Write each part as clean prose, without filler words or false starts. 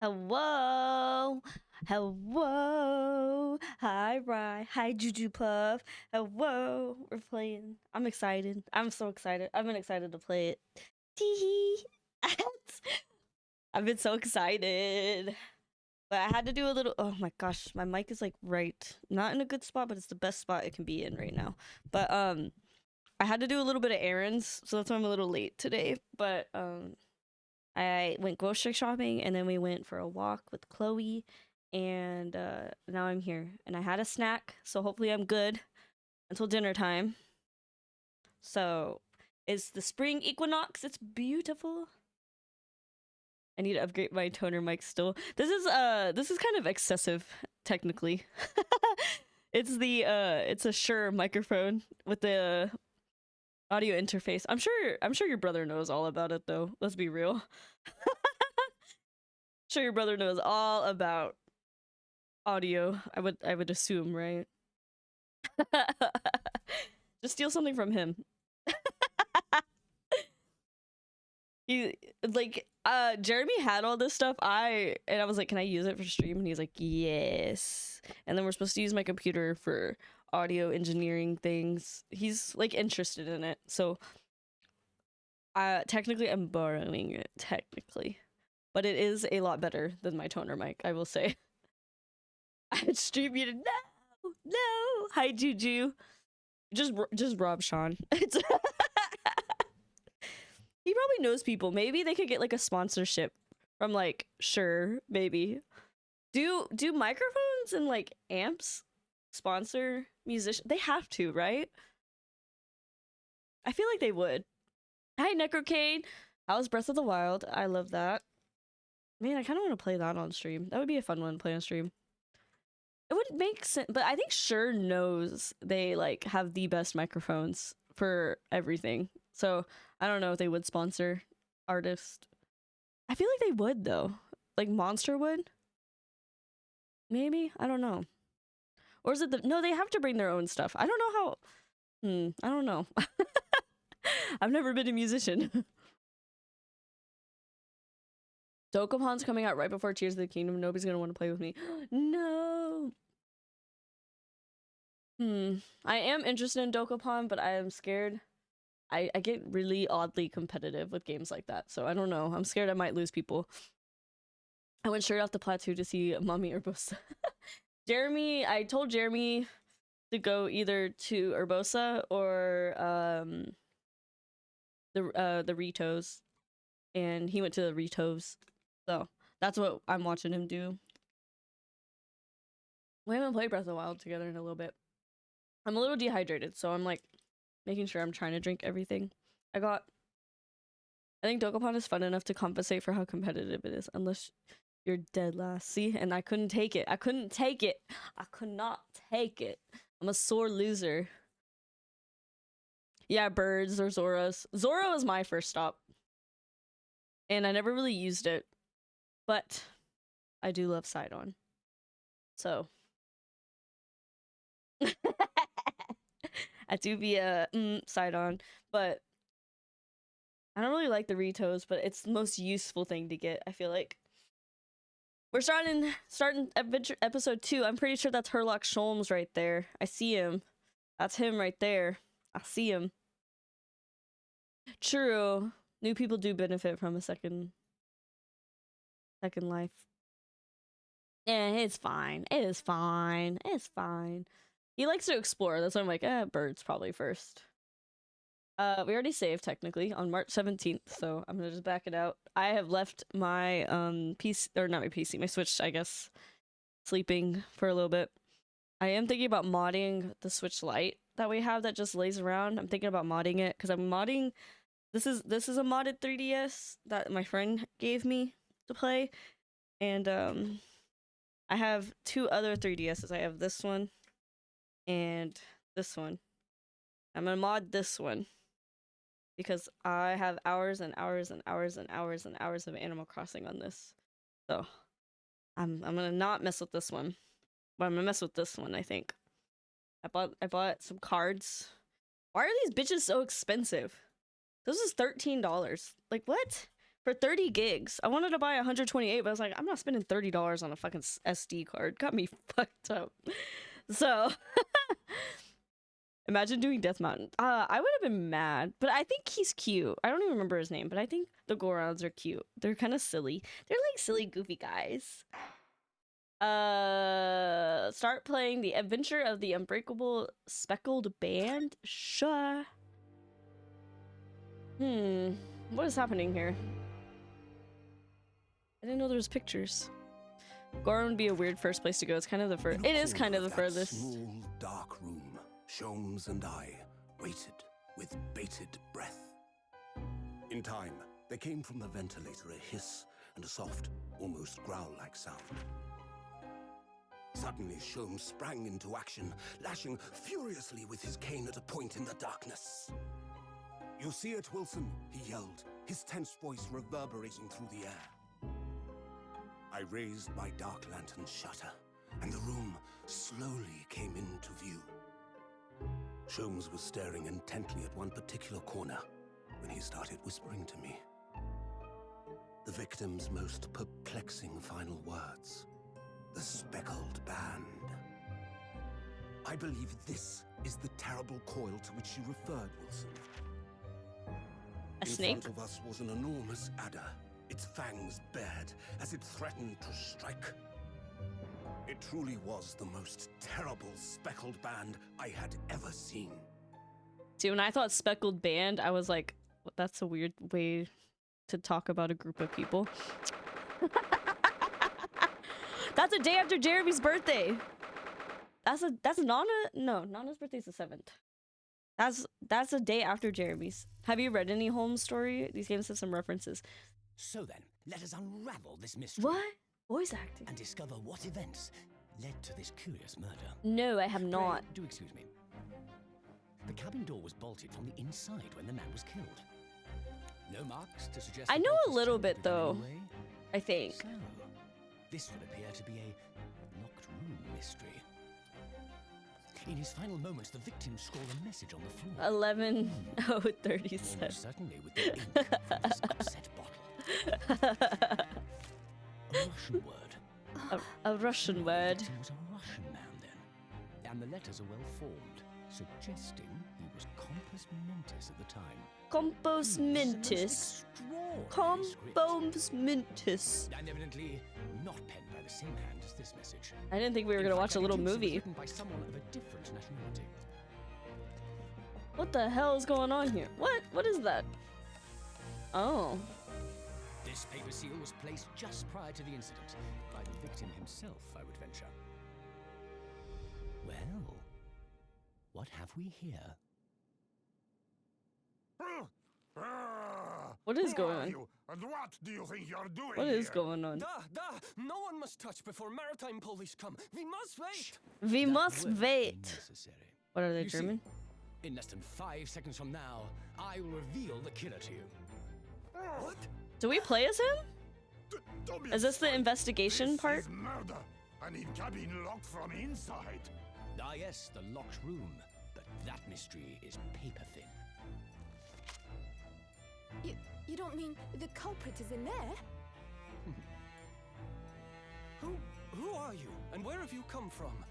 Hello. Hello. Hi, Rye. Hi, Juju Puff. Hello. We're playing. I'm excited. I'm so excited. I've been excited to play it. Tee I've been so excited. But I had to do a little. Oh my gosh, my mic is like right, not in a good spot, but it's the best spot it can be in right now. But I had to do a little bit of errands, so that's why I'm a little late today. But I went grocery shopping and then we went for a walk with Chloe, and now I'm here and I had a snack, so hopefully I'm good until dinner time. So it's the spring equinox. It's beautiful. I need to upgrade my toner mic still. This is kind of excessive technically. It's a Shure microphone with the audio interface. I'm sure your brother knows all about it though. Let's be real. Sure your brother knows all about audio. I would assume, right? Just steal something from him. He like Jeremy had all this stuff. I was like, "Can I use it for stream?" And he's like, "Yes." And then we're supposed to use my computer for audio engineering things. He's like interested in it. So technically I'm borrowing it technically. But it is a lot better than my toner mic, I will say. I stream you to no. Hi Juju. Just rob Sean. It's he probably knows people. Maybe they could get like a sponsorship from like Sure, maybe. Do microphones and like amps sponsor musicians? They have to, right? I feel like they would. Hi Necrocade. How's Breath of the Wild? I love that. Man, I kind of want to play that on stream. That would be a fun one to play on stream. It would make sense, but I think Sure knows they like have the best microphones for everything. So I don't know if they would sponsor artists. I feel like they would though. Like Monster would. Maybe, I don't know. Or is it no? They have to bring their own stuff. I don't know how. I don't know. I've never been a musician. Dokapon's coming out right before Tears of the Kingdom. Nobody's gonna want to play with me. No. I am interested in Dokapon, but I am scared. I get really oddly competitive with games like that, so I don't know. I'm scared I might lose people. I went straight off the plateau to see Mommy Urbosa. Jeremy, I told Jeremy to go either to Urbosa or the Ritos, and he went to the Ritos. So that's what I'm watching him do. We haven't played Breath of the Wild together in a little bit. I'm a little dehydrated, so I'm like making sure I'm trying to drink everything. I think Dokapon is fun enough to compensate for how competitive it is, unless you're dead last. See? And I couldn't take it. I couldn't take it. I could not take it. I'm a sore loser. Yeah, birds or Zoras. Zora was my first stop. And I never really used it. But I do love Sidon. So I do be a Sidon, but I don't really like the Ritos, but it's the most useful thing to get, I feel like. We're starting adventure episode 2. I'm pretty sure that's Herlock Sholmes right there. I see him. That's him right there. I see him. True. New people do benefit from a second life. Yeah, it's fine. It is fine. It's fine. He likes to explore. That's why I'm like, birds probably first. We already saved technically on March 17th, so I'm gonna just back it out. I have left my PC, or not my PC, my Switch, I guess, sleeping for a little bit. I am thinking about modding the Switch Lite that we have that just lays around. I'm thinking about modding it because I'm modding. This is a modded 3DS that my friend gave me to play, and I have 2 other 3DSs. I have this one and this one. I'm gonna mod this one because I have hours and hours and hours and hours and hours of Animal Crossing on this. So I'm gonna not mess with this one, but I'm gonna mess with this one. I think I bought some cards. Why are these bitches so expensive? This is $13. Like what? For 30 gigs. I wanted to buy 128, but I was like, I'm not spending $30 on a fucking SD card. Got me fucked up. So, imagine doing Death Mountain. I would have been mad, but I think he's cute. I don't even remember his name, but I think the Gorons are cute. They're kind of silly. They're like silly, goofy guys. Start playing The Adventure of the Unbreakable Speckled Band. Sure. What is happening here? I didn't know there was pictures. Goron would be a weird first place to go. It's kind of the first. It is kind of the furthest. Small, dark room, Sholmes and I waited with bated breath. In time, there came from the ventilator a hiss and a soft, almost growl-like sound. Suddenly, Sholmes sprang into action, lashing furiously with his cane at a point in the darkness. "You see it, Wilson?" he yelled, his tense voice reverberating through the air. I raised my dark lantern shutter, and the room slowly came into view. Sholmes was staring intently at one particular corner when he started whispering to me. The victim's most perplexing final words. The speckled band. I believe this is the terrible coil to which you referred, Wilson. A snake? In front of us was an enormous adder, its fangs bared as it threatened to strike. It truly was the most terrible speckled band I had ever seen. See, when I thought speckled band, I was like, that's a weird way to talk about a group of people. That's a day after Jeremy's birthday. That's Nana? No, Nana's birthday's the 7th. That's a day after Jeremy's. Have you read any Holmes story? These games have some references. So then, let us unravel this mystery. What? Voice acting. And discover what events led to this curious murder. No, I have not. Pray, do excuse me. The cabin door was bolted from the inside when the man was killed. No marks to suggest. I know a little bit though. I think. So, this would appear to be a locked room mystery. In his final moments, the victim scrawled a message on the floor. 11:37. Almost certainly with the ink from this upset bottle. A Russian word. A Russian word. The victim was a Russian man then, and the letters are well formed, suggesting he was compos mentis at the time. Compos mentis. Compos mentis. And evidently not penned by the same hand as this message. I didn't think we were gonna watch a little movie. Written by someone of a different nationality. What the hell is going on here? What is that? Oh. This paper seal was placed just prior to the incident by the victim himself, I would venture. Well, what have we here? What is going on? And what do you think you're doing What is here? going on? No one must touch before maritime police come. We must wait. We That must won't be wait. necessary. What are they, You see, German? in less than 5 seconds from now, I will reveal the killer to you. What? Do we play as him? Don't be Is this the afraid. investigation This part? is murder. And in cabin locked from inside. Ah yes, the locked room. But that mystery is paper thin. You don't mean the culprit is in there? Who are you, and where have you come from?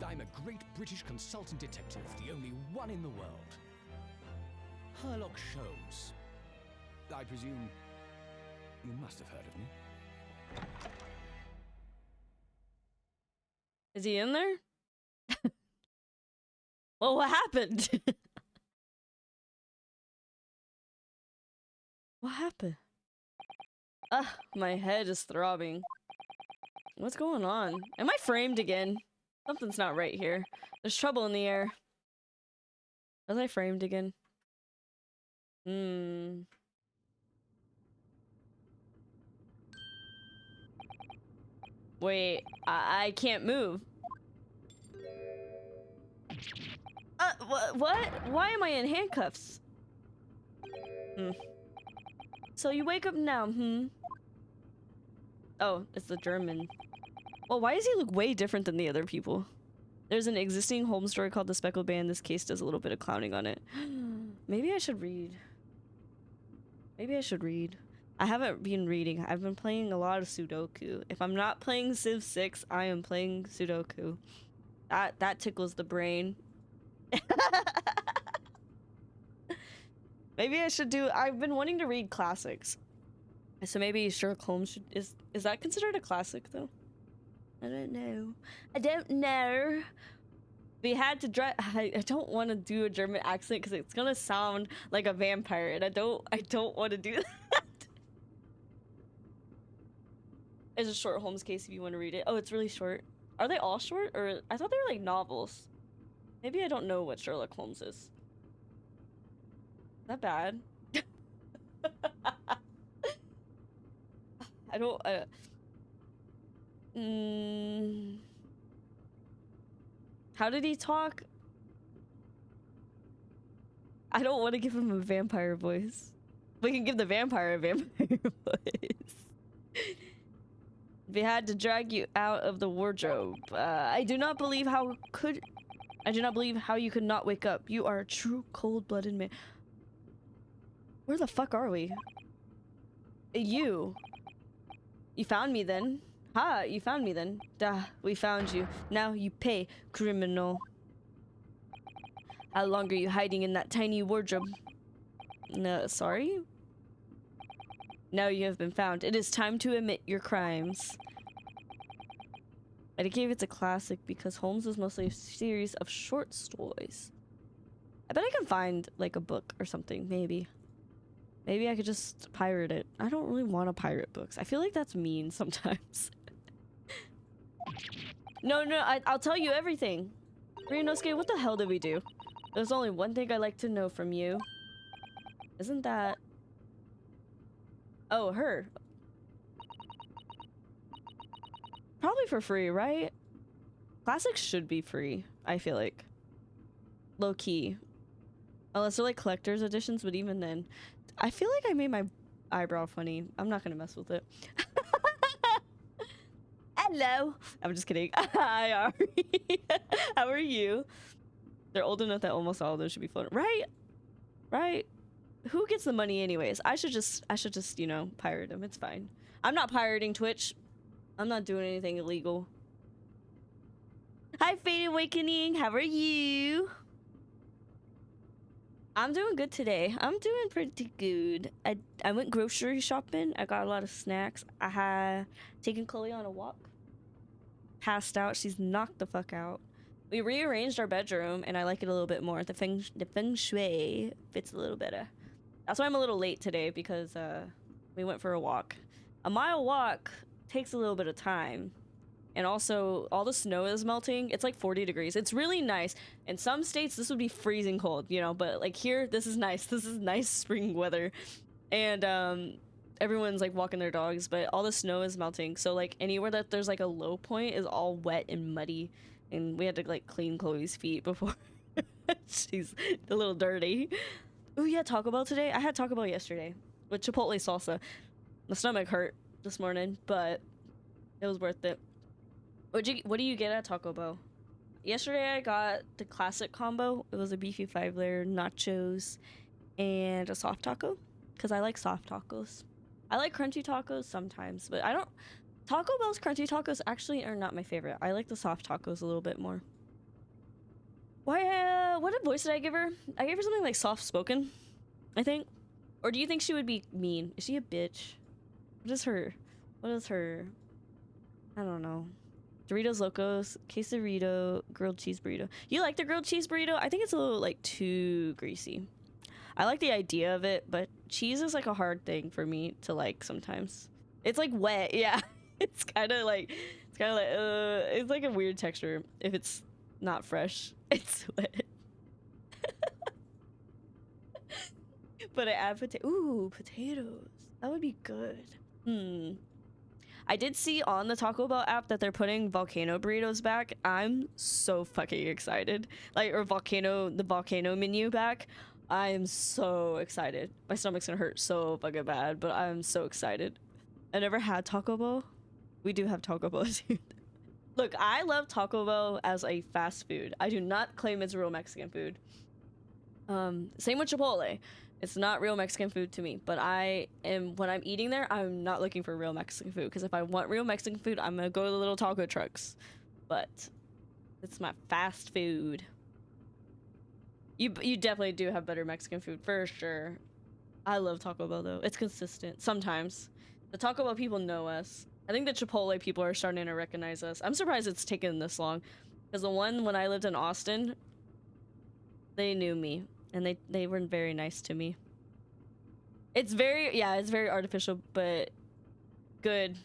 I'm a great British consultant detective, the only one in the world. Sherlock Sholmes. I presume you must have heard of me. Is he in there? Well, what happened? What happened? Ah, my head is throbbing. What's going on? Am I framed again? Something's not right here. There's trouble in the air. Was I framed again? Wait, I can't move. What? Why am I in handcuffs? So you wake up now, Oh, it's the German. Well, why does he look way different than the other people? There's an existing Holmes story called The Speckled Band. This case does a little bit of clowning on it. Maybe I should read. Maybe I should read. I haven't been reading. I've been playing a lot of Sudoku. If I'm not playing Civ 6, I am playing Sudoku. That tickles the brain. Maybe I should do... I've been wanting to read classics. So maybe Sherlock Holmes should... Is that considered a classic, though? I don't know. I don't know. We had to drive... I don't want to do a German accent because it's gonna sound like a vampire, and I don't want to do that. It's a short Holmes case if you want to read it. Oh, it's really short. Are they all short? Or I thought they were like novels. Maybe I don't know what Sherlock Holmes is. Is that bad? I don't... How did he talk? I don't want to give him a vampire voice. We can give the vampire a vampire voice. We had to drag you out of the wardrobe. I do not believe how you could not wake up. You are a true cold-blooded man. Where the fuck are we? You found me then. Ha, you found me then. Duh, we found you. Now you pay, criminal. How long are you hiding in that tiny wardrobe? No, sorry? Now you have been found. It is time to admit your crimes. I gave it a classic because Holmes was mostly a series of short stories. I bet I can find like a book or something, maybe. Maybe I could just pirate it. I don't really want to pirate books. I feel like that's mean sometimes. No, I'll tell you everything. Ryunosuke, what the hell did we do? There's only one thing I'd like to know from you. Isn't that... Oh, her. Probably for free, right? Classics should be free, I feel like. Low key. Unless they're like collector's editions, but even then. I feel like I made my eyebrow funny. I'm not gonna mess with it. Hello! I'm just kidding. Hi, Ari. How are you? They're old enough that almost all of those should be floating. Right? Right? Who gets the money anyways? I should just, you know, pirate them. It's fine. I'm not pirating Twitch. I'm not doing anything illegal. Hi, Fade Awakening. How are you? I'm doing good today. I'm doing pretty good. I went grocery shopping. I got a lot of snacks. I had taken Chloe on a walk. Passed out. She's knocked the fuck out. We rearranged our bedroom, and I like it a little bit more. The feng shui fits a little better. That's why I'm a little late today, because we went for a walk. A mile walk takes a little bit of time. And also, all the snow is melting. It's like 40 degrees. It's really nice. In some states, this would be freezing cold, you know? But like here, this is nice. This is nice spring weather. And everyone's like walking their dogs, but all the snow is melting. So like anywhere that there's like a low point is all wet and muddy. And we had to like clean Chloe's feet before. She's a little dirty. Oh yeah, Taco Bell today. I had Taco Bell yesterday with Chipotle salsa. My stomach hurt this morning, but it was worth it. What do you get at Taco Bell? Yesterday I got the classic combo. It was a beefy 5-layer nachos and a soft taco, because I like soft tacos. I like crunchy tacos sometimes, but I don't... Taco Bell's crunchy tacos actually are not my favorite. I like the soft tacos a little bit more. Why, what voice did I give her? I gave her something like soft-spoken, I think. Or do you think she would be mean? Is she a bitch? What is her... I don't know. Doritos Locos, quesarito, grilled cheese burrito. You like the grilled cheese burrito? I think it's a little like too greasy. I like the idea of it, but cheese is like a hard thing for me to like sometimes. It's like wet, yeah. It's kind of like it's like a weird texture if it's not fresh. It's wet. But I add potatoes. That would be good. I did see on the Taco Bell app that they're putting volcano burritos back. I'm so fucking excited. Like, or the volcano menu back. I am so excited. My stomach's gonna hurt so fucking bad, but I'm so excited. I never had Taco Bell. We do have Taco Bell, dude. Look, I love Taco Bell as a fast food. I do not claim it's real Mexican food. Same with Chipotle. It's not real Mexican food to me, but when I'm eating there, I'm not looking for real Mexican food, because if I want real Mexican food, I'm gonna go to the little taco trucks. But it's my fast food. You definitely do have better Mexican food for sure. I love Taco Bell though. It's consistent. Sometimes the Taco Bell people know us. I think the Chipotle people are starting to recognize us. I'm surprised it's taken this long, because the one when I lived in Austin, they knew me and they were very nice to me. It's very artificial, but good,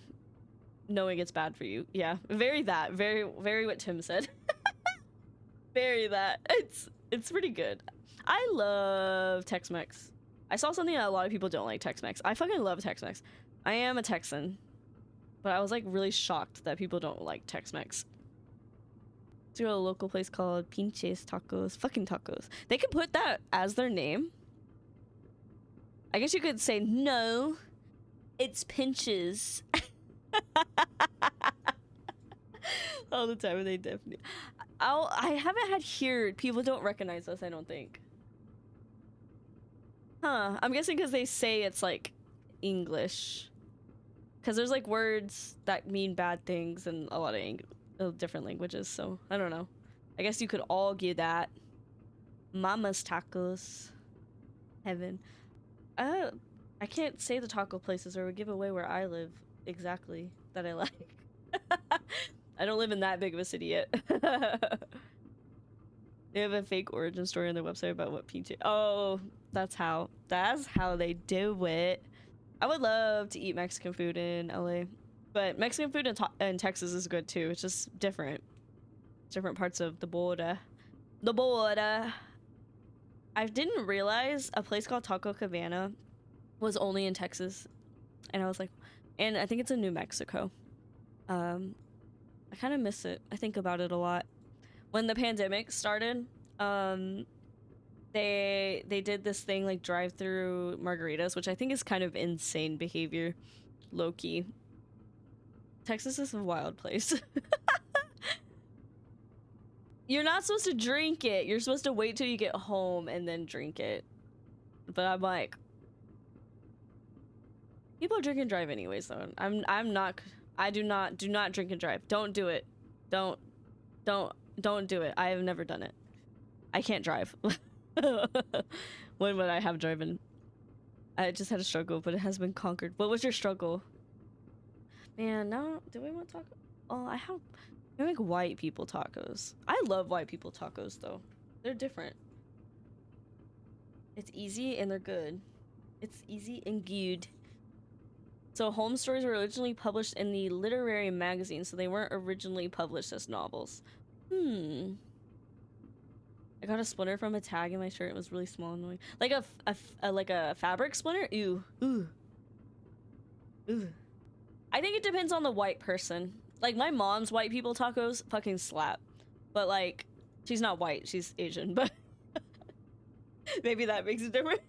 knowing it's bad for you. Yeah, very what Tim said. Very that. It's pretty good. I love Tex-Mex. I saw something that a lot of people don't like Tex-Mex. I fucking love Tex-Mex. I am a Texan, but I was like really shocked that people don't like Tex-Mex. Let's go to a local place called Pinches Tacos. Fucking tacos. They could put that as their name. I guess you could say, no, it's Pinches. All the time, they definitely. I haven't had here. People don't recognize us, I don't think. Huh. I'm guessing because they say it's like English. Because there's like words that mean bad things in a lot of different languages, so I don't know. I guess you could argue that. Mama's Tacos. Heaven. I can't say the taco places or would give away where I live exactly that I like. I don't live in that big of a city yet. They have a fake origin story on their website about what PJ. Oh, that's how they do it. I would love to eat Mexican food in LA, but Mexican food in Texas is good too. It's just different. Different parts of the border. The border. I didn't realize a place called Taco Cabana was only in Texas, and I was like, and I think it's in New Mexico. I kind of miss it. I think about it a lot. When the pandemic started, they did this thing like drive-through margaritas, which I think is kind of insane behavior, low-key. Texas is a wild place. You're not supposed to drink it. You're supposed to wait till you get home and then drink it. But I'm like, people drink and drive anyways though. I do not drink and drive. Don't do it. Don't do it. I have never done it. I can't drive. When would I have driven? I just had a struggle, but it has been conquered. What was your struggle? Man, no, do we want tacos? Oh, I make white people tacos. I love white people tacos though. They're different. It's easy and they're good. It's easy and good. So home stories were originally published in the literary magazine, so they weren't originally published as novels. I got a splinter from a tag in my shirt. It was really small and annoying. Like a fabric splinter? Ew. Ooh. I think it depends on the white person. Like my mom's white people tacos fucking slap. But like, she's not white, she's Asian, but maybe that makes it different.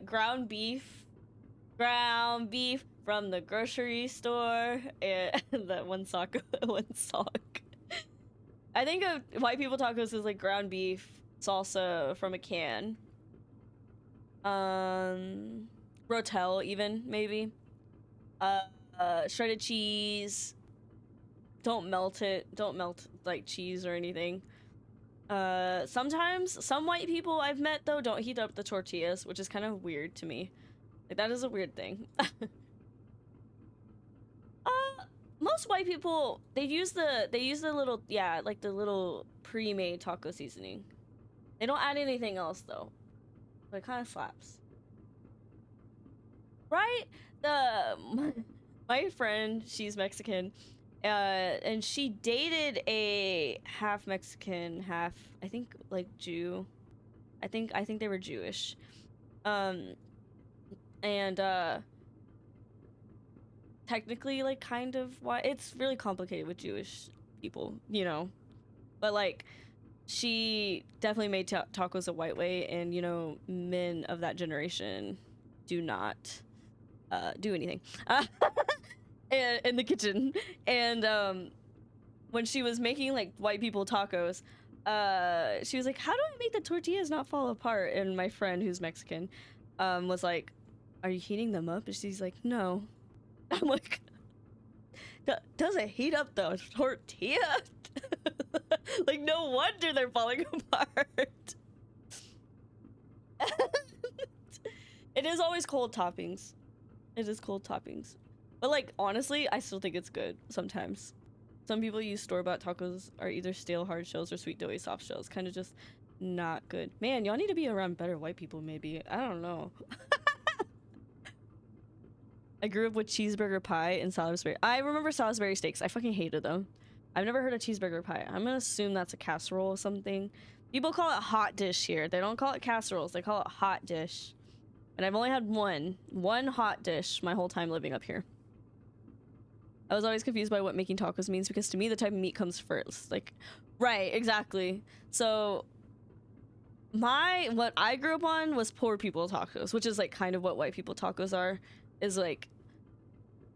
Ground beef from the grocery store, and that one sock. I think of white people tacos as like ground beef, salsa from a can, rotel even maybe, shredded cheese. Don't melt like cheese or anything. Sometimes some white people I've met though don't heat up the tortillas, which is kind of weird to me. Like that is a weird thing. Most white people, they use the little, yeah, like the little pre-made taco seasoning. They don't add anything else though. But it kind of slaps. Right? My friend, she's Mexican. And she dated a half Mexican, half, I think, like Jew. I think they were Jewish. Technically, like, kind of why it's really complicated with Jewish people, you know. But like, she definitely made tacos a white way, and you know, men of that generation do not do anything. In the kitchen, and when she was making like white people tacos, she was like, how do I make the tortillas not fall apart? And my friend who's Mexican was like, are you heating them up? And she's like, no. I'm like, does it heat up the tortilla? Like, no wonder they're falling apart. It is always cold toppings. It is cold toppings. But like, honestly, I still think it's good sometimes. Some people use store-bought tacos are either stale hard shells or sweet doughy soft shells. Kind of just not good. Man, y'all need to be around better white people maybe. I don't know. I grew up with cheeseburger pie and Salisbury. I remember Salisbury steaks. I fucking hated them. I've never heard of cheeseburger pie. I'm gonna assume that's a casserole or something. People call it hot dish here. They don't call it casseroles. They call it hot dish. And I've only had one hot dish my whole time living up here. I was always confused by what making tacos means because to me the type of meat comes first. Like, right, exactly. So what I grew up on was poor people tacos, which is like kind of what white people tacos are, is like,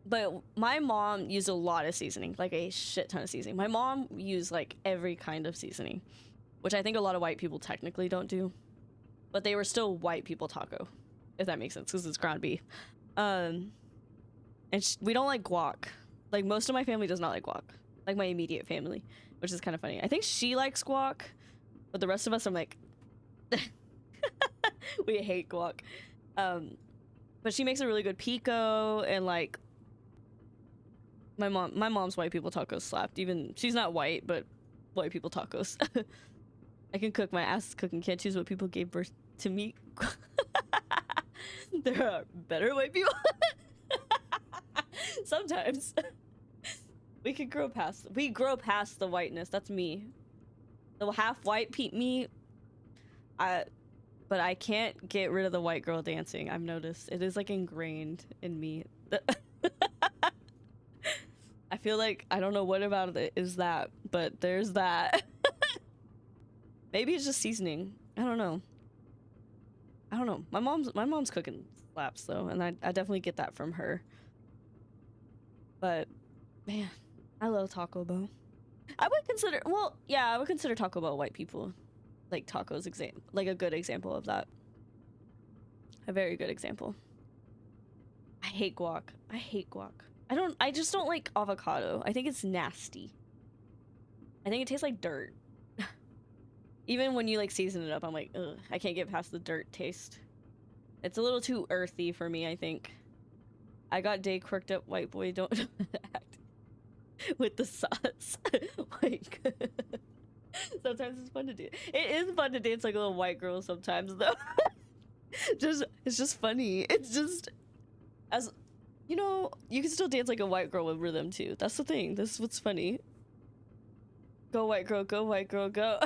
but my mom used a lot of seasoning, like a shit ton of seasoning. My mom used like every kind of seasoning, which I think a lot of white people technically don't do, but they were still white people taco, if that makes sense, because it's ground beef. And we don't like guac. Like, most of my family does not like guac, like my immediate family, which is kind of funny. I think she likes guac, but the rest of us are like, we hate guac. But she makes a really good pico, and like my mom's white people tacos slapped. Even she's not white, but white people tacos. I can cook my ass cooking. Can't choose what people gave birth to me. There are better white people. Sometimes we grow past the whiteness. That's me. The half white me. But I can't get rid of the white girl dancing. I've noticed it is like ingrained in me. I feel like I don't know what about it is that, but there's that. Maybe it's just seasoning. I don't know. My mom's cooking slaps though, and I definitely get that from her. But man, I love Taco Bell. I would consider Taco Bell white people. Like tacos like a good example of that. A very good example. I hate guac. I just don't like avocado. I think it's nasty. I think it tastes like dirt. Even when you like season it up, I'm like, ugh, I can't get past the dirt taste. It's a little too earthy for me, I think. I got day quirked up white boy, don't act with the sauce. Like, sometimes it's fun to do. It is fun to dance like a little white girl sometimes though. It's just funny. It's just, as you know, you can still dance like a white girl with rhythm too. That's the thing. This is what's funny. Go white girl, go white girl, go.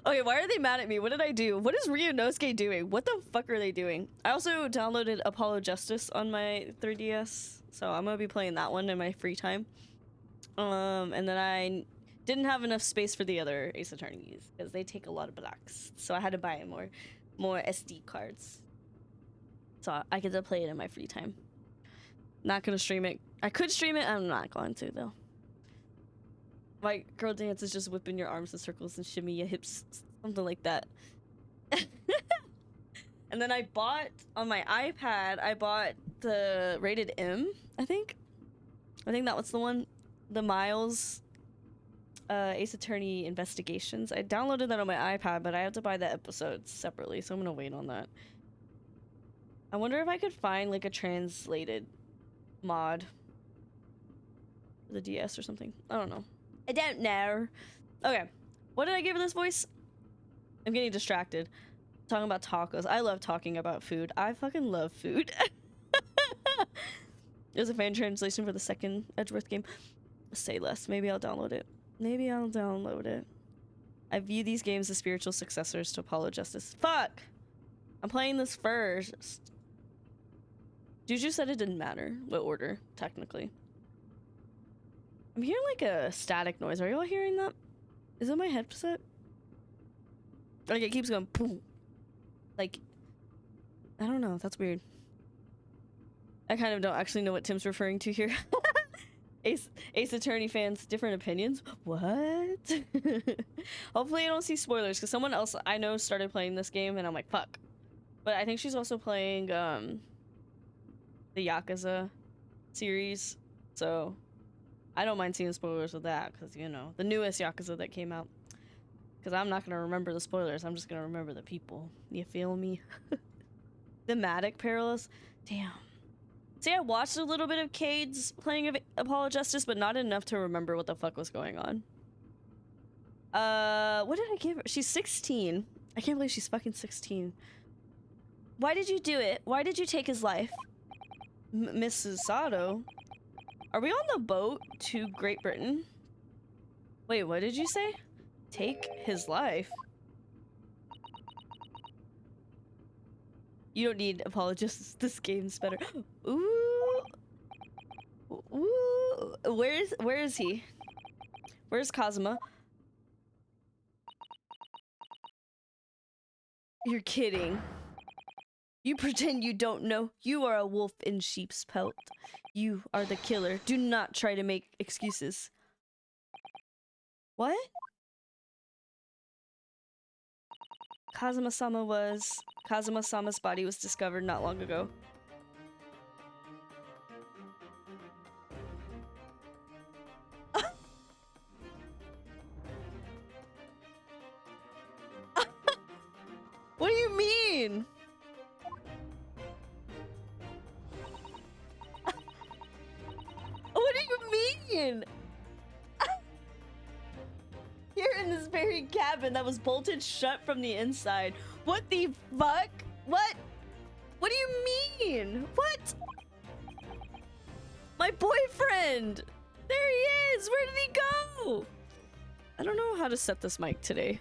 Okay, why are they mad at me? What did I do? What is Ryunosuke doing? What the fuck are they doing? I also downloaded Apollo Justice on my 3DS, so I'm gonna be playing that one in my free time. And then I didn't have enough space for the other Ace Attorneys because they take a lot of blocks, so I had to buy more SD cards. So I get to play it in my free time. Not gonna stream it. I could stream it. I'm not going to though. White girl dance is just whipping your arms in circles and shimmy your hips, something like that. And then I bought on my iPad. I bought the Rated M. I think that was the one. The Miles Ace Attorney Investigations. I downloaded that on my iPad, but I have to buy the episodes separately, so I'm gonna wait on that. I wonder if I could find like a translated mod for the DS or something. I don't know. I don't know. Okay, what did I give this voice? I'm getting distracted. Talking about tacos. I love talking about food. I fucking love food. There's a fan translation for the second Edgeworth game. Say less. Maybe I'll download it. I view these games as spiritual successors to Apollo Justice. Fuck! I'm playing this first. Juju said it didn't matter what order, technically. I'm hearing like a static noise. Are y'all hearing that? Is it my headset? Like it keeps going boom. Like, I don't know. That's weird. I kind of don't actually know what Tim's referring to here. Ace Attorney fans, different opinions. What? Hopefully I don't see spoilers, because someone else I know started playing this game and I'm like, fuck. But I think she's also playing the Yakuza series, so I don't mind seeing spoilers with that, because, you know, the newest Yakuza that came out. Because I'm not going to remember the spoilers, I'm just going to remember the people. You feel me? Thematic parallels? Damn. See, I watched a little bit of Cade's playing of Apollo Justice, but not enough to remember what the fuck was going on. What did I give her? She's 16. I can't believe she's fucking 16. Why did you do it? Why did you take his life? Mrs. Sato? Are we on the boat to Great Britain? Wait, what did you say? Take his life? You don't need apologists. This game's better. Ooh. Ooh. Where is he? Where's Kazuma? You're kidding. You pretend you don't know. You are a wolf in sheep's pelt. You are the killer. Do not try to make excuses. What? Kazuma-sama's body was discovered not long ago. What do you mean? What do you mean? Here in this very cabin that was bolted shut from the inside. What the fuck? What? What do you mean? What? My boyfriend! There he is! Where did he go? I don't know how to set this mic today.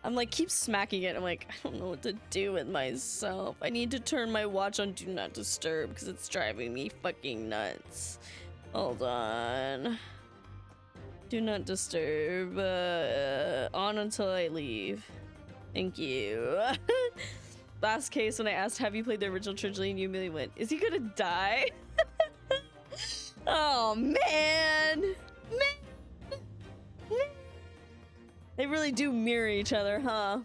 I'm like, keep smacking it. I'm like, I don't know what to do with myself. I need to turn my watch on Do Not Disturb because it's driving me fucking nuts. Hold on. Do not disturb. On until I leave. Thank you. Last case when I asked, have you played the original trilogy, and you immediately went, is he gonna die? Oh, man. They really do mirror each other, huh?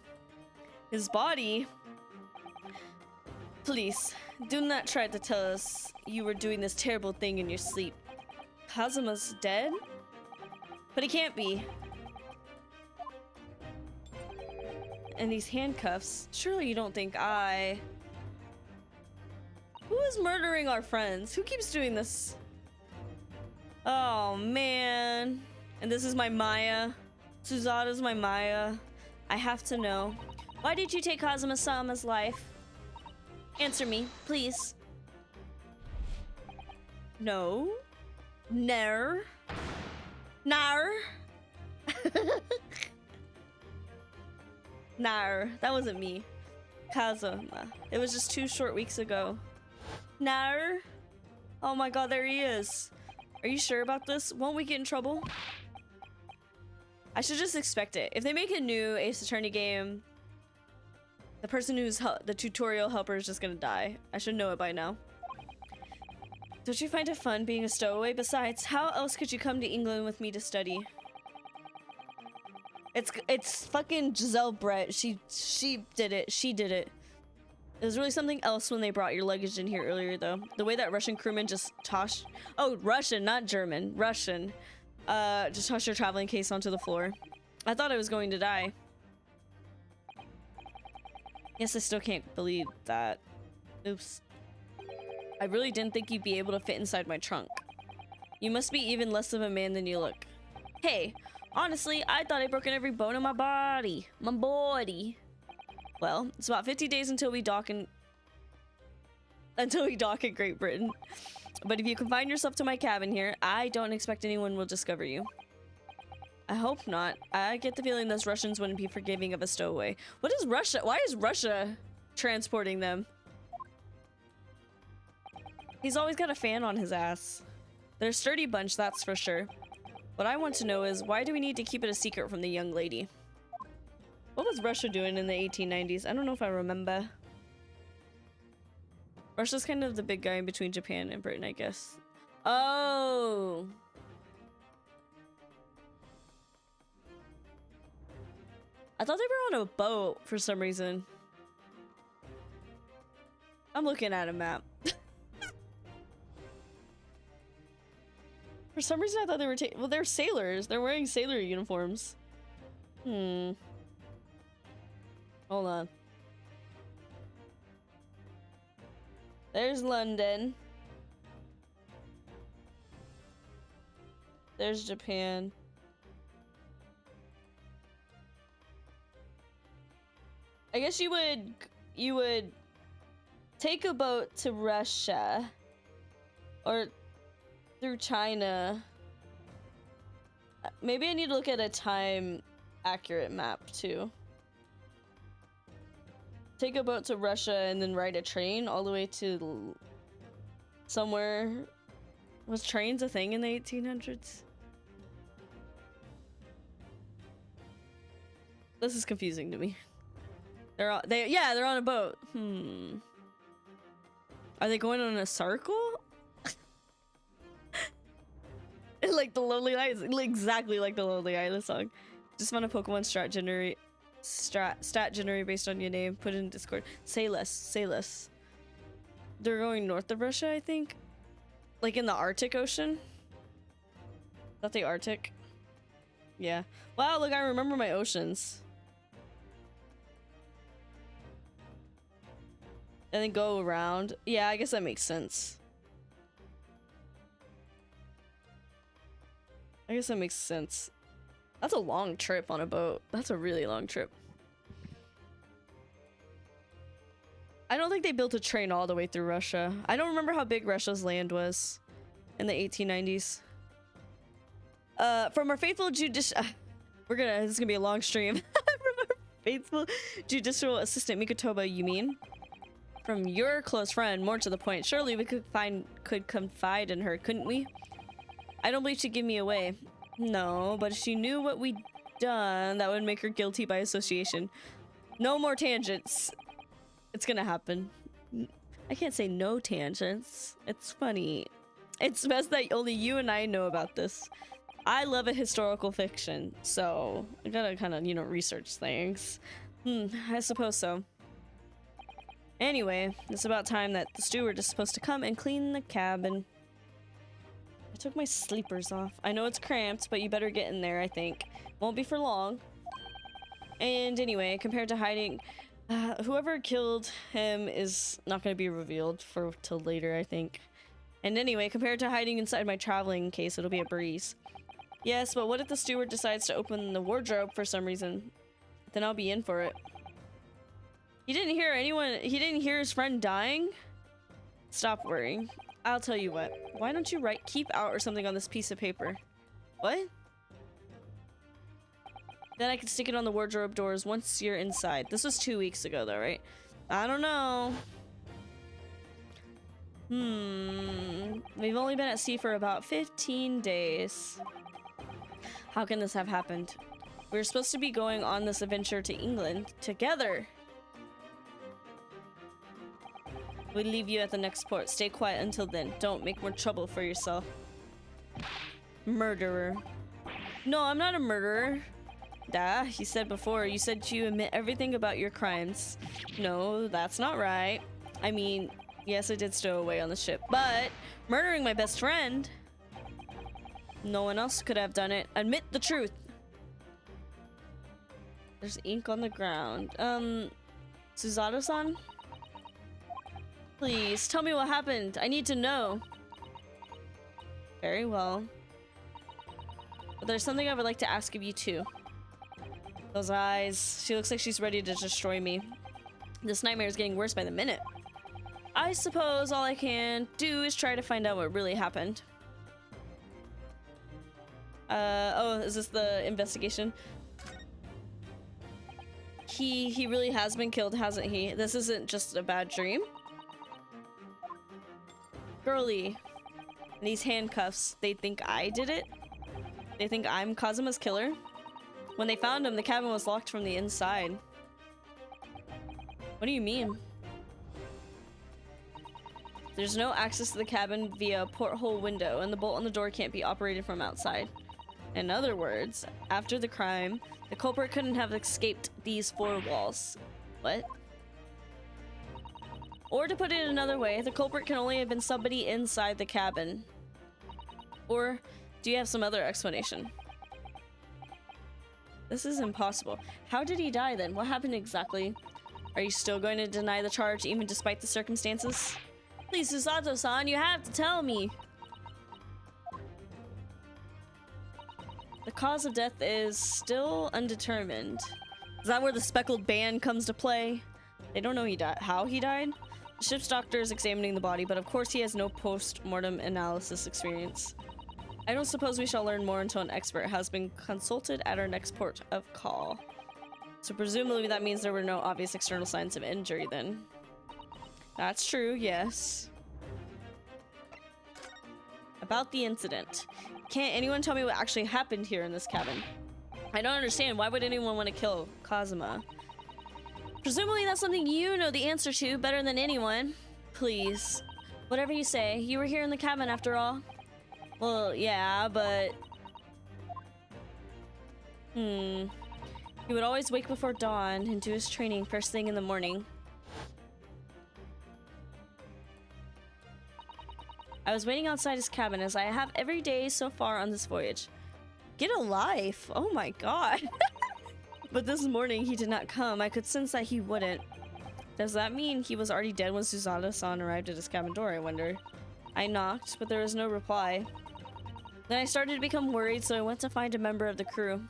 His body. Please, do not try to tell us you were doing this terrible thing in your sleep. Kazuma's dead? But he can't be. And these handcuffs. Surely you don't think I... Who is murdering our friends? Who keeps doing this? Oh, man. And this is my Maya. Suzada's my Maya. I have to know. Why did you take Kazuma-sama's life? Answer me, please. No. Ner. Nar. Nar. That wasn't me. Kazuma. It was just 2 short weeks ago. Nar. Oh my god, there he is. Are you sure about this? Won't we get in trouble? I should just expect it. If they make a new Ace Attorney game, the person who's the tutorial helper is just gonna die. I should know it by now. Don't you find it fun being a stowaway? Besides, how else could you come to England with me to study? It's fucking Giselle Brett. She did it. She did it. It was really something else when they brought your luggage in here earlier, though. The way that Russian crewman just tossed... Oh, Russian, not German. Russian. Just tossed your traveling case onto the floor. I thought I was going to die. Yes, I still can't believe that. Oops. I really didn't think you'd be able to fit inside my trunk. You must be even less of a man than you look. Hey, honestly, I thought I'd broken every bone in my body. My body. Well, it's about 50 days until we dock in Great Britain. But if you confine yourself to my cabin here, I don't expect anyone will discover you. I hope not. I get the feeling those Russians wouldn't be forgiving of a stowaway. What is Russia? Why is Russia transporting them? He's always got a fan on his ass. They're a sturdy bunch, that's for sure. What I want to know is, why do we need to keep it a secret from the young lady? What was Russia doing in the 1890s? I don't know if I remember. Russia's kind of the big guy in between Japan and Britain, I guess. Oh. I thought they were on a boat for some reason. I'm looking at a map. For some reason I thought they were well, they're sailors. They're wearing sailor uniforms. Hold on. There's London. There's Japan. I guess you would take a boat to Russia or through China. Maybe I need to look at a time accurate map too. Take a boat to Russia and then ride a train all the way to somewhere. Was trains a thing in the 1800s? This is confusing to me. They're on a boat. Are they going on a circle? Like the Lonely Island, exactly like the Lonely Island song. Just found a Pokemon stat generator based on your name. Put it in Discord. Say less. They're going north of Russia, I think. Like in the Arctic Ocean. Is that the Arctic? Yeah. Wow, look, I remember my oceans. And then go around. Yeah, I guess that makes sense. That's a long trip on a boat. That's a really long trip. I don't think they built a train all the way through Russia. I don't remember how big Russia's land was in the 1890s. From our faithful this is gonna be a long stream. From our faithful judicial assistant Mikotoba, you mean? From your close friend, more to the point. Surely we could confide in her, couldn't we? I don't believe she'd give me away. No, but if she knew what we'd done, that would make her guilty by association. No more tangents. It's gonna happen. I can't say no tangents. It's funny. It's best that only you and I know about this. I love a historical fiction, so I gotta kind of, research things. I suppose so. Anyway, it's about time that the steward is supposed to come and clean the cabin. I took my sleepers off. I know it's cramped, but you better get in there, I think. Won't be for long. And anyway, compared to hiding, whoever killed him is not going to be revealed till later, I think. And anyway, compared to hiding inside my traveling case, it'll be a breeze. Yes, but what if the steward decides to open the wardrobe for some reason? Then I'll be in for it. He didn't hear his friend dying? Stop worrying. I'll tell you what. Why don't you write keep out or something on this piece of paper? What? Then I can stick it on the wardrobe doors once you're inside. This was 2 weeks ago though, right? I don't know. We've only been at sea for about 15 days. How can this have happened? We were supposed to be going on this adventure to England together. We'll leave you at the next port. Stay quiet until then. Don't make more trouble for yourself. Murderer. No, I'm not a murderer. Duh, you said before. You said you admit everything about your crimes. No, that's not right. I mean, yes, I did stow away on the ship, but murdering my best friend? No one else could have done it. Admit the truth. There's ink on the ground. Suzato-san? Please, tell me what happened. I need to know. Very well. But there's something I would like to ask of you too. Those eyes. She looks like she's ready to destroy me. This nightmare is getting worse by the minute. I suppose all I can do is try to find out what really happened. Oh, is this the investigation? He really has been killed, hasn't he? This isn't just a bad dream. Girly. These handcuffs, they think I did it? They think I'm Kazuma's killer? When they found him, the cabin was locked from the inside. What do you mean? There's no access to the cabin via a porthole window, and the bolt on the door can't be operated from outside. In other words, after the crime, the culprit couldn't have escaped these four walls. What? Or to put it another way, the culprit can only have been somebody inside the cabin. Or do you have some other explanation? This is impossible. How did he die then? What happened exactly? Are you still going to deny the charge even despite the circumstances? Please, Susato-san, you have to tell me. The cause of death is still undetermined. Is that where the speckled band comes to play? They don't know how he died. The ship's doctor is examining the body, but of course he has no post-mortem analysis experience. I don't suppose we shall learn more until an expert has been consulted at our next port of call. So presumably that means there were no obvious external signs of injury then. That's true, yes. About the incident. Can't anyone tell me what actually happened here in this cabin? I don't understand. Why would anyone want to kill Kazuma? Presumably that's something you know the answer to better than anyone. Please. Whatever you say. You were here in the cabin after all. Well, yeah, but... He would always wake before dawn and do his training first thing in the morning. I was waiting outside his cabin as I have every day so far on this voyage. Get a life! Oh my god! But this morning he did not come. I could sense that he wouldn't. Does that mean he was already dead when Susato-san arrived at his cabin door, I wonder? I knocked, but there was no reply. Then I started to become worried, so I went to find a member of the crew.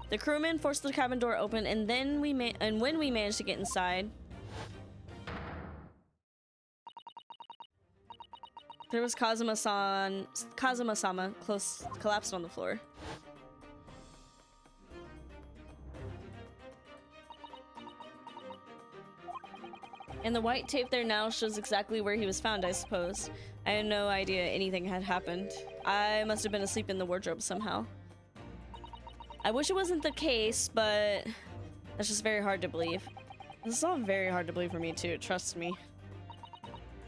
The crewman forced the cabin door open, and then when we managed to get inside, there was Kazuma-sama collapsed on the floor. And the white tape there now shows exactly where he was found, I suppose. I had no idea anything had happened. I must have been asleep in the wardrobe somehow. I wish it wasn't the case, but that's just very hard to believe. This is all very hard to believe for me too, trust me.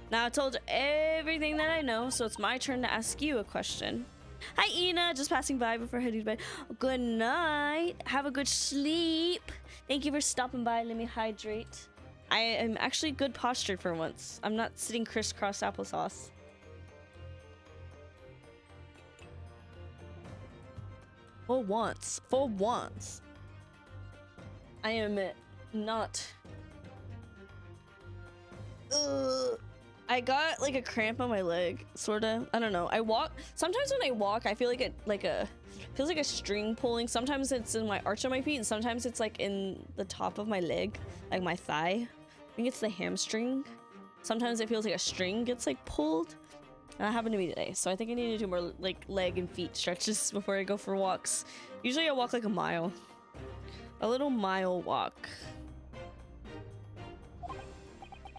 Now I told you everything that I know, so it's my turn to ask you a question. Hi Ina, just passing by before heading to bed. Good night. Have a good sleep. Thank you for stopping by. Let me hydrate. I am actually good postured for once. I'm not sitting crisscross applesauce. For once. For once. I am not... I got like a cramp on my leg, sorta. I don't know. I walk. Sometimes when I walk, I feel like it feels like a string pulling. Sometimes it's in my arch of my feet, and sometimes it's like in the top of my leg, like my thigh. I think it's the hamstring. Sometimes it feels like a string gets like pulled. And that happened to me today, so I think I need to do more like leg and feet stretches before I go for walks. Usually I walk like a mile. A little mile walk.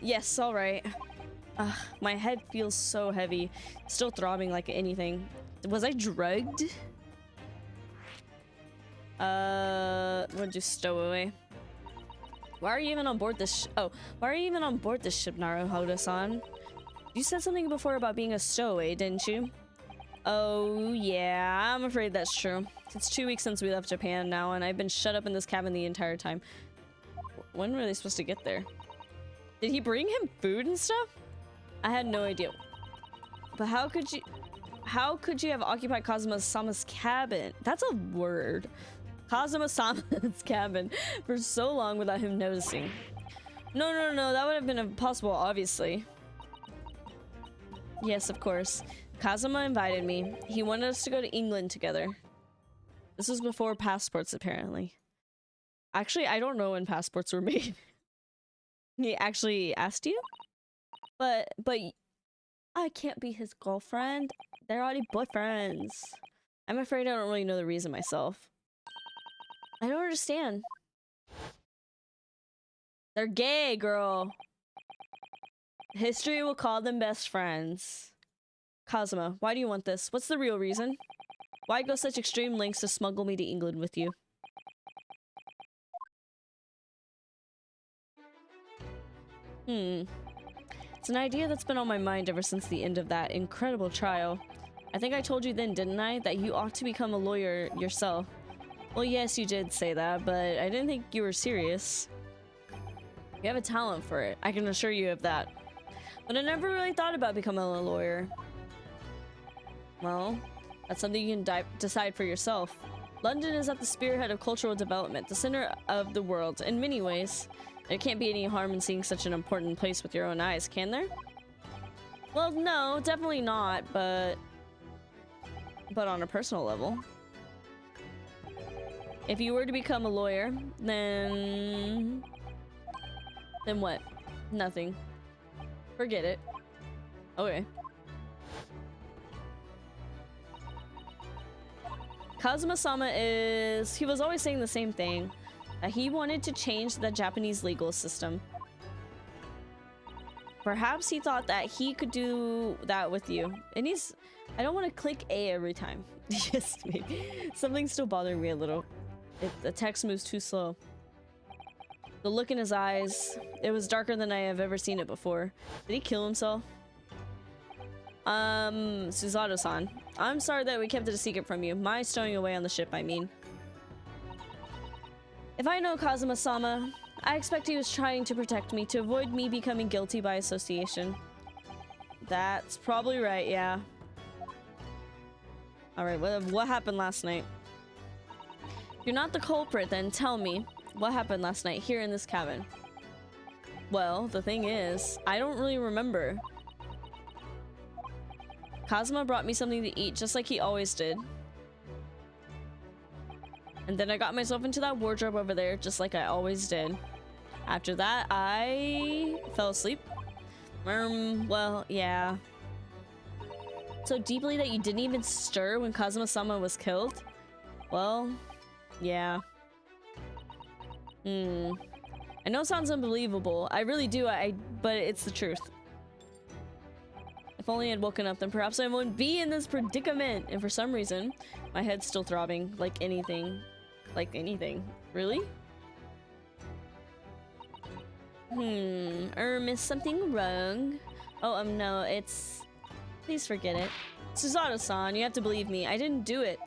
Yes, all right. My head feels so heavy. Still throbbing like anything. Was I drugged? We'll just stow away. Why are you even on board this why are you even on board this ship, Naruhodo-san? You said something before about being a stowaway, didn't you? Oh, yeah, I'm afraid that's true. It's 2 weeks since we left Japan now, and I've been shut up in this cabin the entire time. When were they supposed to get there? Did he bring him food and stuff? I had no idea. But how could you have occupied Kazuma-sama's cabin? That's a word. Kazuma-sama's cabin for so long without him noticing. No, that would have been impossible, obviously. Yes, of course. Kazuma invited me. He wanted us to go to England together. This was before passports, apparently. Actually, I don't know when passports were made. He actually asked you? But I can't be his girlfriend. They're already boyfriends. I'm afraid I don't really know the reason myself. I don't understand. They're gay, girl. History will call them best friends. Kazuma, why do you want this? What's the real reason? Why go such extreme lengths to smuggle me to England with you? It's an idea that's been on my mind ever since the end of that incredible trial. I think I told you then, didn't I, that you ought to become a lawyer yourself. Well, yes, you did say that, but I didn't think you were serious. You have a talent for it, I can assure you of that. But I never really thought about becoming a lawyer. Well, that's something you can decide for yourself. London is at the spearhead of cultural development, the center of the world, in many ways. There can't be any harm in seeing such an important place with your own eyes, can there? Well, no, definitely not, but on a personal level. If you were to become a lawyer, then what? Nothing. Forget it. Okay. Kazuma-sama he was always saying the same thing. That he wanted to change the Japanese legal system. Perhaps he thought that he could do that with you. And I don't want to click A every time. Just me. Something's still bothering me a little. The text moves too slow. The look in his eyes, it was darker than I have ever seen it before. Did he kill himself? Suzato-san, I'm sorry that we kept it a secret from you. My stowing away on the ship, I mean. If I know Kazuma-sama, I expect he was trying to protect me, to avoid me becoming guilty by association. That's probably right, yeah. Alright, what happened last night? If you're not the culprit, then tell me, what happened last night here in this cabin? Well, the thing is, I don't really remember. Kazuma brought me something to eat, just like he always did. And then I got myself into that wardrobe over there, just like I always did. After that, I fell asleep. Well, yeah. So deeply that you didn't even stir when Kazuma-sama was killed? Well, yeah. I know it sounds unbelievable. I really do, but it's the truth. If only I'd woken up, then perhaps I wouldn't be in this predicament. And for some reason, my head's still throbbing like anything. Like anything. Really? Is something wrong? Oh, no, it's... Please forget it. Suzato-san, you have to believe me. I didn't do it.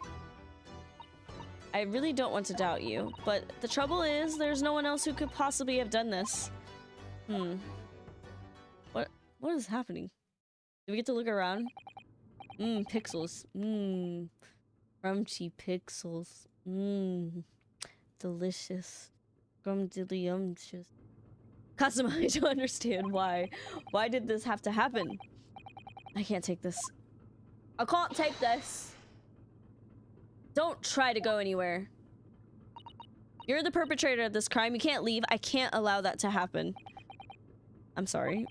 I really don't want to doubt you, but the trouble is, there's no one else who could possibly have done this. What is happening? Do we get to look around? Pixels. Crunchy pixels. Delicious. Grumdiddlyumptious. Kazuma, I don't understand why. Why did this have to happen? I can't take this. I can't take this. Don't try to go anywhere. You're the perpetrator of this crime. You can't leave. I can't allow that to happen. I'm sorry.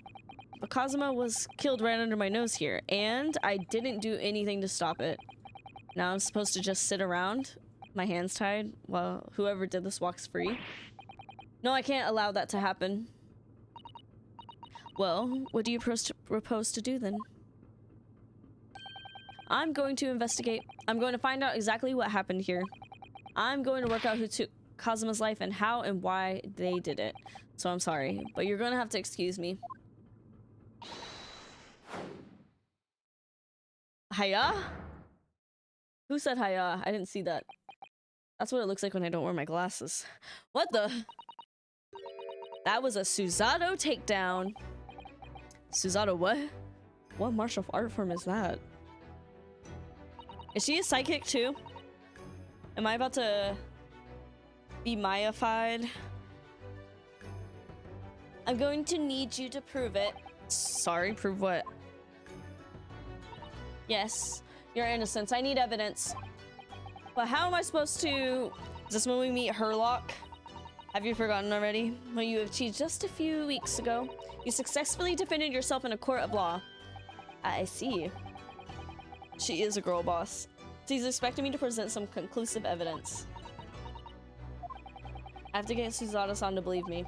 But Kazuma was killed right under my nose here, and I didn't do anything to stop it. Now I'm supposed to just sit around, my hands tied, while whoever did this walks free? No, I can't allow that to happen. Well, what do you propose to do then? I'm going to investigate. I'm going to find out exactly what happened here. I'm going to work out who took Kazuma's life and how and why they did it. So I'm sorry, but you're going to have to excuse me. Hiya? Who said hiya? I didn't see that. That's what it looks like when I don't wear my glasses. What the? That was a Suzato takedown. Suzato what? What martial art form is that? Is she a psychic too? Am I about to be Maya-fied? I'm going to need you to prove it. Sorry, prove what? Yes, your innocence. I need evidence. But how am I supposed to... Is this when we meet Herlock? Have you forgotten already? What you achieved just a few weeks ago. You successfully defended yourself in a court of law. I see. She is a girl boss. She's expecting me to present some conclusive evidence. I have to get Suzato-san to believe me.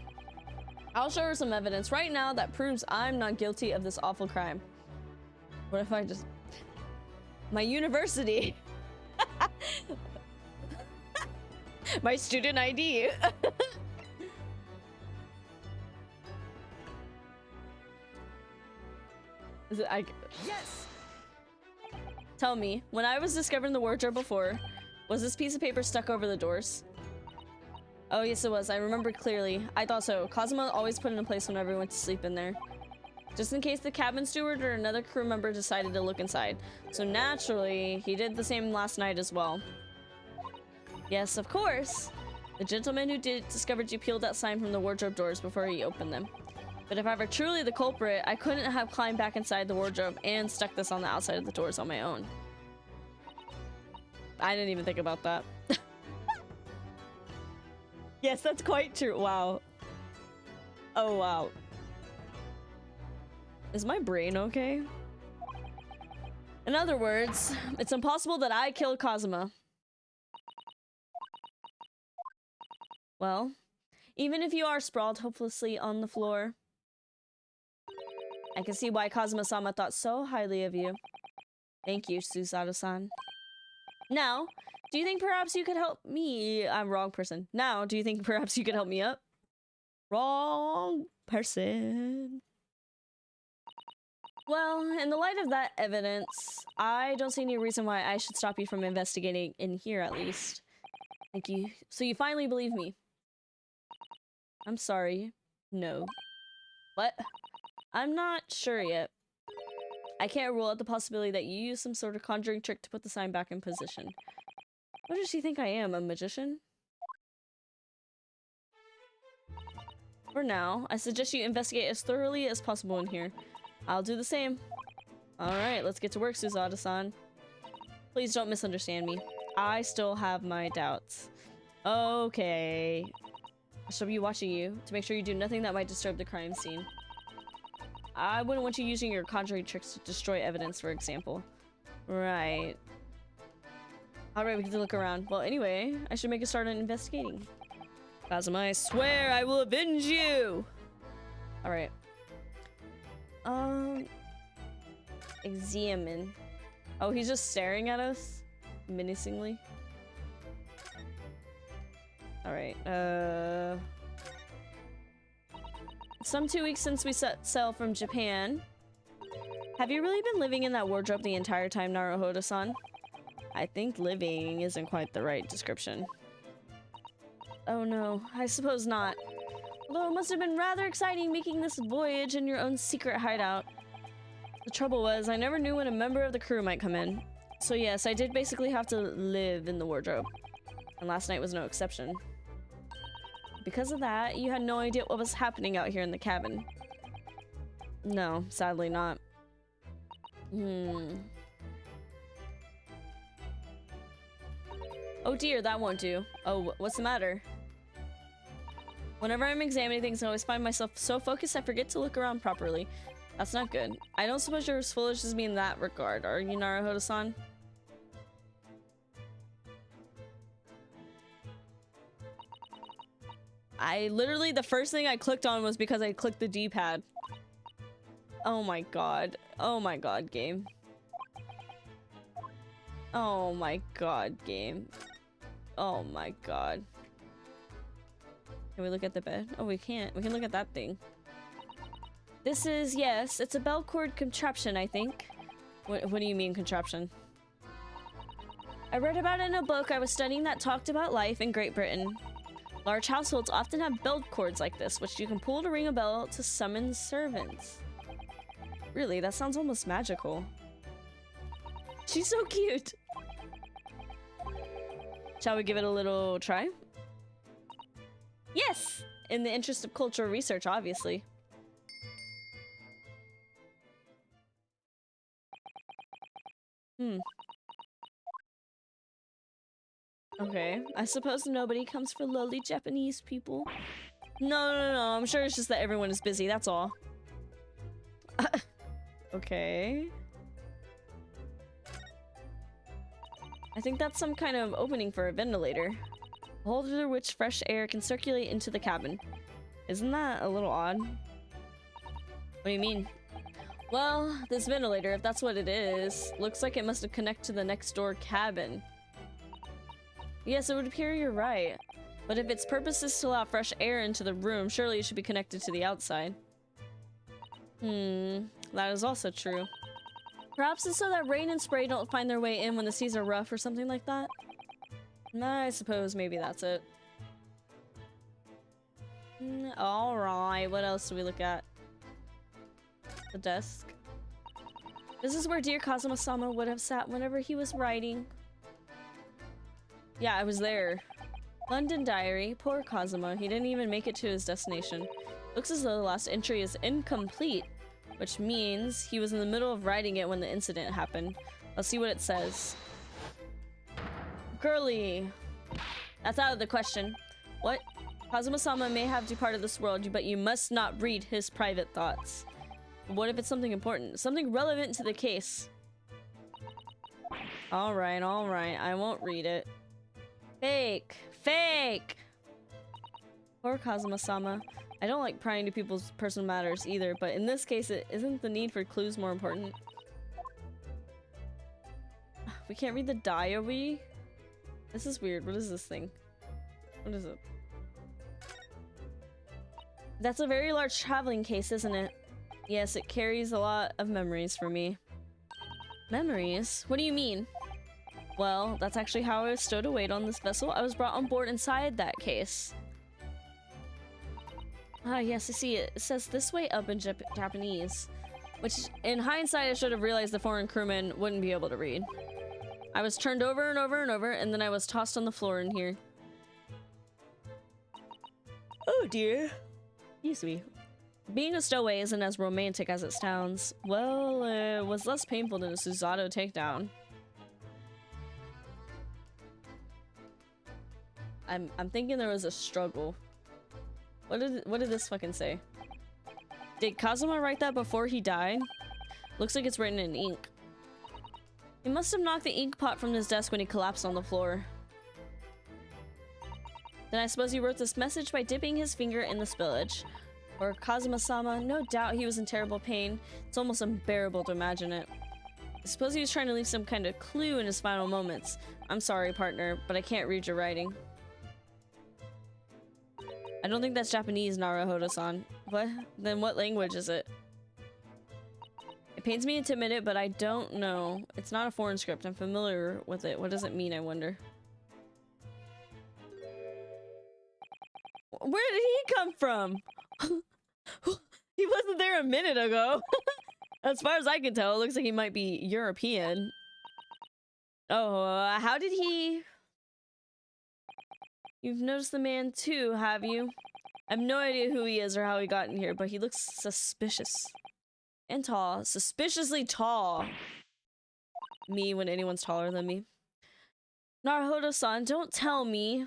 I'll show her some evidence right now that proves I'm not guilty of this awful crime. What if I just... My university! My student ID! Is it, Yes! Tell me, when I was discovering the wardrobe before, was this piece of paper stuck over the doors? Oh, yes it was. I remember clearly. I thought so. Cosmo always put it in place whenever we went to sleep in there. Just in case the cabin steward or another crew member decided to look inside. So naturally, he did the same last night as well. Yes, of course. The gentleman who discovered you peeled that sign from the wardrobe doors before he opened them. But if I were truly the culprit, I couldn't have climbed back inside the wardrobe and stuck this on the outside of the doors on my own. I didn't even think about that. Yes, that's quite true. Wow. Oh, wow. Is my brain okay? In other words, it's impossible that I killed Kazuma. Well, even if you are sprawled hopelessly on the floor, I can see why Kazuma-sama thought so highly of you. Thank you, Susato-san. Now, do you think perhaps you could help me? I'm wrong person. Now, do you think perhaps you could help me up? Wrong person. Well, in the light of that evidence, I don't see any reason why I should stop you from investigating in here, at least. Thank you. So you finally believe me? I'm sorry. No. What? I'm not sure yet. I can't rule out the possibility that you used some sort of conjuring trick to put the sign back in position. What does she think I am, a magician? For now, I suggest you investigate as thoroughly as possible in here. I'll do the same. Alright, let's get to work, Susato-san. Please don't misunderstand me. I still have my doubts. Okay. I shall be watching you to make sure you do nothing that might disturb the crime scene. I wouldn't want you using your conjuring tricks to destroy evidence, for example. Right. Alright, we can look around. Well, anyway, I should make a start on investigating. Kazuma, I swear I will avenge you! Alright. Examine. Oh, he's just staring at us? Menacingly? Alright, Some 2 weeks since we set sail from Japan. Have you really been living in that wardrobe the entire time, Naruhodo-san? I think living isn't quite the right description. Oh no, I suppose not. Although it must have been rather exciting making this voyage in your own secret hideout. The trouble was, I never knew when a member of the crew might come in. So yes, I did basically have to live in the wardrobe. And last night was no exception. Because of that, you had no idea what was happening out here in the cabin. No, sadly not. Oh dear, that won't do. Oh, what's the matter? Whenever I'm examining things, I always find myself so focused I forget to look around properly. That's not good. I don't suppose you're as foolish as me in that regard, are you, Naruhodo-san? I literally, the first thing I clicked on was because I clicked the D-pad. Oh my god. Oh my god, game. Oh my god, game. Oh my god. Can we look at the bed? Oh, we can't. We can look at that thing. This is, yes, it's a bell cord contraption, I think. What do you mean, contraption? I read about it in a book I was studying that talked about life in Great Britain. Large households often have bell cords like this, which you can pull to ring a bell to summon servants. Really, that sounds almost magical. She's so cute! Shall we give it a little try? Yes! In the interest of cultural research, obviously. Okay, I suppose nobody comes for lowly Japanese people. No, I'm sure it's just that everyone is busy, that's all. Okay. I think that's some kind of opening for a ventilator. A hole through which fresh air can circulate into the cabin. Isn't that a little odd? What do you mean? Well, this ventilator, if that's what it is, looks like it must have connected to the next door cabin. Yes, it would appear you're right. But if its purpose is to allow fresh air into the room, surely it should be connected to the outside. That is also true. Perhaps it's so that rain and spray don't find their way in when the seas are rough or something like that. I suppose maybe that's it. Alright, what else do we look at? The desk. This is where dear Kazuma-sama would have sat whenever he was writing. Yeah, I was there. London diary. Poor Kazuma. He didn't even make it to his destination. Looks as though the last entry is incomplete, which means he was in the middle of writing it when the incident happened. Let's see what it says. Girly. That's out of the question. What? Kazuma-sama may have departed this world, but you must not read his private thoughts. What if it's something important? Something relevant to the case. Alright, alright. I won't read it. Fake! Fake! Poor Kazuma-sama. I don't like prying into people's personal matters either, but in this case, isn't the need for clues more important? We can't read the diary? This is weird. What is this thing? What is it? That's a very large traveling case, isn't it? Yes, it carries a lot of memories for me. Memories? What do you mean? Well, that's actually how I was stowed away on this vessel. I was brought on board inside that case. Ah, yes, I see it. It says this way up in Japanese. Which, in hindsight, I should have realized the foreign crewman wouldn't be able to read. I was turned over and over and over, and then I was tossed on the floor in here. Oh dear. Excuse me. Being a stowaway isn't as romantic as it sounds. Well, it was less painful than a Susato takedown. I'm thinking there was a struggle. What did this fucking say? Did Kazuma write that before he died? Looks like it's written in ink. He must have knocked the ink pot from his desk when he collapsed on the floor. Then I suppose he wrote this message by dipping his finger in the spillage. Or Kazuma-sama, no doubt he was in terrible pain. It's almost unbearable to imagine it. I suppose he was trying to leave some kind of clue in his final moments. I'm sorry, partner, but I can't read your writing. I don't think that's Japanese, Naruhodo-san. What? Then what language is it? It pains me to admit it, but I don't know. It's not a foreign script. I'm familiar with it. What does it mean, I wonder? Where did he come from? He wasn't there a minute ago. As far as I can tell, it looks like he might be European. Oh, how did he... You've noticed the man too, have you? I have no idea who he is or how he got in here, but he looks suspicious. And tall. Suspiciously tall. Me when anyone's taller than me. Naruhodo-san, don't tell me.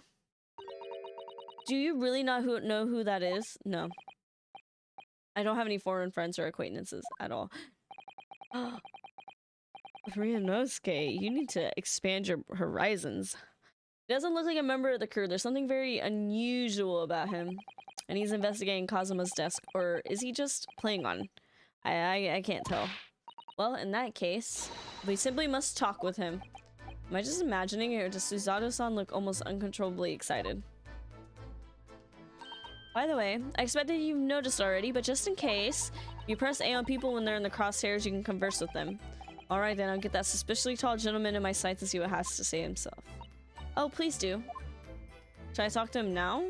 Do you really not know who that is? No. I don't have any foreign friends or acquaintances at all. Ryunosuke, you need to expand your horizons. He doesn't look like a member of the crew. There's something very unusual about him. And he's investigating Kazuma's desk. Or is he just playing on? I can't tell. Well, in that case, we simply must talk with him. Am I just imagining it, or does Susato-san look almost uncontrollably excited? By the way, I expect that you've noticed already, but just in case, if you press A on people when they're in the crosshairs, you can converse with them. Alright then, I'll get that suspiciously tall gentleman in my sights and see what he has to say himself. Oh, please do. Should I talk to him now?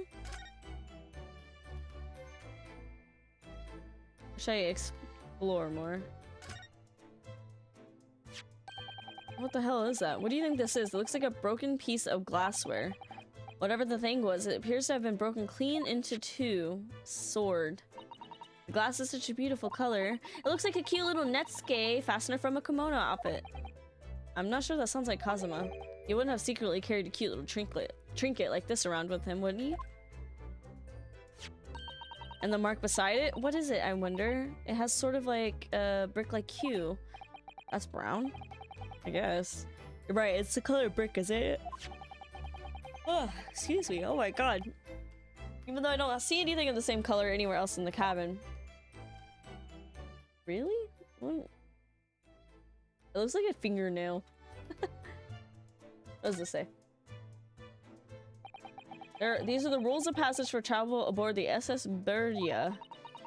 Should I explore more? What the hell is that? What do you think this is? It looks like a broken piece of glassware. Whatever the thing was, it appears to have been broken clean into two. Sword. The glass is such a beautiful color. It looks like a cute little netsuke fastener from a kimono outfit. I'm not sure that sounds like Kazuma. He wouldn't have secretly carried a cute little trinket like this around with him, would he? And the mark beside it? What is it, I wonder? It has sort of like a brick-like hue. That's brown? I guess. You're right, it's the color brick, is it? Oh, excuse me. Oh my god. Even though I don't see anything of the same color anywhere else in the cabin. Really? What? It looks like a fingernail. What does this say? These are the rules of passage for travel aboard the SS Burya.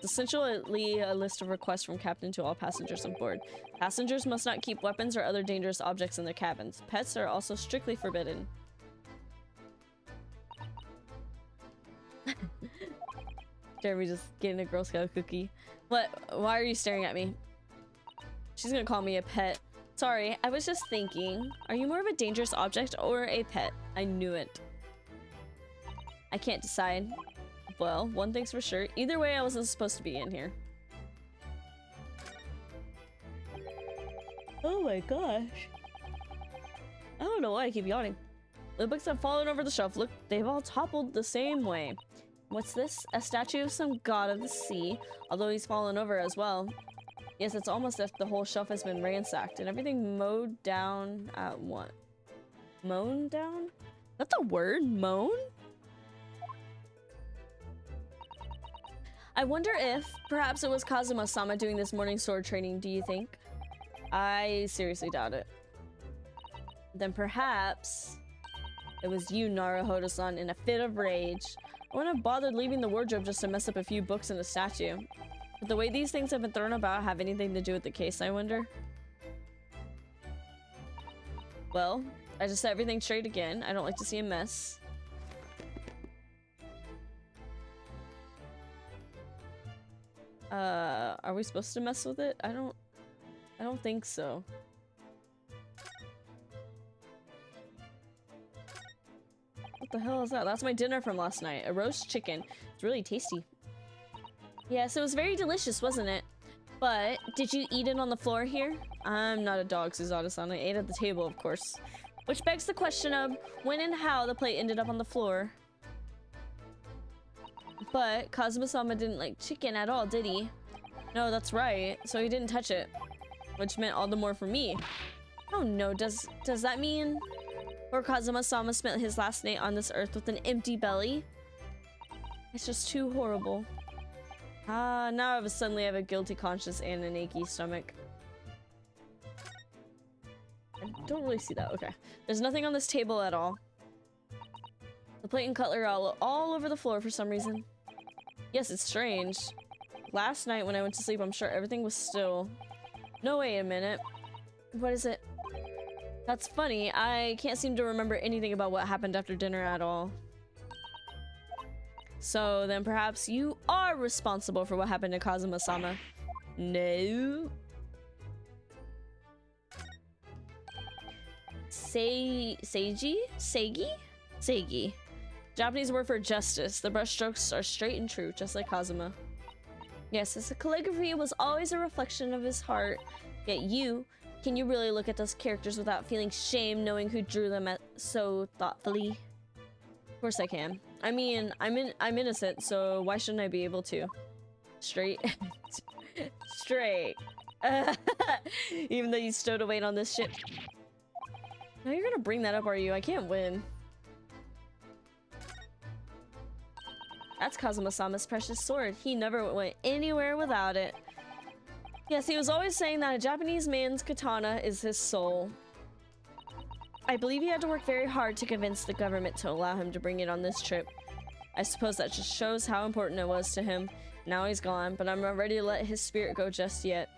It's essentially a list of requests from captain to all passengers on board. Passengers must not keep weapons or other dangerous objects in their cabins. Pets are also strictly forbidden. Jeremy just getting a Girl Scout cookie. What? Why are you staring at me? She's gonna call me a pet. Sorry, I was just thinking. Are you more of a dangerous object or a pet? I knew it. I can't decide. Well, one thing's for sure. Either way, I wasn't supposed to be in here. Oh my gosh. I don't know why I keep yawning. The books have fallen over the shelf. Look, they've all toppled the same way. What's this? A statue of some god of the sea, although he's fallen over as well. Yes, it's almost as if the whole shelf has been ransacked and everything mowed down at what? Mown down? Is that the word? Mown? I wonder if perhaps it was Kazuma-sama doing this morning sword training, do you think? I seriously doubt it. Then perhaps it was you, Naruhodo-san, in a fit of rage. I wouldn't have bothered leaving the wardrobe just to mess up a few books and a statue. But the way these things have been thrown about have anything to do with the case, I wonder? Well, I just set everything straight again. I don't like to see a mess. Are we supposed to mess with it? I don't think so. What the hell is that? That's my dinner from last night. A roast chicken. It's really tasty. Yes, it was very delicious, wasn't it? But did you eat it on the floor here? I'm not a dog, Suzato-san. I ate at the table, of course. Which begs the question of when and how the plate ended up on the floor. But Kazuma-sama didn't like chicken at all, did he? No, that's right. So he didn't touch it. Which meant all the more for me. Oh no, does that mean... Or Kazuma-sama spent his last night on this earth with an empty belly? It's just too horrible. Now I suddenly have a guilty conscience and an achy stomach. I don't really see that. Okay. There's nothing on this table at all. The plate and cutlery are all over the floor for some reason. Yes, it's strange. Last night when I went to sleep, I'm sure everything was still. No, wait a minute. What is it? That's funny. I can't seem to remember anything about what happened after dinner at all. So then perhaps you are responsible for what happened to Kazuma-sama. No. Seigi? Japanese word for justice. The brushstrokes are straight and true, just like Kazuma. Yes, his calligraphy was always a reflection of his heart. Yet can you really look at those characters without feeling shame knowing who drew them so thoughtfully? Of course I can. I mean, I'm innocent, so why shouldn't I be able to? Straight. Straight. Even though you stowed away on this shit. Now you're gonna bring that up, are you? I can't win. That's Kazuma-sama's precious sword. He never went anywhere without it. Yes, he was always saying that a Japanese man's katana is his soul. I believe he had to work very hard to convince the government to allow him to bring it on this trip. I suppose that just shows how important it was to him. Now he's gone, but I'm not ready to let his spirit go just yet.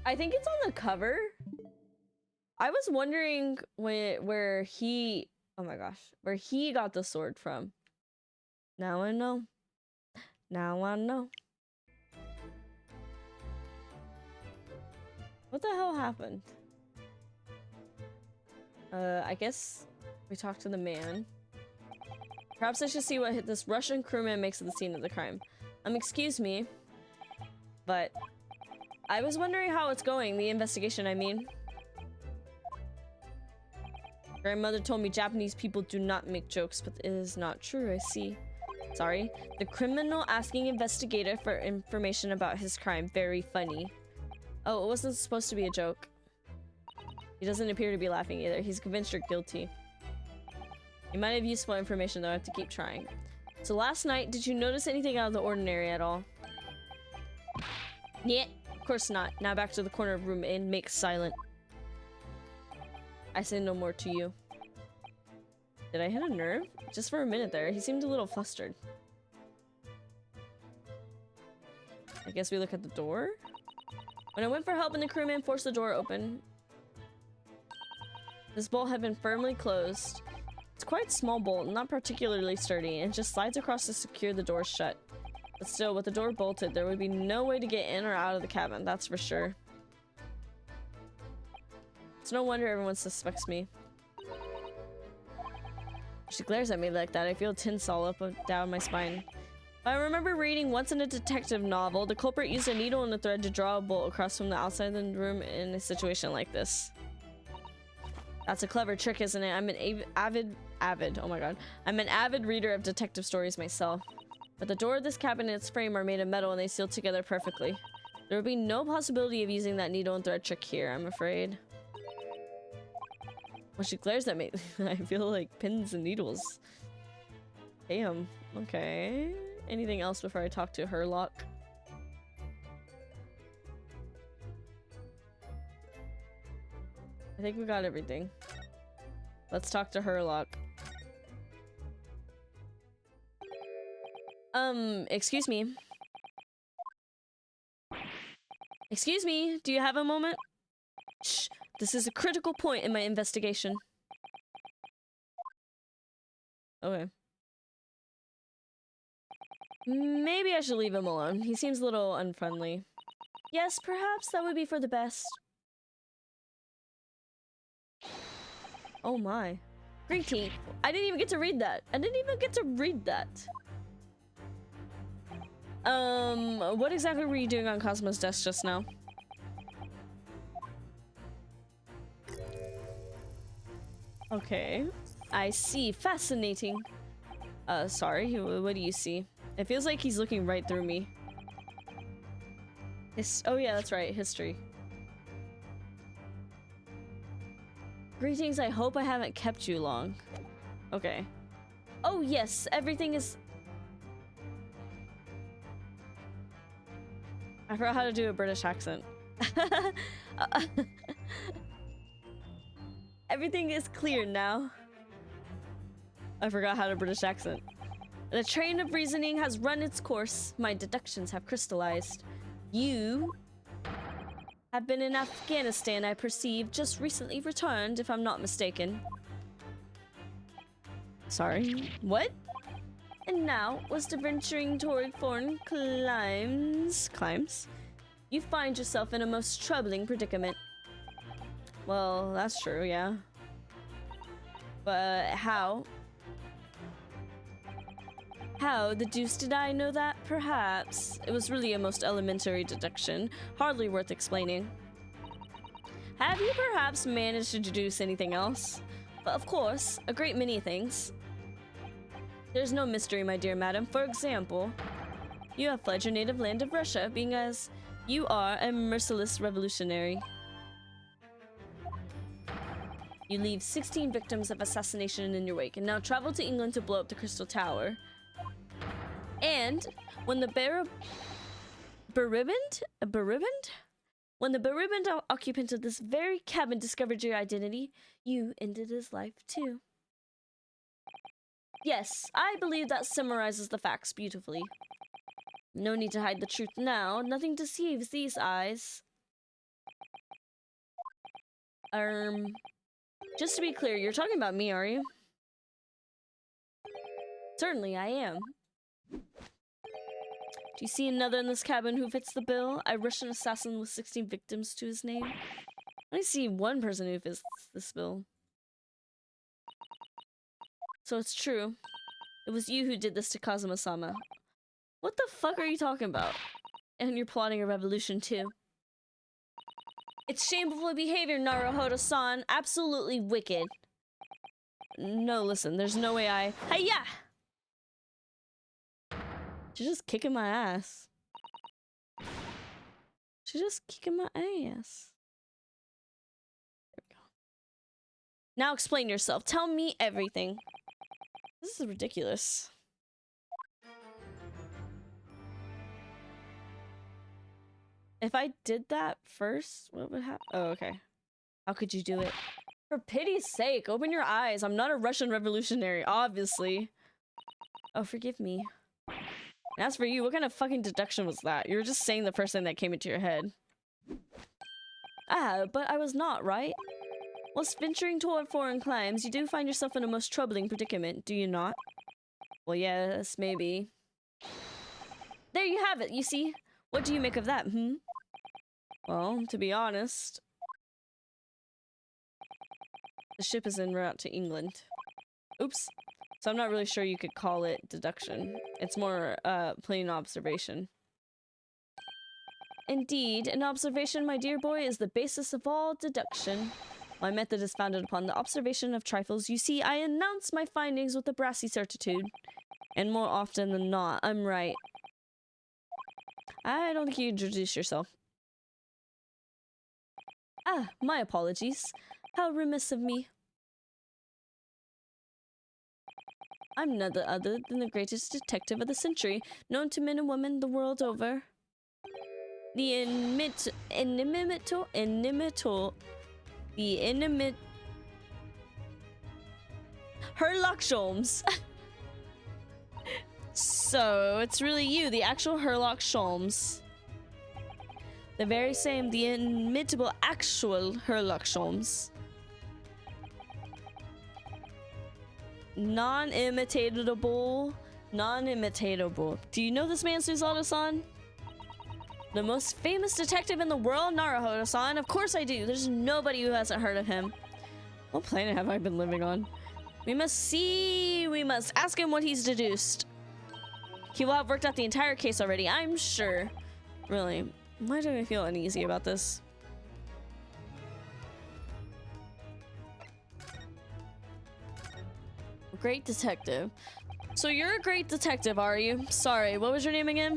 I think it's on the cover. I was wondering where he... Oh my gosh. Where he got the sword from. Now I know. Now I know. What the hell happened? I guess we talked to the man. Perhaps I should see what this Russian crewman makes of the scene of the crime. Excuse me, but I was wondering how it's going, the investigation, I mean. Grandmother told me Japanese people do not make jokes, but it is not true, I see. Sorry. The criminal asking investigator for information about his crime. Very funny. Oh, it wasn't supposed to be a joke. He doesn't appear to be laughing either. He's convinced you're guilty. You might have useful information, though. I have to keep trying. So last night, did you notice anything out of the ordinary at all? Yeah, of course not. Now back to the corner of room and make silent. I say no more to you. Did I hit a nerve? Just for a minute there, he seemed a little flustered. I guess we look at the door. When I went for help and the crewman forced the door open, this bolt had been firmly closed. It's quite a small bolt, not particularly sturdy, and just slides across to secure the door shut. But still, with the door bolted, there would be no way to get in or out of the cabin, that's for sure. It's no wonder everyone suspects me. She glares at me like that. I feel a tinsel up and down my spine. I remember reading once in a detective novel, the culprit used a needle and a thread to draw a bolt across from the outside of the room in a situation like this. That's a clever trick, isn't it? I'm an oh my god. I'm an avid reader of detective stories myself. But the door of this cabin and its frame are made of metal and they seal together perfectly. There would be no possibility of using that needle and thread trick here, I'm afraid. When she glares at me, I feel like pins and needles. Damn. Okay. Anything else before I talk to Herlock? I think we got everything. Let's talk to Herlock. Excuse me. Excuse me, do you have a moment? Shh, this is a critical point in my investigation. Okay. Maybe I should leave him alone. He seems a little unfriendly. Yes, perhaps that would be for the best. Oh my. Greeting. I didn't even get to read that. What exactly were you doing on Cosmo's desk just now? Okay. I see. Fascinating. Sorry. What do you see? It feels like he's looking right through me. Oh yeah, that's right. History. Greetings, I hope I haven't kept you long. Okay. Oh yes, everything is... I forgot how to do a British accent. Everything is clear now. I forgot how to British accent. The train of reasoning has run its course. My deductions have crystallized. You have been in Afghanistan, I perceive, just recently returned, if I'm not mistaken. Sorry, what? And now, was to venturing toward foreign climes? You find yourself in a most troubling predicament. Well, that's true, yeah. But how? How the deuce did I know that? Perhaps. It was really a most elementary deduction, hardly worth explaining. Have you perhaps managed to deduce anything else? But of course, a great many things. There's no mystery, my dear madam. For example, you have fled your native land of Russia, being as you are a merciless revolutionary. You leave 16 victims of assassination in your wake, and now travel to England to blow up the Crystal Tower. And when the bereaved occupant of this very cabin discovered your identity, you ended his life too. Yes, I believe that summarizes the facts beautifully. No need to hide the truth now. Nothing deceives these eyes. Just to be clear, you're talking about me, are you? Certainly I am. Do you see another in this cabin who fits the bill? A Russian assassin with 16 victims to his name. I see one person who fits this bill. So it's true. It was you who did this to Kazuma-sama. What the fuck are you talking about? And you're plotting a revolution too. It's shameful behavior, Naruhodo-san. Absolutely wicked. No, listen, there's no way I... Hi-ya! She's just kicking my ass. She's just kicking my ass. There we go. Now explain yourself. Tell me everything. This is ridiculous. If I did that first, what would happen? Oh, okay. How could you do it? For pity's sake, open your eyes. I'm not a Russian revolutionary, obviously. Oh, forgive me. And as for you, what kind of fucking deduction was that? You were just saying the first thing that came into your head. Ah, but I was not, right? Whilst venturing toward foreign climes, you do find yourself in a most troubling predicament, do you not? Well, yes, maybe. There you have it, you see? What do you make of that, hmm? Well, to be honest... The ship is en route to England. Oops. So I'm not really sure you could call it deduction. It's more, plain observation. Indeed, an observation, my dear boy, is the basis of all deduction. My method is founded upon the observation of trifles. You see, I announce my findings with a brassy certitude. And more often than not, I'm right. I don't think you introduced yourself. Ah, my apologies. How remiss of me. I'm none other than the greatest detective of the century, known to men and women the world over. The inimitable Sherlock Holmes. So, it's really you, the actual Sherlock Holmes. The very same, the inimitable actual Sherlock Holmes. Non-imitatable. Non-imitatable. Do you know this man, Suzato-san? The most famous detective in the world, Naruhodo-san. Of course I do. There's nobody who hasn't heard of him. What planet have I been living on? We must see. We must ask him what he's deduced. He will have worked out the entire case already, I'm sure. Really. Why do I feel uneasy about this? Great detective. So you're a great detective, are you? Sorry, what was your name again?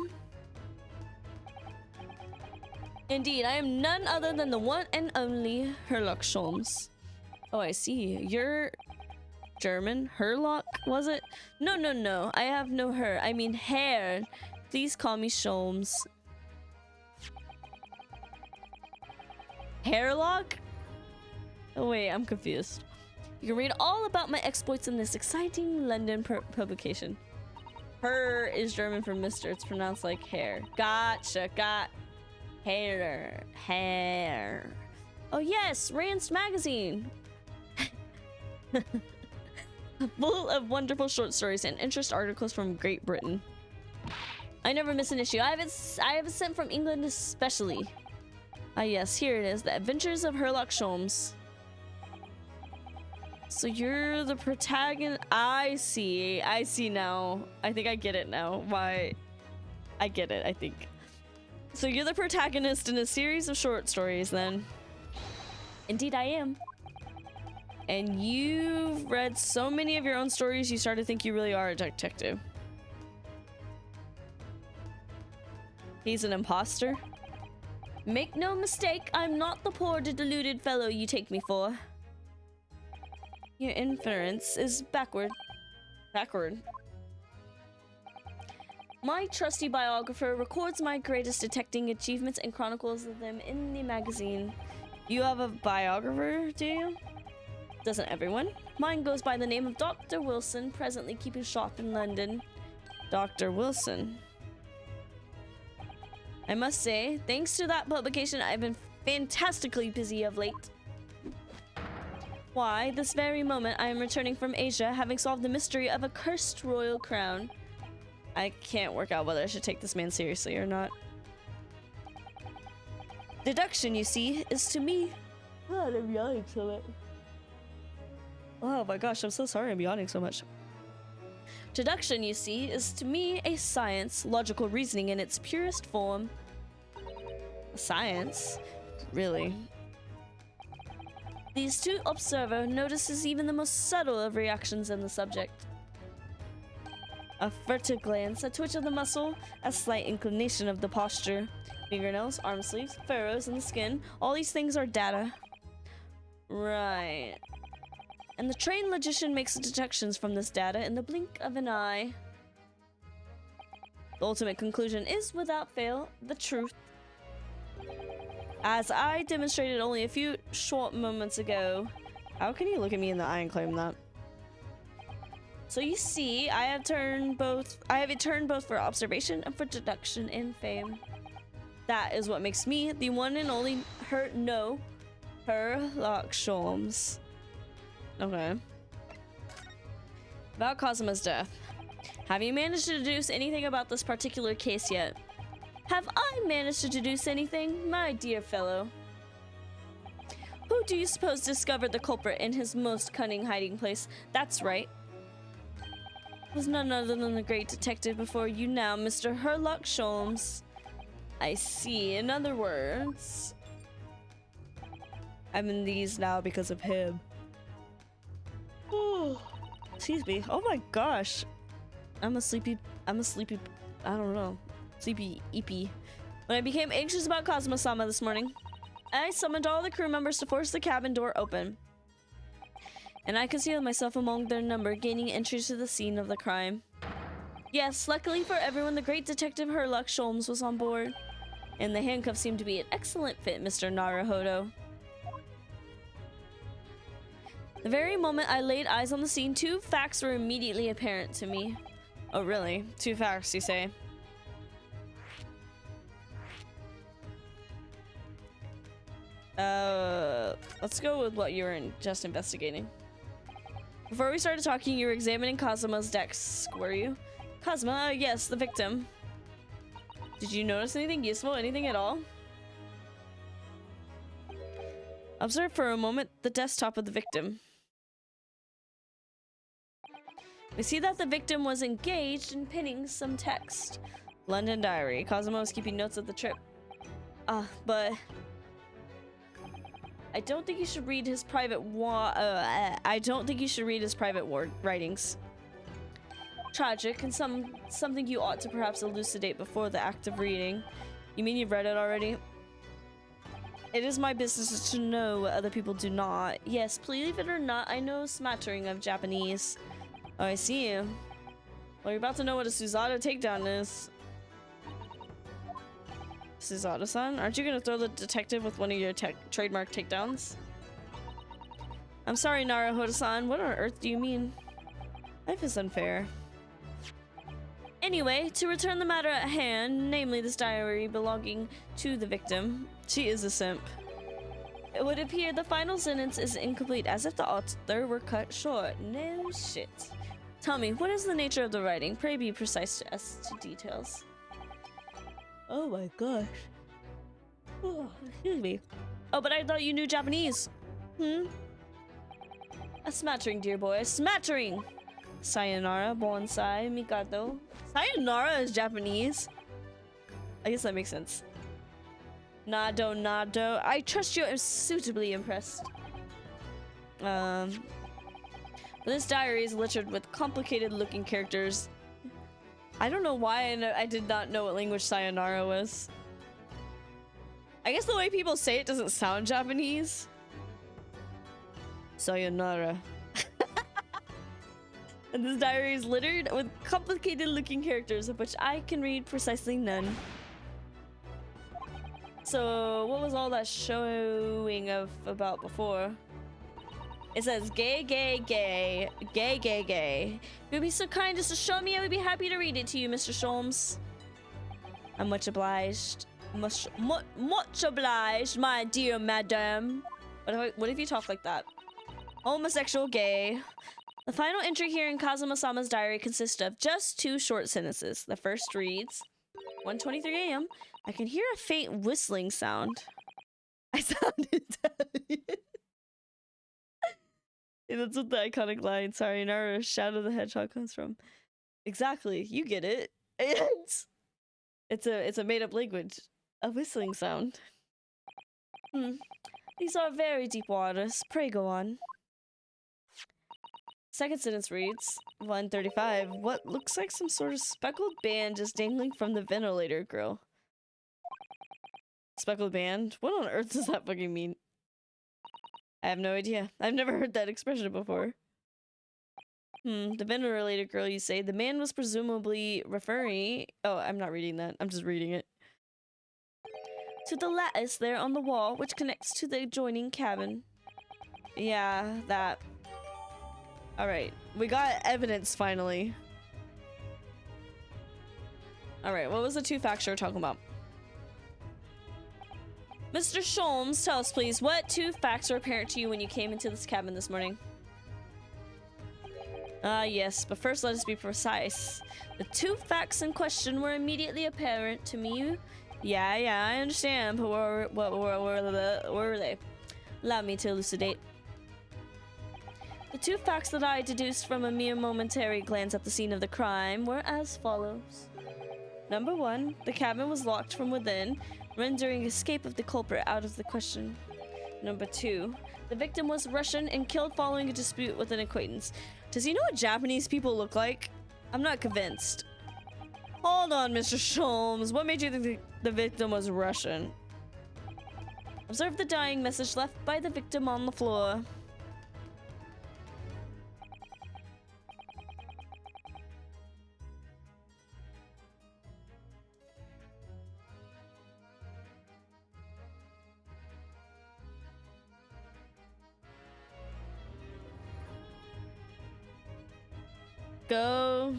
Indeed, I am none other than the one and only Sherlock Holmes. Oh, I see. You're German? Herlock, was it? No, no, no. I have no her. I mean hair. Please call me Sholmes. Hairlock? Oh, wait, I'm confused. You can read all about my exploits in this exciting London publication. Her is German for Mr. It's pronounced like hair. Gotcha, got hair. Hair. Oh yes, Rand's magazine. Full of wonderful short stories and interest articles from Great Britain. I never miss an issue. I have it sent from England especially. Ah yes, here it is. The Adventures of Sherlock Holmes. So you're the protagonist. I see now. I think I get it now. Why? I get it, I think. So you're the protagonist in a series of short stories then. Indeed I am. And you've read so many of your own stories you start to think you really are a detective. He's an imposter? Make no mistake, I'm not the poor deluded fellow you take me for. Your inference is backward. My trusty biographer records my greatest detecting achievements and chronicles them in the magazine. You have a biographer, do you? Doesn't everyone? Mine goes by the name of Dr. Wilson, presently keeping shop in London. Dr. Wilson. I must say, thanks to that publication, I've been fantastically busy of late. Why, this very moment I am returning from Asia, having solved the mystery of a cursed royal crown. I can't work out whether I should take this man seriously or not. Deduction, you see, is to me... God, I'm yawning so much. Oh my gosh, I'm so sorry I'm yawning so much. Deduction, you see, is to me a science, logical reasoning in its purest form. A science? Really? The astute observer notices even the most subtle of reactions in the subject. A furtive glance, a twitch of the muscle, a slight inclination of the posture. Fingernails, arm sleeves, furrows in the skin, all these things are data. Right. And the trained logician makes deductions from this data in the blink of an eye. The ultimate conclusion is, without fail, the truth. As I demonstrated only a few short moments ago, How can you look at me in the eye and claim that? So you see, I have a turn both for observation and for deduction in fame. That is what makes me the one and only Sherlock Sholmes. Okay. About Cosima's death. Have you managed to deduce anything about this particular case yet? Have I managed to deduce anything, my dear fellow? Who do you suppose discovered the culprit in his most cunning hiding place? That's right. It was none other than the great detective before you now, Mr. Sherlock Sholmes. I see. In other words, I'm in these now because of him. Oh, excuse me. Oh my gosh. I'm a sleepy, I don't know. Sleepy eepy. When I became anxious about Cosmo-sama this morning, I summoned all the crew members to force the cabin door open. And I concealed myself among their number, gaining entry to the scene of the crime. Yes, luckily for everyone, the great detective Sherlock Sholmes was on board. And the handcuffs seemed to be an excellent fit, Mr. Naruhodo. The very moment I laid eyes on the scene, two facts were immediately apparent to me. Oh, really? Two facts, you say? Let's go with what you were just investigating. Before we started talking, you were examining Cosima's decks, were you? Cosima, yes, the victim. Did you notice anything useful, anything at all? Observe for a moment the desktop of the victim. We see that the victim was engaged in pinning some text. London Diary. Cosimo was keeping notes of the trip. But I don't think you should read his private writings. Tragic and something you ought to perhaps elucidate before the act of reading. You mean you've read it already? It is my business to know what other people do not. Yes, believe it or not, I know a smattering of Japanese. Oh, I see you. Well, you're about to know what a Suzato takedown is. Suzato-san? Aren't you gonna throw the detective with one of your trademark takedowns? I'm sorry, Naruhodo-san. What on earth do you mean? Life is unfair. Anyway, to return the matter at hand, namely this diary belonging to the victim, she is a simp. It would appear the final sentence is incomplete, as if the author were cut short. No shit. Tell me, what is the nature of the writing? Pray be precise as to details. Oh my gosh. Oh, excuse me. Oh, but I thought you knew Japanese. A smattering, dear boy. A smattering! Sayonara, bonsai, mikado. Sayonara is Japanese. I guess that makes sense. Nado, nado. I trust you are suitably impressed. This diary is littered with complicated looking characters. I don't know why I did not know what language sayonara was. I guess the way people say it doesn't sound Japanese. Sayonara. And this diary is littered with complicated looking characters of which I can read precisely none. So what was all that showing about before? It says gay, gay, gay, gay, gay, gay. If you'd be so kind as to show me, I would be happy to read it to you, Mr. Sholmes. I'm much obliged. Much obliged, my dear madam. What if you talk like that? Homosexual, gay. The final entry here in Kazuma-sama's diary consists of just two short sentences. The first reads, 1:23 a.m. I can hear a faint whistling sound. I sounded Italian. Yeah, that's what the iconic line, sorry, Nara, Shadow the Hedgehog comes from. Exactly, you get it. It's a made-up language. A whistling sound. These are very deep waters. Pray go on. Second sentence reads, 1:35. What looks like some sort of speckled band just dangling from the ventilator grill. Speckled band? What on earth does that fucking mean? I have no idea. I've never heard that expression before. The ventilator grill, you say. The man was presumably referring... Oh, I'm not reading that. I'm just reading it. To the lattice there on the wall, which connects to the adjoining cabin. Yeah, that. Alright, we got evidence finally. Alright, what was the two facts you were talking about? Mr. Sholmes, tell us please, what two facts are apparent to you when you came into this cabin this morning? Yes, but first let us be precise. The two facts in question were immediately apparent to me. Yeah, I understand, but what were they? Allow me to elucidate. The two facts that I deduced from a mere momentary glance at the scene of the crime were as follows. Number one, the cabin was locked from within, rendering escape of the culprit out of the question. Number two, the victim was Russian and killed following a dispute with an acquaintance. Does he know what Japanese people look like? I'm not convinced. Hold on, Mr. Sholmes. What made you think the victim was Russian? Observe the dying message left by the victim on the floor. Go.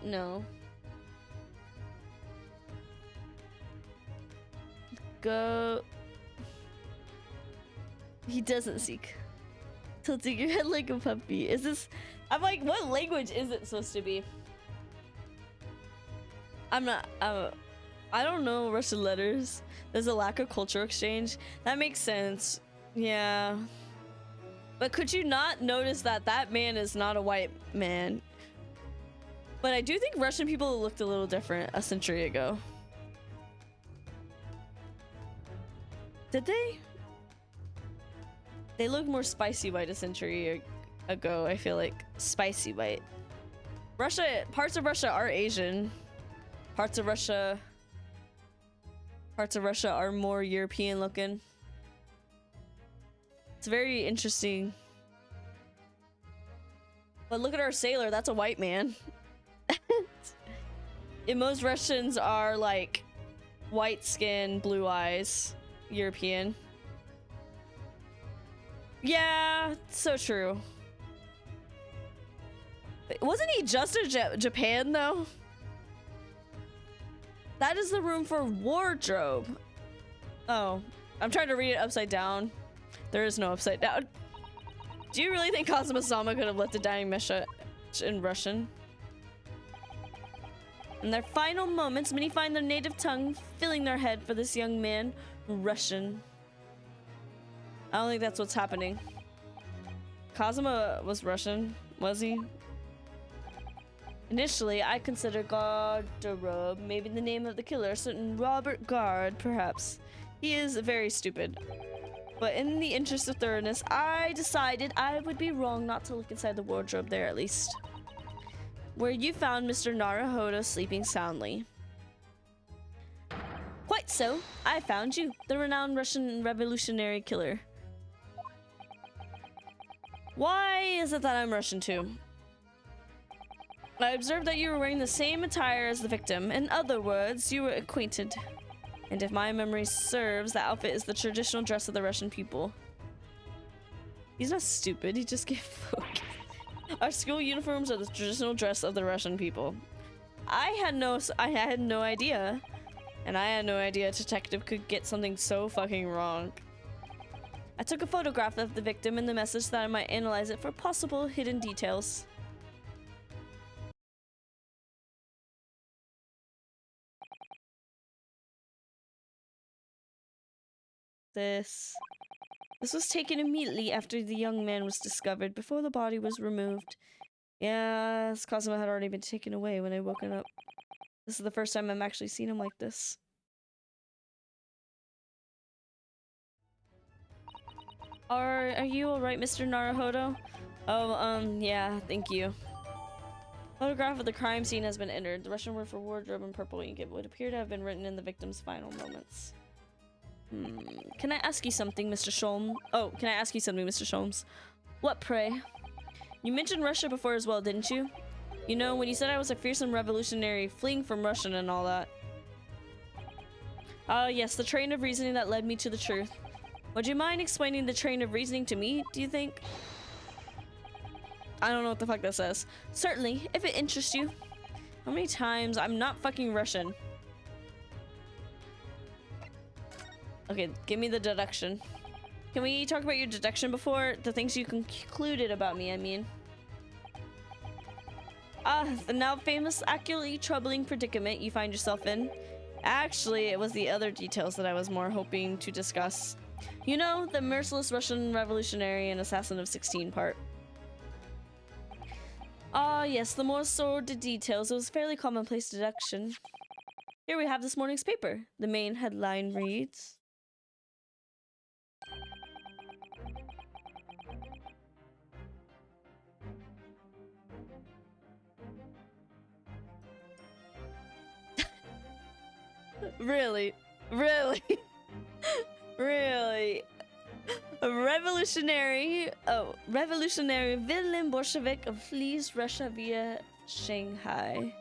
No. Go. He doesn't seek. Tilting your head like a puppy. Is this... I'm like, what language is it supposed to be? I'm not... I don't know Russian letters. There's a lack of culture exchange. That makes sense. Yeah. But could you not notice that that man is not a white man? But I do think Russian people looked a little different a century ago. Did they? They looked more spicy white a century ago, I feel like. Spicy white. Russia, parts of Russia are Asian. Parts of Russia are more European looking. It's very interesting. But look at our sailor, that's a white man. And most Russians are like white skin, blue eyes, European. Yeah, so true. Wasn't he just in Japan though? That is the room for wardrobe. Oh, I'm trying to read it upside down. There is no upside down. Do you really think Kazuma-sama could have left a dying message in Russian? In their final moments, many find their native tongue filling their head for this young man, Russian. I don't think that's what's happening. Kazuma was Russian, was he? Initially, I considered Garderobe, maybe the name of the killer, certain Robert Gard, perhaps. He is very stupid. But in the interest of thoroughness, I decided I would be wrong not to look inside the wardrobe there at least. Where you found Mr. Naruhodo sleeping soundly. Quite so. I found you, the renowned Russian revolutionary killer. Why is it that I'm Russian too? I observed that you were wearing the same attire as the victim. In other words, you were acquainted. And if my memory serves, the outfit is the traditional dress of the Russian people. He's not stupid, he just gave focus. Our school uniforms are the traditional dress of the Russian people. I had no idea. And I had no idea a detective could get something so fucking wrong. I took a photograph of the victim and the message so that I might analyze it for possible hidden details. This was taken immediately after the young man was discovered, before the body was removed. Yes, Kazuma had already been taken away when I woken up. This is the first time I'm actually seen him like this. Are you alright, Mr. Naruhodo? Oh, yeah, thank you. Photograph of the crime scene has been entered. The Russian word for wardrobe in purple ink. It would appear to have been written in the victim's final moments. Can I ask you something, Mr. Sholmes? Oh, can I ask you something, Mr. Sholmes? What, pray? You mentioned Russia before as well, didn't you? You know, when you said I was a fearsome revolutionary fleeing from Russia and all that. Yes, the train of reasoning that led me to the truth. Would you mind explaining the train of reasoning to me, do you think? I don't know what the fuck that says. Certainly, if it interests you. How many times? I'm not fucking Russian. Okay, give me the deduction. Can we talk about your deduction before? The things you concluded about me, I mean. The now famous, accurately troubling predicament you find yourself in. Actually, it was the other details that I was more hoping to discuss. You know, the merciless Russian revolutionary and assassin of 16 part. Yes, the more sordid details. It was a fairly commonplace deduction. Here we have this morning's paper. The main headline reads... Really? Really? Really? A revolutionary villain Bolshevik flees Russia via Shanghai.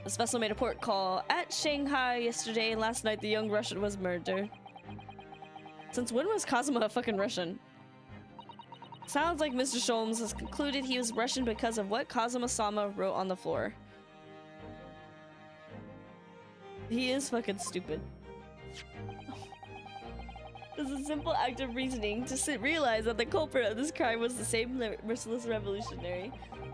This vessel made a port call at Shanghai yesterday, and last night the young Russian was murdered. Since when was Kazuma a fucking Russian? Sounds like Mr. Sholmes has concluded he was Russian because of what Kazuma-sama wrote on the floor. He is fucking stupid. It's a simple act of reasoning to realize that the culprit of this crime was the same merciless revolutionary.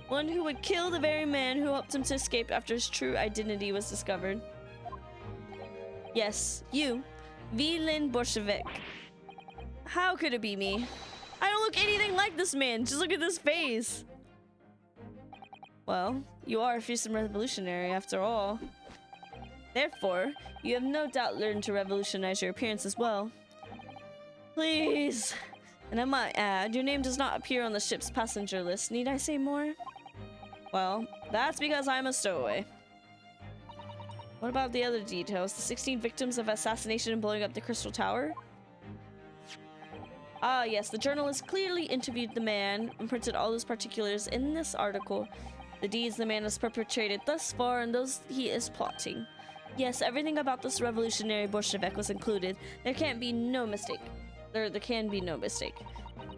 One who would kill the very man who helped him to escape after his true identity was discovered. Yes, you. Villain Bolshevik. How could it be me? I don't look anything like this man. Just look at this face. Well, you are a fearsome revolutionary after all. Therefore, you have no doubt learned to revolutionize your appearance as well. Please. And I might add, your name does not appear on the ship's passenger list. Need I say more? Well, that's because I'm a stowaway. What about the other details? The 16 victims of assassination and blowing up the Crystal Tower? Ah, yes, the journalist clearly interviewed the man and printed all those particulars in this article. The deeds the man has perpetrated thus far and those he is plotting. Yes, everything about this revolutionary Bolshevik was included. There can be no mistake. There can be no mistake.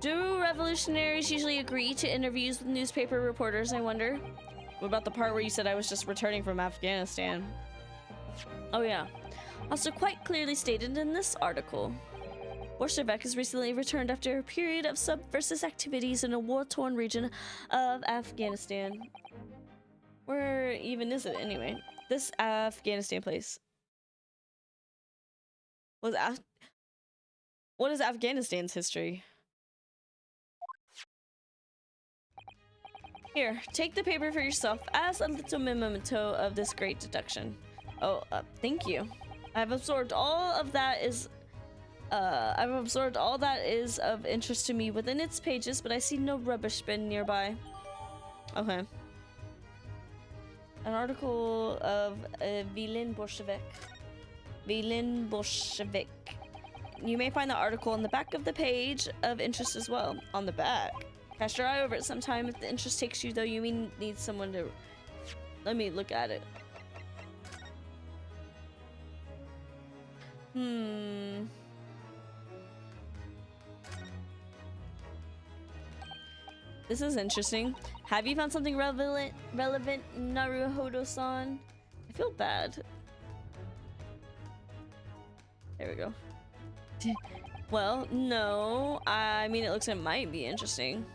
Do revolutionaries usually agree to interviews with newspaper reporters, I wonder? What about the part where you said I was just returning from Afghanistan? Oh yeah. Also quite clearly stated in this article. Bolshevik has recently returned after a period of subversive activities in a war-torn region of Afghanistan. Where even is it anyway? This Afghanistan place. What is Afghanistan's history? Here, take the paper for yourself as a little memento of this great deduction. Oh, thank you. I've absorbed all that is of interest to me within its pages, but I see no rubbish bin nearby. Okay. An article of Villain Bolshevik. Villain Bolshevik. You may find the article on the back of the page of interest as well. On the back. Cast your eye over it sometime. If the interest takes you, though, you may need someone to... Let me look at it. This is interesting. Have you found something relevant, Naruhodo-san? I feel bad. There we go. Well, no. I mean, it looks like it might be interesting.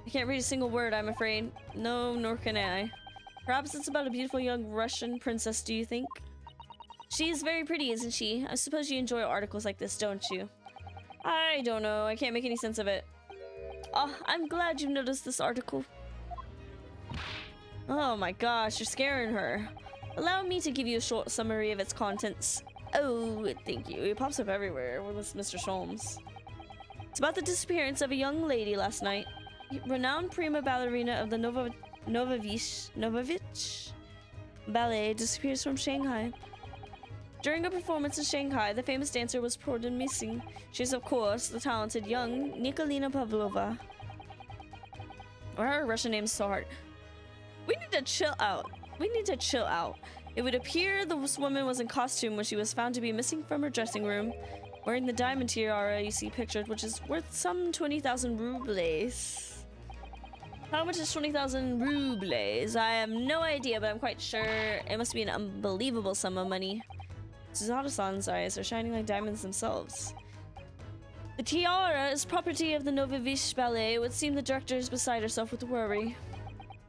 I can't read a single word, I'm afraid. No, nor can I. Perhaps it's about a beautiful young Russian princess, do you think? She's very pretty, isn't she? I suppose you enjoy articles like this, don't you? I don't know. I can't make any sense of it. Oh, I'm glad you noticed this article. Oh my gosh, you're scaring her. Allow me to give you a short summary of its contents. Oh, thank you. It pops up everywhere. Where was Mr. Sholmes? It's about the disappearance of a young lady last night. Renowned prima ballerina of the Novovich Ballet disappears from Shanghai. During a performance in Shanghai, the famous dancer was reported missing. She is, of course, the talented young Nikolina Pavlova. Why are Russian names so hard? We need to chill out. We need to chill out. It would appear this woman was in costume when she was found to be missing from her dressing room, wearing the diamond tiara you see pictured, which is worth some 20,000 rubles. How much is 20,000 rubles? I have no idea, but I'm quite sure it must be an unbelievable sum of money. Suzato-san's eyes are shining like diamonds themselves. The tiara is property of the Novovich Ballet. It would seem the director is beside herself with worry.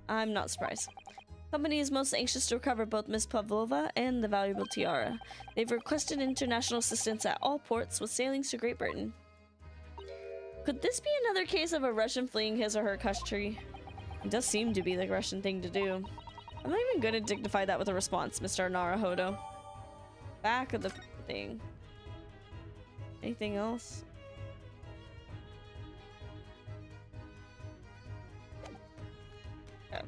I'm not surprised. Company is most anxious to recover both Miss Pavlova and the valuable tiara. They've requested international assistance at all ports with sailings to Great Britain. Could this be another case of a Russian fleeing his or her country? It does seem to be the Russian thing to do. I'm not even gonna dignify that with a response, Mr. Naruhodo. Back of the thing. Anything else? Okay.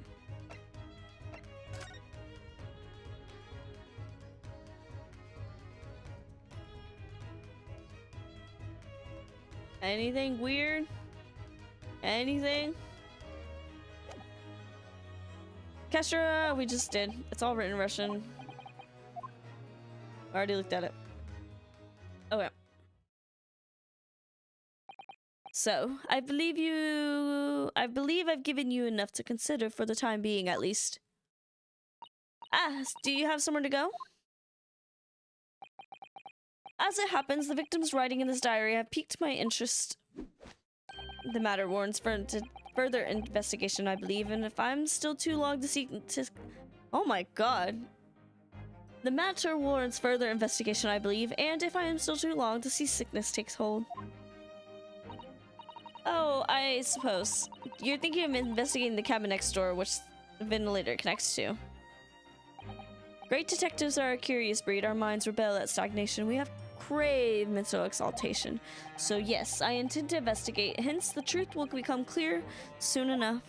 Anything weird? Anything? Kestra, we just did. It's all written in Russian. I already looked at it. Okay. So, I believe I've given you enough to consider for the time being, at least. Ah, do you have somewhere to go? As it happens, the victim's writing in this diary have piqued my interest. The matter warrants further investigation, I believe, and if I'm still too long to seek to... Oh my god. The matter warrants further investigation, I believe, and if I am still too long to see sickness takes hold. Oh, I suppose. You're thinking of investigating the cabin next door, which the ventilator connects to. Great detectives are a curious breed. Our minds rebel at stagnation. We have crave mental exaltation. So yes, I intend to investigate. Hence, the truth will become clear soon enough.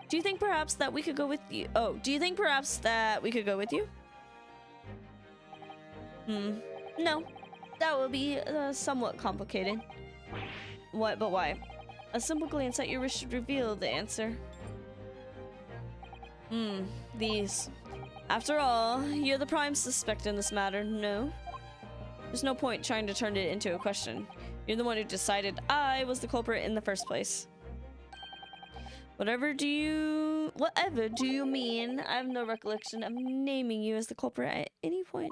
Do you think perhaps that we could go with you? Oh, do you think perhaps that we could go with you? No. That will be somewhat complicated. What, but why? A simple glance at your wrist should reveal the answer. These. After all, you're the prime suspect in this matter, no? There's no point trying to turn it into a question. You're the one who decided I was the culprit in the first place. Whatever do you mean? I have no recollection of naming you as the culprit at any point.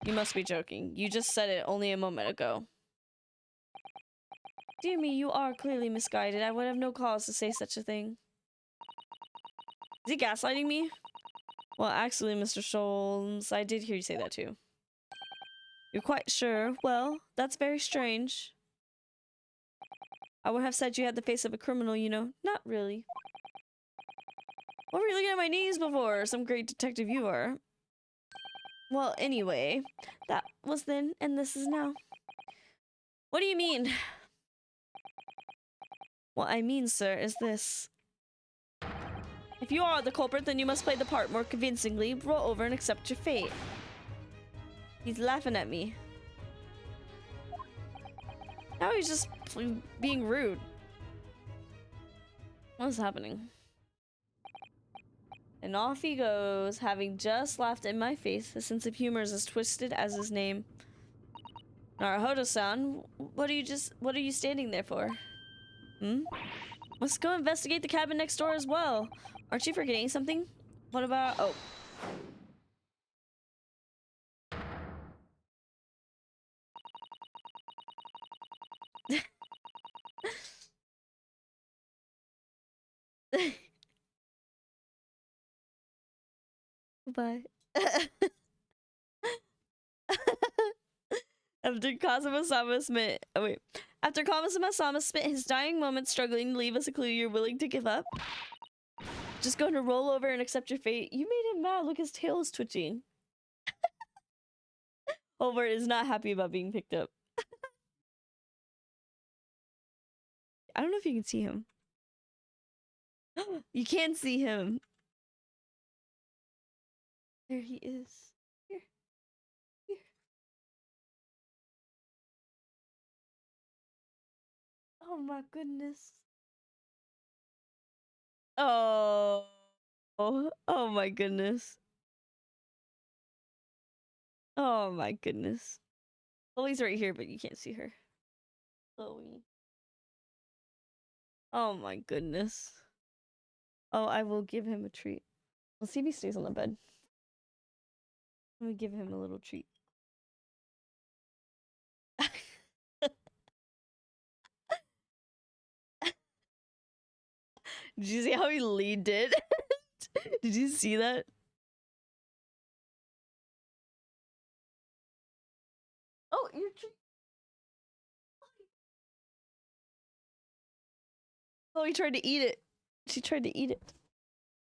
You must be joking. You just said it only a moment ago. Dear me, you are clearly misguided. I would have no cause to say such a thing. Is he gaslighting me? Well, actually, Mr. Sholmes, I did hear you say that too. You're quite sure? Well, that's very strange. I would have said you had the face of a criminal, you know. Not really. What were you looking at my knees before? Some great detective you are. Well, anyway, that was then, and this is now. What do you mean? What I mean, sir, is this. If you are the culprit, then you must play the part more convincingly. Roll over and accept your fate. He's laughing at me. Now he's just being rude. What is happening? And off he goes, having just laughed in my face. His sense of humor is as twisted as his name. Naruhodo-san, what are you standing there for? Let's go investigate the cabin next door as well. Aren't you forgetting something? What about... Oh. Bye. After Kazuma-sama spent... Oh, wait. After Kazuma-sama spent his dying moments struggling to leave us a clue you're willing to give up. Just going to roll over and accept your fate. You made him mad. Look, his tail is twitching. Holbert is not happy about being picked up. I don't know if you can see him. You can see him. There he is. Here. Here. Oh my goodness. Oh. Oh my goodness. Oh my goodness. Chloe's right here, but you can't see her. Chloe. Oh my goodness. Oh, I will give him a treat. Let's see if he stays on the bed. Let me give him a little treat. Did you see how he leaned in? Did you see that? Oh, your treat. Oh, he tried to eat it. She tried to eat it.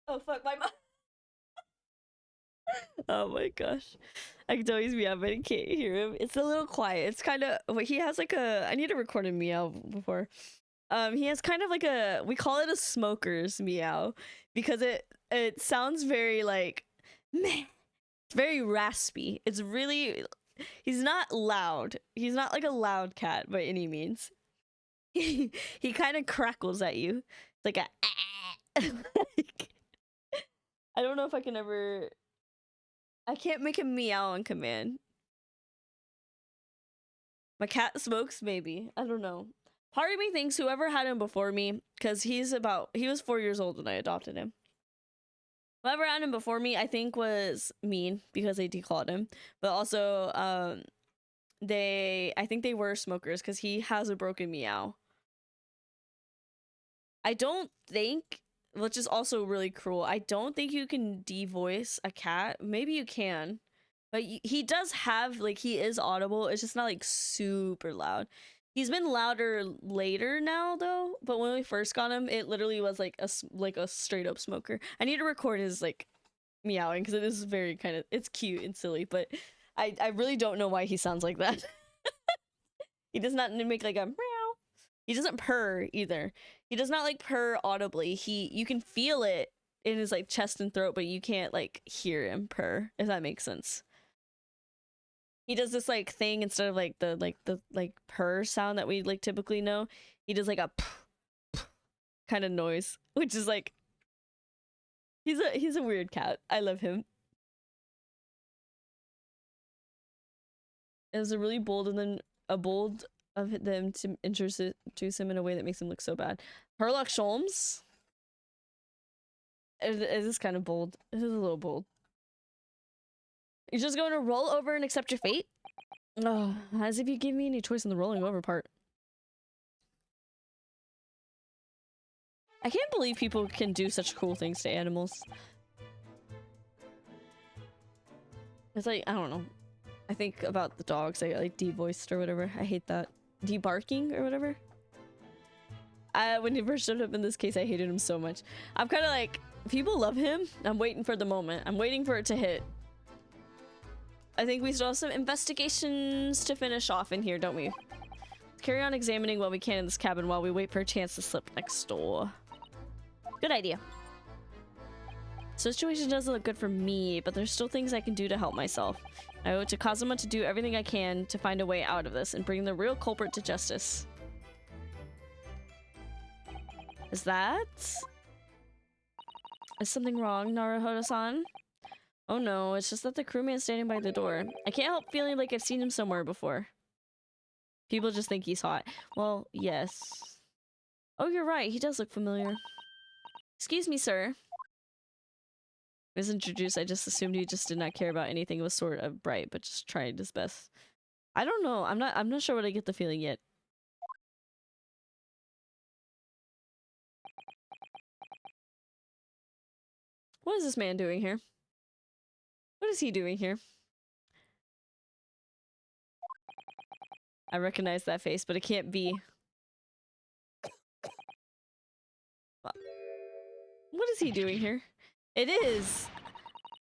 Oh, fuck, my mom. Oh my gosh. I can tell he's meow, but I can't hear him. It's a little quiet. It's kind of, he has like a, I need to record a meow before. He has kind of like a, we call it a smoker's meow because it sounds very like, meh. It's very raspy. It's really, he's not loud. He's not like a loud cat by any means. He kind of crackles at you. It's like a, like, I don't know if I can ever, I can't make him meow on command. My cat smokes, maybe. I don't know. Part of me thinks whoever had him before me, because he was 4 years old when I adopted him. Whoever had him before me, I think was mean because they declawed him. But also, I think they were smokers because he has a broken meow. I don't think, which is also really cruel, I don't think you can devoice a cat. Maybe you can. But he does have, like, he is audible. It's just not, like, super loud. He's been louder later now, though. But when we first got him, it literally was, like a straight-up smoker. I need to record his, like, meowing, because it is very kind of, it's cute and silly. But I really don't know why he sounds like that. He does not make, like, a meow. He doesn't purr, either. He does not, like, purr audibly. You can feel it in his, like, chest and throat, but you can't, like, hear him purr, if that makes sense. He does this like thing instead of like the purr sound that we like typically know. He does like a kind of noise, which is like he's a weird cat. I love him. It was a really bold of them to introduce him in a way that makes him look so bad. Herlock Sholmes. It is kind of bold. It is a little bold. You're just going to roll over and accept your fate? Oh, as if you give me any choice in the rolling over part. I can't believe people can do such cool things to animals. It's like, I don't know. I think about the dogs I like devoiced or whatever. I hate that. Debarking or whatever. When he first showed up in this case, I hated him so much. I'm kind of like, people love him. I'm waiting for the moment. I'm waiting for it to hit. I think we still have some investigations to finish off in here, don't we? Let's carry on examining what we can in this cabin while we wait for a chance to slip next door. Good idea. Situation doesn't look good for me, but there's still things I can do to help myself. I owe it to Kazuma to do everything I can to find a way out of this and bring the real culprit to justice. Is something wrong, Naruhodo-san? Oh no, it's just that the crewman's standing by the door. I can't help feeling like I've seen him somewhere before. People just think he's hot. Well, yes. Oh, you're right. He does look familiar. Excuse me, sir. I was introduced. I just assumed he just did not care about anything. It was sort of bright, but just tried his best. I don't know. I'm not sure what I get the feeling yet. What is this man doing here? What is he doing here? I recognize that face, but it can't be. What is he doing here? It is.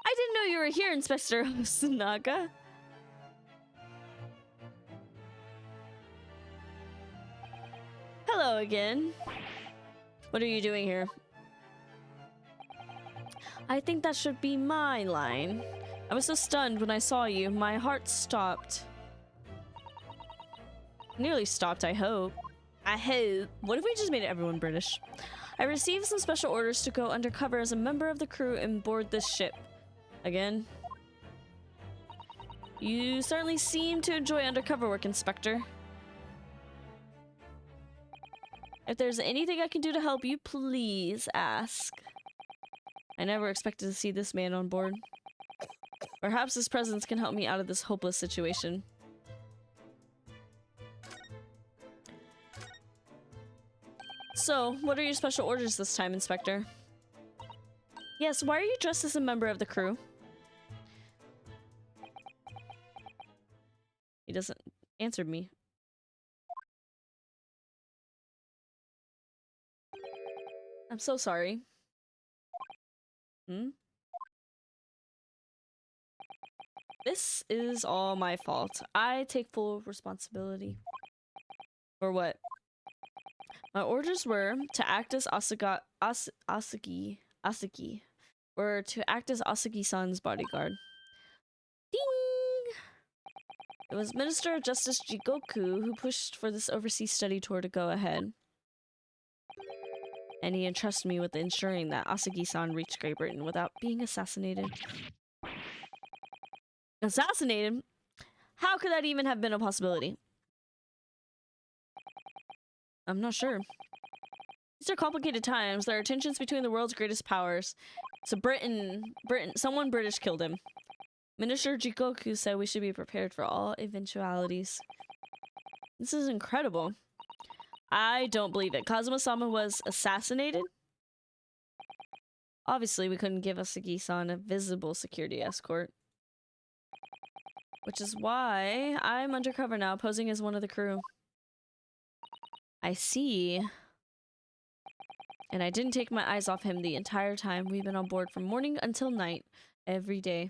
I didn't know you were here, Inspector Osanaga. Hello again. What are you doing here? I think that should be my line. I was so stunned when I saw you, my heart stopped. Nearly stopped, I hope. I hope. What if we just made everyone British? I received some special orders to go undercover as a member of the crew and board this ship. Again? You certainly seem to enjoy undercover work, Inspector. If there's anything I can do to help you, please ask. I never expected to see this man on board. Perhaps his presence can help me out of this hopeless situation. So, what are your special orders this time, Inspector? Yes, why are you dressed as a member of the crew? He doesn't answer me. I'm so sorry. Hmm? This is all my fault. I take full responsibility. For what? My orders were to act as Asagi, or to act as Asagi-san's bodyguard. Ding! It was Minister of Justice Jigoku who pushed for this overseas study tour to go ahead. And he entrusted me with ensuring that Asagi-san reached Great Britain without being assassinated. Assassinated? How could that even have been a possibility? I'm not sure. These are complicated times. There are tensions between the world's greatest powers. So someone British killed him. Minister Jigoku said we should be prepared for all eventualities. This is incredible. I don't believe it. Kazuma-sama was assassinated? Obviously, we couldn't give Asagi-san a visible security escort. Which is why I'm undercover now, posing as one of the crew. I see. And I didn't take my eyes off him the entire time. We've been on board from morning until night, every day.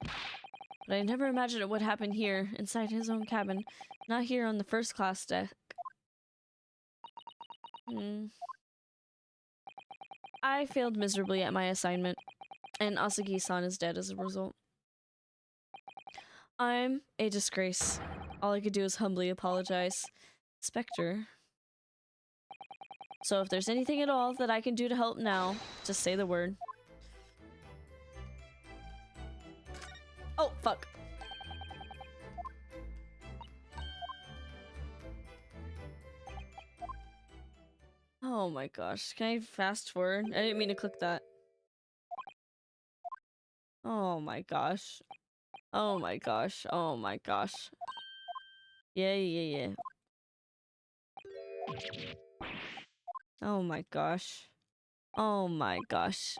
But I never imagined it would happen here, inside his own cabin, not here on the first class deck. I failed miserably at my assignment, and Asagi-san is dead as a result. I'm a disgrace. All I could do is humbly apologize. Spectre. So if there's anything at all that I can do to help now, just say the word. Oh, fuck. Oh my gosh. Can I fast forward? I didn't mean to click that. Oh my gosh. Oh my gosh. Oh my gosh. Yeah. Oh my gosh. Oh my gosh.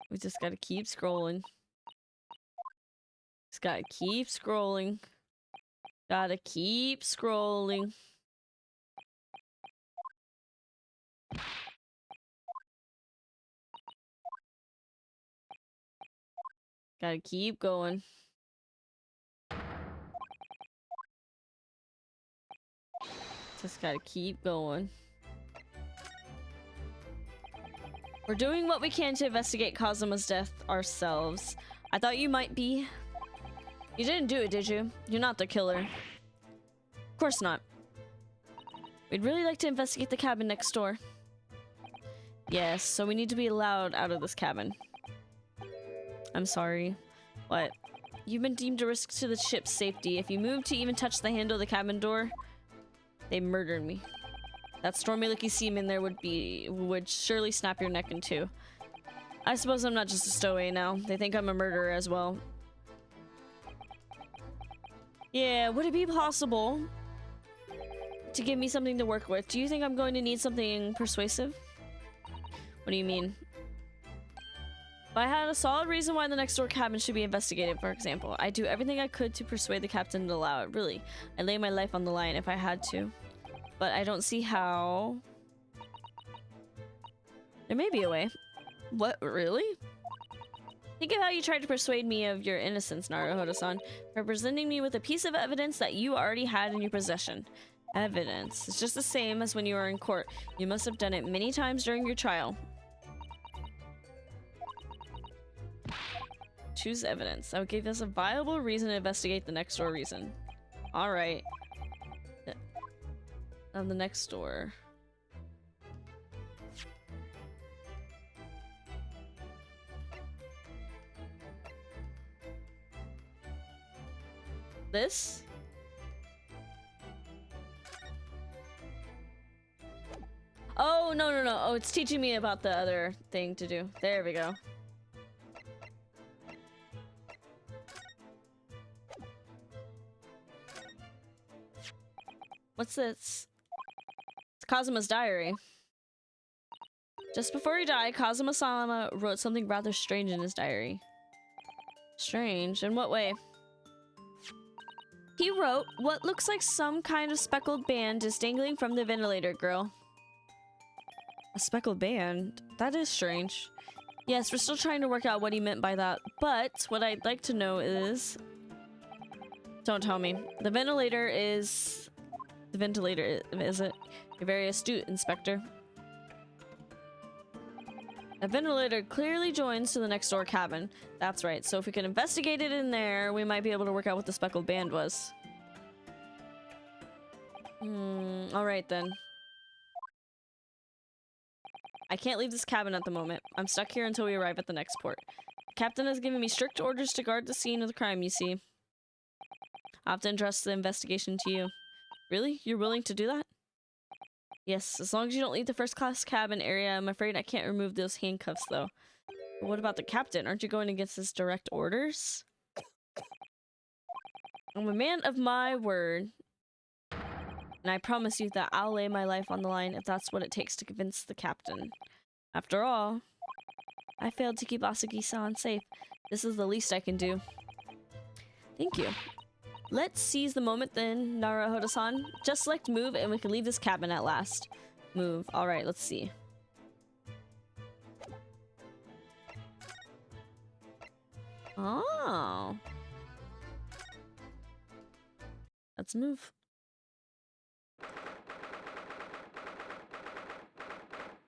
We just gotta keep scrolling. Just gotta keep scrolling. Gotta keep scrolling. Gotta keep going. Just gotta keep going. We're doing what we can to investigate Kazuma's death ourselves. I thought you might be. You didn't do it, did you? You're not the killer. Of course not. We'd really like to investigate the cabin next door. Yes, so we need to be allowed out of this cabin. I'm sorry. What? You've been deemed a risk to the ship's safety. If you move to even touch the handle of the cabin door, they murdered me. That stormy-looking seaman there would surely snap your neck in two. I suppose I'm not just a stowaway now. They think I'm a murderer as well. Yeah, would it be possible to give me something to work with? Do you think I'm going to need something persuasive? What do you mean? If I had a solid reason why the next door cabin should be investigated, for example, I'd do everything I could to persuade the captain to allow it. Really, I'd lay my life on the line if I had to. But I don't see how. There may be a way. What, really? Think of how you tried to persuade me of your innocence, Naruhodo-san, by presenting me with a piece of evidence that you already had in your possession. Evidence. It's just the same as when you were in court. You must have done it many times during your trial. Choose evidence. That would give us a viable reason to investigate the next door reason. Alright. On the next door. This? Oh, no, no, no. Oh, it's teaching me about the other thing to do. There we go. What's this? It's Kazuma's diary. Just before he died, Kazuma-sama wrote something rather strange in his diary. Strange? In what way? He wrote, "What looks like some kind of speckled band is dangling from the ventilator, girl." A speckled band? That is strange. Yes, we're still trying to work out what he meant by that, but what I'd like to know is... Don't tell me. The ventilator, is it? You're very astute, Inspector. A ventilator clearly joins to the next door cabin. That's right, so if we can investigate it in there, we might be able to work out what the speckled band was. Alright then. I can't leave this cabin at the moment. I'm stuck here until we arrive at the next port. The captain has given me strict orders to guard the scene of the crime, you see. I have to entrust the investigation to you. Really? You're willing to do that? Yes, as long as you don't leave the first class cabin area. I'm afraid I can't remove those handcuffs, though. But what about the captain? Aren't you going against his direct orders? I'm a man of my word. And I promise you that I'll lay my life on the line if that's what it takes to convince the captain. After all, I failed to keep Asagi-san safe. This is the least I can do. Thank you. Let's seize the moment then, Naruhodo-san. Just select move and we can leave this cabin at last. Move. Alright, let's see. Oh. Let's move.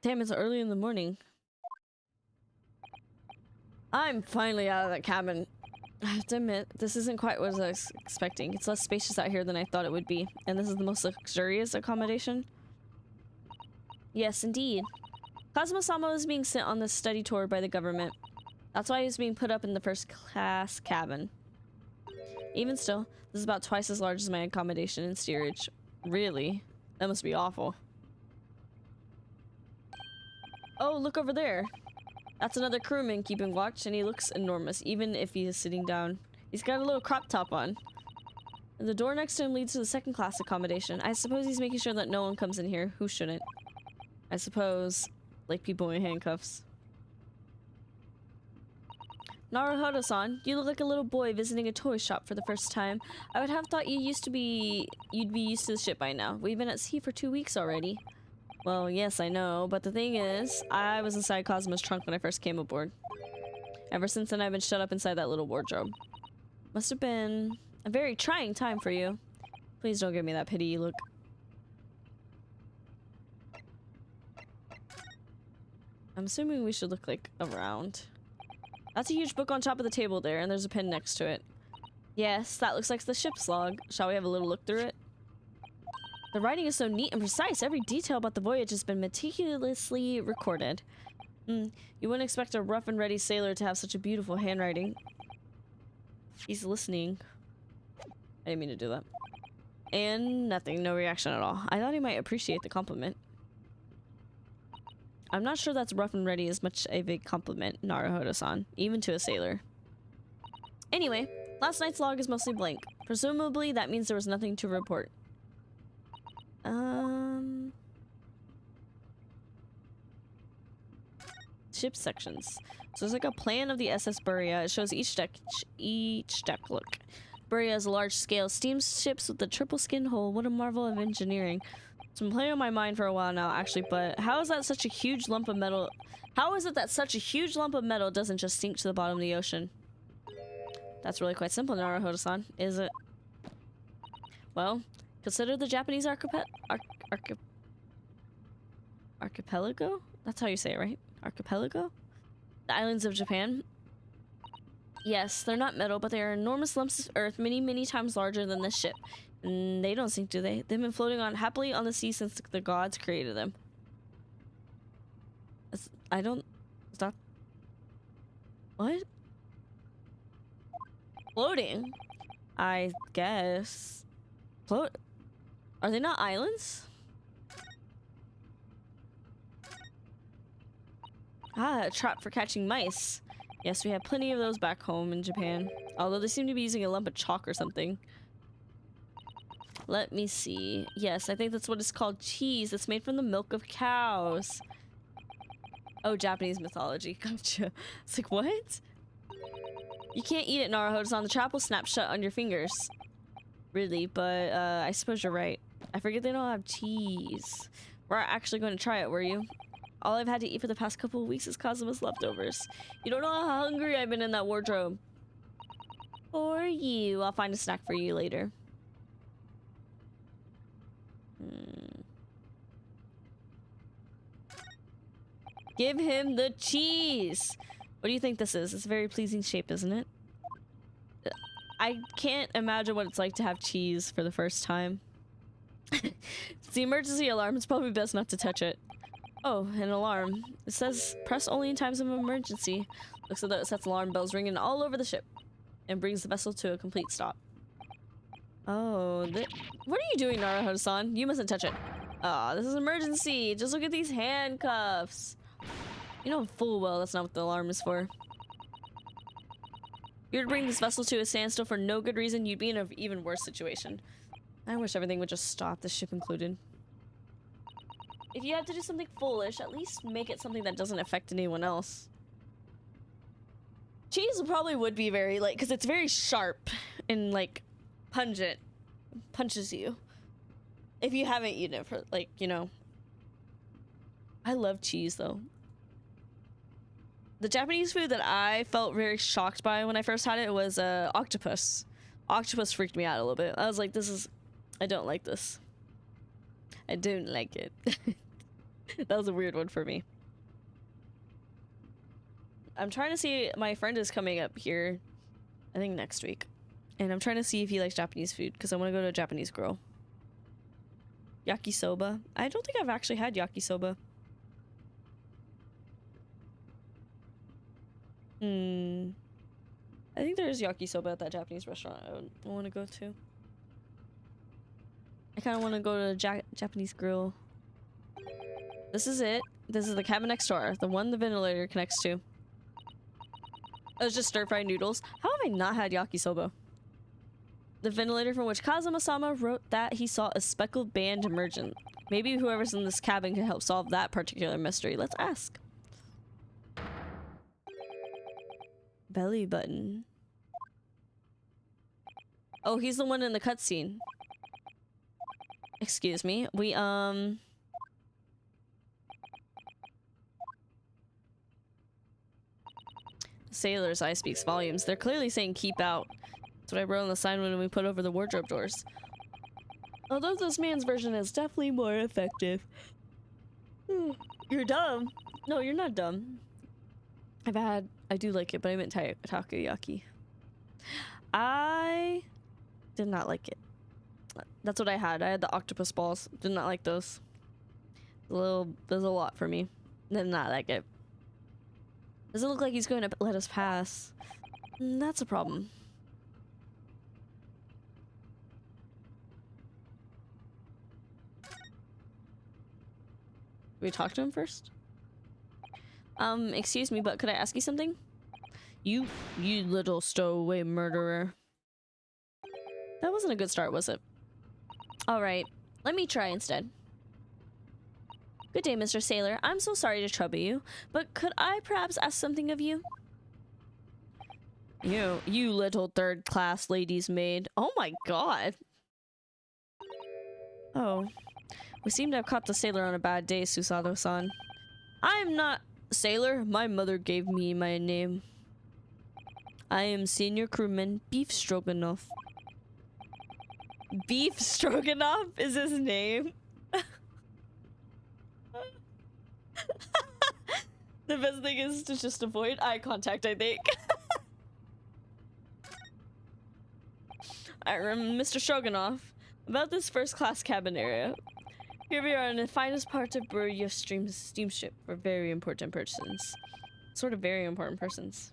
Damn, it's early in the morning. I'm finally out of that cabin. I have to admit, this isn't quite what I was expecting. It's less spacious out here than I thought it would be. And this is the most luxurious accommodation? Yes, indeed. Kazuma-sama was being sent on this study tour by the government. That's why he was being put up in the first class cabin. Even still, this is about twice as large as my accommodation in steerage. Really? That must be awful. Oh, look over there. That's another crewman keeping watch, and he looks enormous, even if he is sitting down. He's got a little crop top on. And the door next to him leads to the second class accommodation. I suppose he's making sure that no one comes in here. Who shouldn't? I suppose, like people in handcuffs. Naruhodo-san, you look like a little boy visiting a toy shop for the first time. I would have thought you'd be used to the ship by now. We've been at sea for 2 weeks already. Well, yes, I know, but the thing is, I was inside Kazuma's trunk when I first came aboard. Ever since then, I've been shut up inside that little wardrobe. Must have been a very trying time for you. Please don't give me that pity look. I'm assuming we should look, like, around. That's a huge book on top of the table there, and there's a pen next to it. Yes, that looks like the ship's log. Shall we have a little look through it? The writing is so neat and precise. Every detail about the voyage has been meticulously recorded. You wouldn't expect a rough and ready sailor to have such a beautiful handwriting. He's listening. I didn't mean to do that. And nothing. No reaction at all. I thought he might appreciate the compliment. I'm not sure that's rough and ready as much of a compliment, Naruhodo-san, even to a sailor. Anyway, last night's log is mostly blank. Presumably, that means there was nothing to report. Ship sections. So there's like a plan of the SS Buria. It shows each deck. Look. Buria is a large-scale steamships with a triple skin hull. What a marvel of engineering. It's been playing on my mind for a while now, actually, but how is that such a huge lump of metal? How is it that such a huge lump of metal doesn't just sink to the bottom of the ocean? That's really quite simple, Naruhodo-san, is it? Well, consider the Japanese archipelago? That's how you say it, right? Archipelago? The islands of Japan? Yes, they're not metal, but they are enormous lumps of earth many, many times larger than this ship. They don't sink, do they? They've been floating on happily on the sea since the gods created them. I don't... Is that... What? Floating? I guess. Float... Are they not islands? Ah, a trap for catching mice. Yes, we have plenty of those back home in Japan. Although they seem to be using a lump of chalk or something. Let me see. Yes, I think that's what it's called. Cheese. It's made from the milk of cows. Oh, Japanese mythology. Gotcha. It's like, what? You can't eat it, Naruhodo-san. The trap will snap shut on your fingers. Really, but I suppose you're right. I forget they don't have cheese. We're actually going to try it, were you? All I've had to eat for the past couple of weeks is Kazuma's leftovers. You don't know how hungry I've been in that wardrobe. For you. I'll find a snack for you later. Give him the cheese! What do you think this is? It's a very pleasing shape, isn't it? I can't imagine what it's like to have cheese for the first time. It's the emergency alarm. It's probably best not to touch it. Oh, an alarm. It says press only in times of emergency. Looks as though it sets alarm bells ringing all over the ship and brings the vessel to a complete stop. Oh, what are you doing, Naruhodo-san? You mustn't touch it. Ah, this is emergency. Just look at these handcuffs. You know full well that's not what the alarm is for. If you were to bring this vessel to a standstill for no good reason, you'd be in an even worse situation. I wish everything would just stop, the ship included. If you have to do something foolish, at least make it something that doesn't affect anyone else. Cheese probably would be very, like, because it's very sharp and, like, pungent. Punches you. If you haven't eaten it for, like, you know. I love cheese, though. The Japanese food that I felt very shocked by when I first had it was octopus. Octopus freaked me out a little bit. I was like, I don't like this. I don't like it. That was a weird one for me. I'm trying to see, my friend is coming up here, I think next week. And I'm trying to see if he likes Japanese food, because I want to go to a Japanese grill. Yakisoba. I don't think I've actually had yakisoba. I think there is yakisoba at that Japanese restaurant I want to go to. I kind of want to go to a Japanese grill. This is it. This is the cabin next door. The one the ventilator connects to. Oh, it's just stir-fried noodles. How have I not had yakisoba? The ventilator from which Kazuma-sama wrote that he saw a speckled band emergent. Maybe whoever's in this cabin can help solve that particular mystery. Let's ask. Belly button. Oh, he's the one in the cutscene. Excuse me. Sailor's eye speaks volumes. They're clearly saying keep out. That's what I wrote on the sign when we put over the wardrobe doors. Although this man's version is definitely more effective. You're dumb. No, you're not dumb. I do like it, but I meant takoyaki. I did not like it. That's what I had. I had the octopus balls. Did not like those. There's a lot for me. Did not like it. Doesn't look like he's going to let us pass. That's a problem. We talk to him first? Excuse me, but could I ask you something? You little stowaway murderer. That wasn't a good start, was it? Alright, let me try instead. Good day, Mr. Sailor. I'm so sorry to trouble you, but could I perhaps ask something of you? You little third-class lady's maid. Oh my god. Oh. We seem to have caught the sailor on a bad day, Susato-san. I'm not sailor. My mother gave me my name. I am senior crewman Beef Stroganoff. Beef Stroganoff is his name? The best thing is to just avoid eye contact, I think. Mr. Stroganoff, About this first-class cabin area. Here we are in the finest part of Burya steamship for very important persons. Sort of very important persons.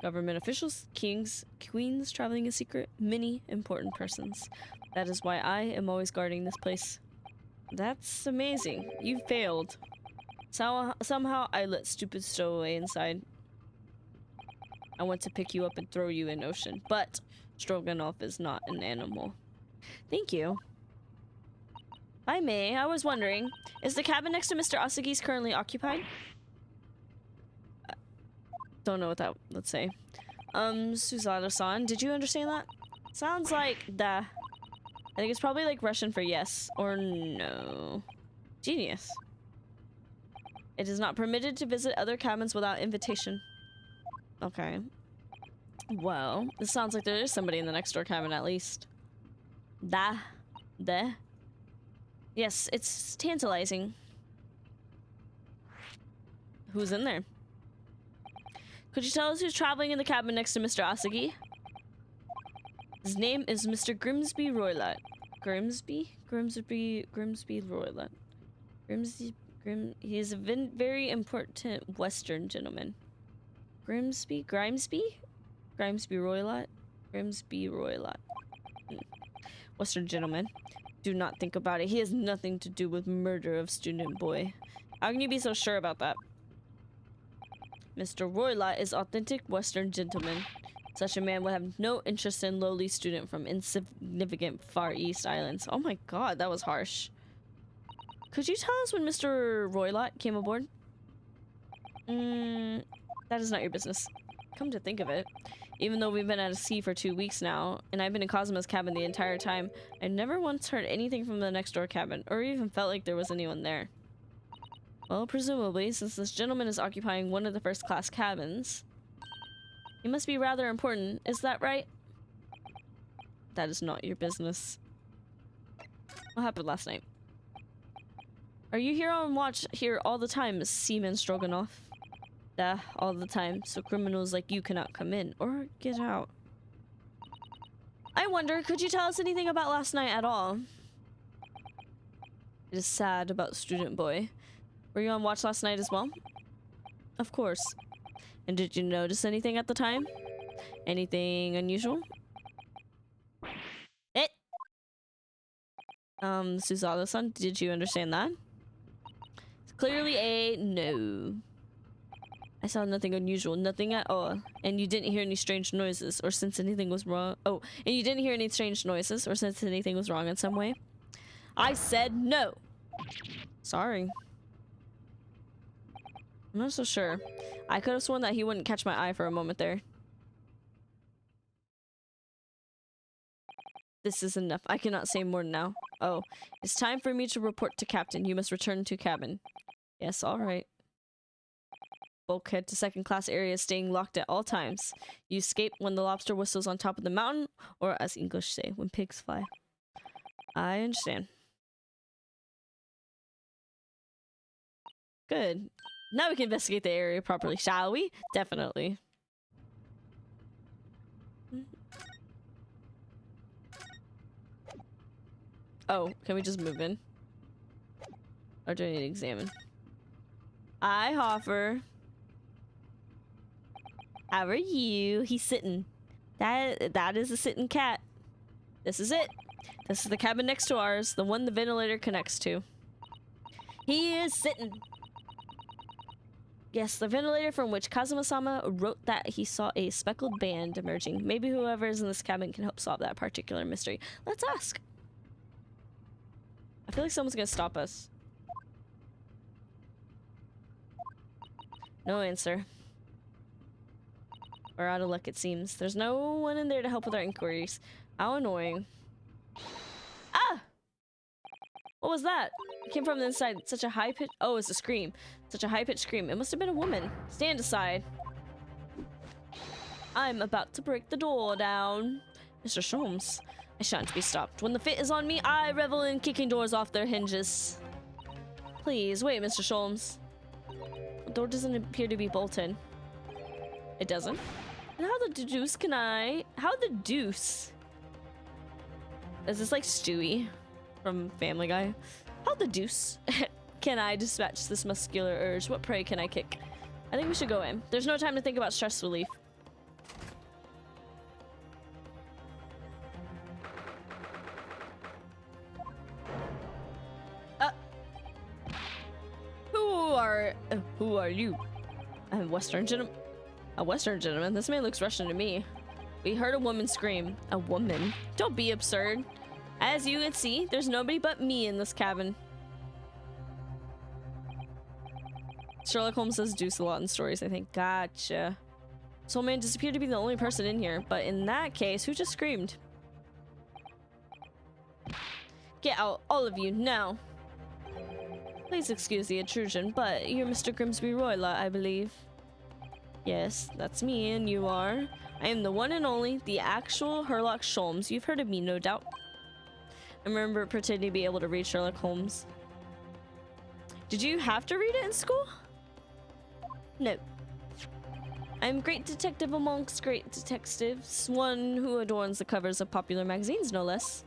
Government officials, kings, queens traveling in secret, many important persons. That is why I am always guarding this place. That's amazing. You failed. Somehow I let stupid stowaway inside. I want to pick you up and throw you in ocean, but Stroganoff is not an animal. Thank you. If I may, I was wondering, is the cabin next to Mr. Asagi's currently occupied? Don't know what that would say. Suzada-san, did you understand that? Sounds like da. I think it's probably like Russian for yes or no. Genius. It is not permitted to visit other cabins without invitation. Okay. Well, this sounds like there is somebody in the next door cabin at least. Da. De. Yes, it's tantalizing. Who's in there? Could you tell us who's traveling in the cabin next to Mr. Asagi? His name is Mr. Grimsby Roylott. Grimsby Roylott. He is a very important Western gentleman. Grimsby Roylott. Western gentleman. Do not think about it. He has nothing to do with murder of student boy. How can you be so sure about that? Mr. Roylott is authentic Western gentleman. Such a man would have no interest in lowly student from insignificant Far East islands. Oh my god, that was harsh. Could you tell us when Mr. Roylott came aboard? That is not your business. Come to think of it, even though we've been at sea for 2 weeks now, and I've been in Kazuma's cabin the entire time, I never once heard anything from the next door cabin, or even felt like there was anyone there. Well, presumably, since this gentleman is occupying one of the first-class cabins, he must be rather important. Is that right? That is not your business. What happened last night? Are you here on watch here all the time, Seaman Stroganoff? All the time, so criminals like you cannot come in or get out. I wonder, could you tell us anything about last night at all? It is sad about student boy. Were you on watch last night as well? Of course. And did you notice anything at the time? Anything unusual? Suzada-san, did you understand that? It's clearly a no. I saw nothing unusual, nothing at all. And you didn't hear any strange noises or sense anything was wrong. Oh, and you didn't hear any strange noises or sense anything was wrong in some way? I said no. Sorry. I'm not so sure. I could have sworn that he wouldn't catch my eye for a moment there. This is enough. I cannot say more now. Oh, it's time for me to report to Captain. You must return to cabin. Yes, all right. Bulkhead to second-class area staying locked at all times. You escape when the lobster whistles on top of the mountain, or as English say, when pigs fly. I understand. Good. Now we can investigate the area properly, shall we? Definitely. Oh, can we just move in? Or do I need to examine? Hi, Hoffer. How are you? He's sitting. That is a sitting cat. This is it. This is the cabin next to ours, the one the ventilator connects to. He is sitting. Yes, the ventilator from which Kazuma-sama wrote that he saw a speckled band emerging. Maybe whoever is in this cabin can help solve that particular mystery. Let's ask. I feel like someone's gonna stop us. No answer. We're out of luck, it seems. There's no one in there to help with our inquiries. How annoying. Ah! What was that? It came from the inside. Such a high pitch. Oh, it's a scream. Such a high pitched scream. It must have been a woman. Stand aside. I'm about to break the door down. Mr. Sholmes, I shan't be stopped. When the fit is on me, I revel in kicking doors off their hinges. Please, wait, Mr. Sholmes. The door doesn't appear to be bolted. It doesn't? And how the deuce can I... How the deuce? Is this like Stewie from Family Guy? How the deuce can I dispatch this muscular urge? What prey can I kick? I think we should go in. There's no time to think about stress relief. Who are you? I'm a Western gentleman. This man looks Russian to me. We heard a woman scream. A woman? Don't be absurd. As you can see, there's nobody but me in this cabin. Sherlock Holmes does deuce a lot in stories, I think. Gotcha. Soul Man disappeared to be the only person in here, but in that case, who just screamed? Get out, all of you, now. Please excuse the intrusion, but you're Mr. Grimsby Roylott, I believe. Yes, that's me, and you are. I am the one and only, the actual Sherlock Sholmes. You've heard of me, no doubt. I remember pretending to be able to read Sherlock Holmes. Did you have to read it in school? No. I'm great detective amongst great detectives, one who adorns the covers of popular magazines, no less.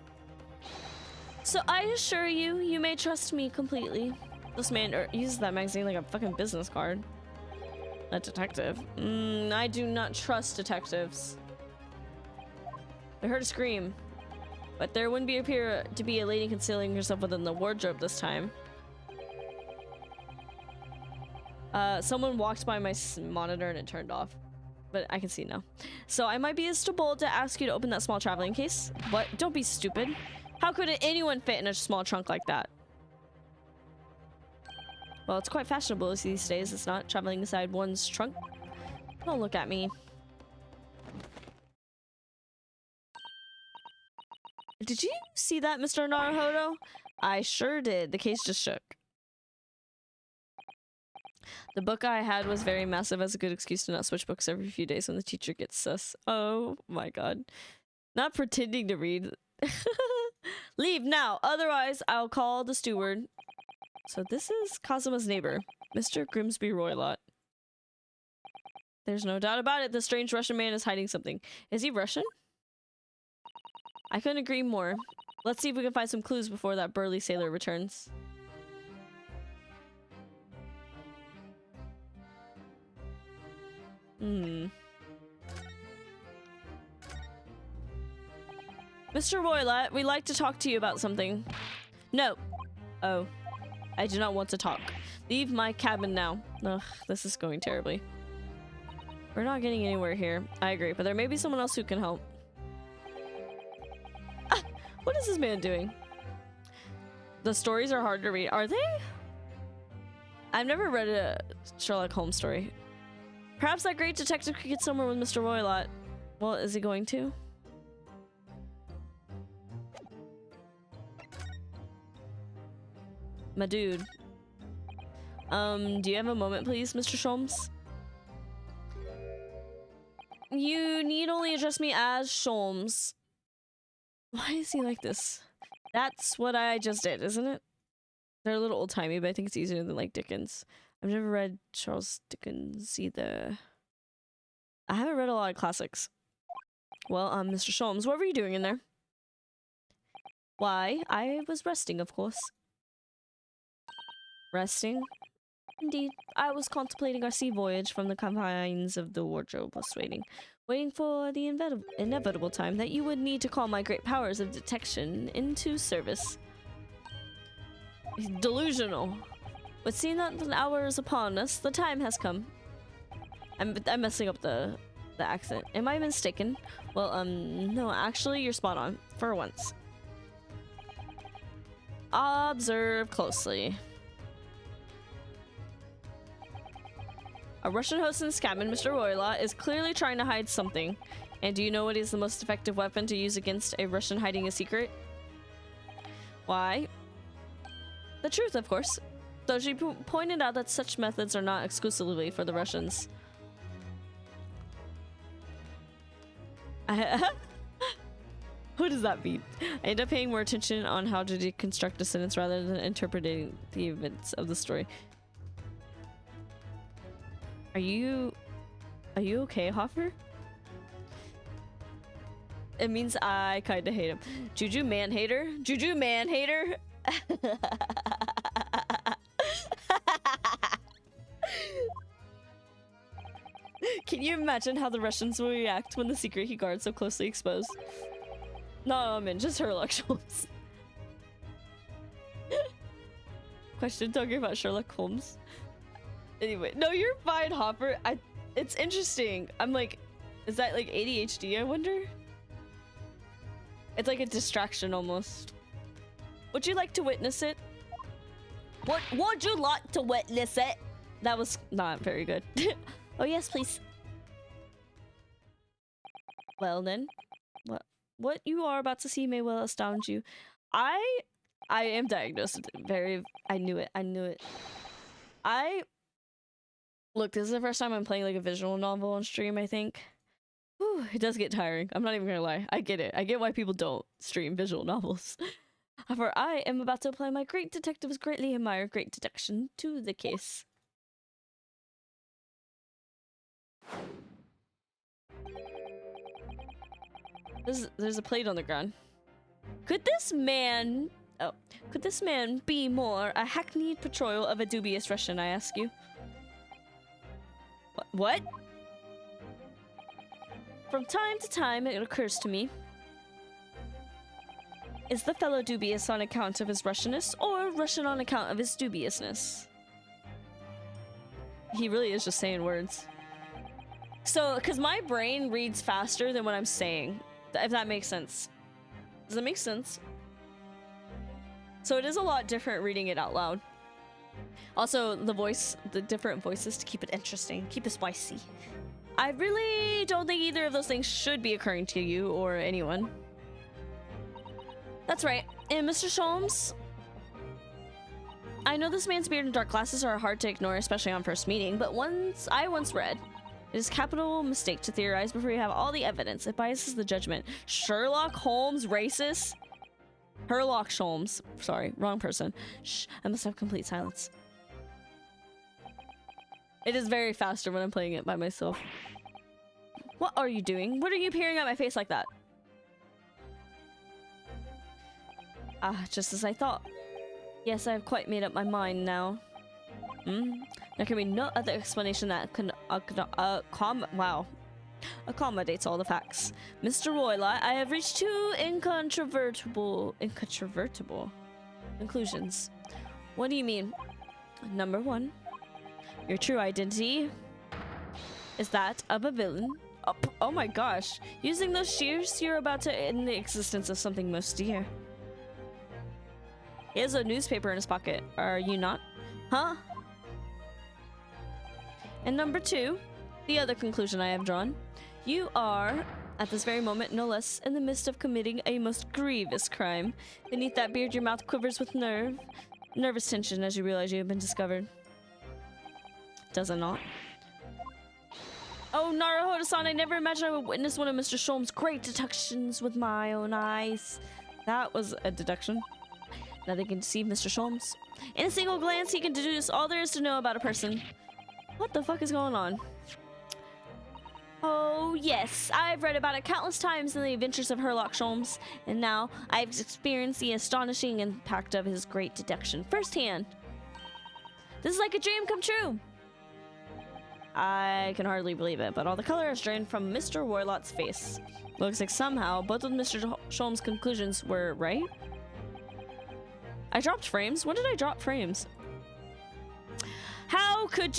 So I assure you, you may trust me completely. This man uses that magazine like a fucking business card. A detective? I do not trust detectives. I heard a scream, but there wouldn't appear to be a lady concealing herself within the wardrobe this time. Someone walked by my monitor and it turned off, but I can see now. So I might be so bold to ask you to open that small traveling case. What? Don't be stupid. How could anyone fit in a small trunk like that? Well, it's quite fashionable these days, it's not? Traveling inside one's trunk? Don't look at me. Did you see that, Mr. Naruhodo? I sure did. The case just shook. The book I had was very massive as a good excuse to not switch books every few days when the teacher gets sus. Oh my god. Not pretending to read. Leave now, otherwise I'll call the steward. So this is Kazuma's neighbor, Mr. Grimsby Roylott. There's no doubt about it, the strange Russian man is hiding something. Is he Russian? I couldn't agree more. Let's see if we can find some clues before that burly sailor returns. Mr. Roylott, we'd like to talk to you about something. No. Oh. I do not want to talk. Leave my cabin now. Ugh, this is going terribly. We're not getting anywhere here. I agree, but there may be someone else who can help. Ah, what is this man doing? The stories are hard to read. Are they? I've never read a Sherlock Holmes story. Perhaps that great detective could get somewhere with Mr. Roylott. Well, is he going to? My dude. Do you have a moment, please, Mr. Sholmes? You need only address me as Sholmes. Why is he like this? That's what I just did, isn't it? They're a little old-timey, but I think it's easier than, like, Dickens. I've never read Charles Dickens either. I haven't read a lot of classics. Well, Mr. Sholmes, what were you doing in there? Why, I was resting, of course. Resting? Indeed, I was contemplating our sea voyage from the confines of the wardrobe, was waiting for the inevitable time that you would need to call my great powers of detection into service. Delusional. But seeing that the hour is upon us, the time has come. I'm messing up the accent. Am I mistaken? Well, no, actually, you're spot on. For once. Observe closely. A Russian host in this cabin, Mr. Roylott, is clearly trying to hide something. And do you know what is the most effective weapon to use against a Russian hiding a secret? Why? The truth, of course. Though she pointed out that such methods are not exclusively for the Russians. What does that mean? I end up paying more attention on how to deconstruct a sentence rather than interpreting the events of the story. Are you okay, Hoffer? It means I kinda hate him. Juju man hater? Juju man hater? Can you imagine how the Russians will react when the secret he guards so closely exposed? No, I mean, just Sherlock Holmes. Question talking about Sherlock Holmes. Anyway, no, you're fine, Hopper. It's interesting. I'm like, is that like ADHD, I wonder? It's like a distraction almost. Would you like to witness it? Would you like to witness it? That was not very good. Oh yes, please. Well then, what you are about to see may well astound you. I am diagnosed with I knew it. Look, this is the first time I'm playing like a visual novel on stream, I think. Whew, it does get tiring. I'm not even gonna lie. I get it. I get why people don't stream visual novels. However, I am about to apply my great detective's greatly admired great deduction to the case. There's a plate on the ground. Could this man be more a hackneyed portrayal of a dubious Russian, I ask you? What? From time to time, it occurs to me. Is the fellow dubious on account of his Russianness, or Russian on account of his dubiousness? He really is just saying words. So, because my brain reads faster than what I'm saying, if that makes sense. Does that make sense? So it is a lot different reading it out loud. Also, the different voices to keep it interesting, keep it spicy. I really don't think either of those things should be occurring to you or anyone. That's right. And Mr. Sholmes, I know this man's beard and dark glasses are hard to ignore, especially on first meeting, but I once read, it is a capital mistake to theorize before you have all the evidence. It biases the judgment. Sherlock Holmes, racist? Sherlock Holmes. Sorry, wrong person. Shh, I must have complete silence. It is very faster when I'm playing it by myself. What are you doing? What are you peering at my face like that? Ah, just as I thought. Yes, I have quite made up my mind now. There can be no other explanation that can accommodates all the facts. Mr. Roylott, I have reached two incontrovertible conclusions. What do you mean? Number one, your true identity is that of a villain. Oh my gosh. Using those shears, you're about to end the existence of something most dear. He has a newspaper in his pocket. Are you not? Huh? And number two, the other conclusion I have drawn. You are, at this very moment, no less, in the midst of committing a most grievous crime. Beneath that beard, your mouth quivers with nervous tension as you realize you have been discovered. Does it not? Oh, Naruhodo-san, I never imagined I would witness one of Mr. Sholmes' great deductions with my own eyes. That was a deduction. Nothing can deceive Mr. Sholmes. In a single glance, he can deduce all there is to know about a person. What the fuck is going on? Oh, yes, I've read about it countless times in the adventures of Sherlock Holmes, and now I've experienced the astonishing impact of his great deduction firsthand. This is like a dream come true. I can hardly believe it, but all the color is drained from Mr. Roylott's face. Looks like somehow both of Mr. Sholmes' conclusions were right. I dropped frames? When did I drop frames? How could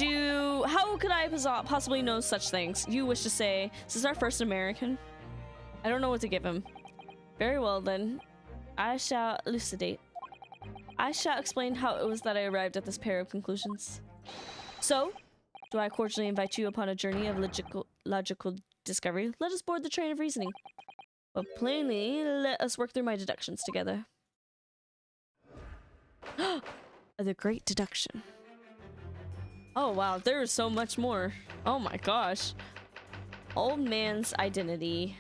I possibly know such things? You wish to say, this is our first American? I don't know what to give him. Very well then, I shall elucidate. I shall explain how it was that I arrived at this pair of conclusions. So, do I cordially invite you upon a journey of logical discovery? Let us board the train of reasoning. But plainly, let us work through my deductions together. The great deduction. Oh wow, there is so much more. Oh my gosh. Old man's identity.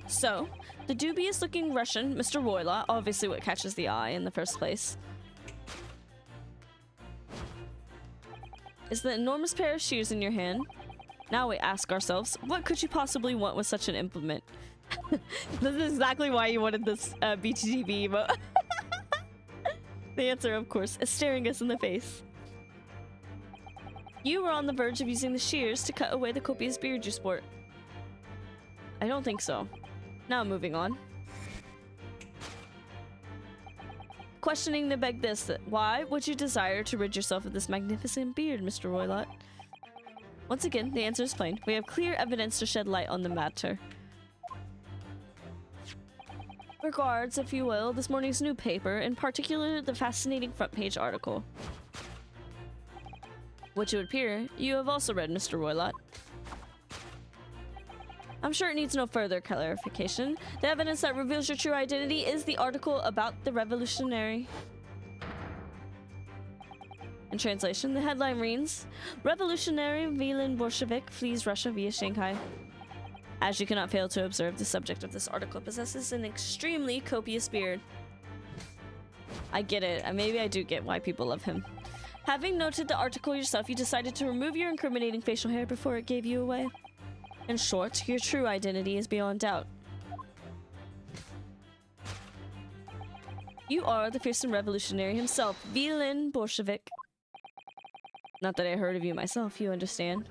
So, the dubious looking Russian, Mr. Roylott, obviously what catches the eye in the first place, is the enormous pair of shoes in your hand. Now we ask ourselves, what could you possibly want with such an implement? This is exactly why you wanted this BTTV emote. The answer, of course, is staring us in the face. You were on the verge of using the shears to cut away the copious beard you sport. I don't think so. Now moving on. Questioning to beg this, why would you desire to rid yourself of this magnificent beard, Mr. Roylott? Once again, the answer is plain. We have clear evidence to shed light on the matter. Regards, if you will, this morning's new paper, in particular the fascinating front page article. Which it would appear you have also read, Mr. Roylott. I'm sure it needs no further clarification. The evidence that reveals your true identity is the article about the revolutionary. In translation, the headline reads, Revolutionary Villain Bolshevik flees Russia via Shanghai. As you cannot fail to observe, the subject of this article possesses an extremely copious beard. I get it. Maybe I do get why people love him. Having noted the article yourself, you decided to remove your incriminating facial hair before it gave you away. In short, your true identity is beyond doubt. You are the fearsome revolutionary himself, Villain Bolshevik. Not that I heard of you myself, you understand.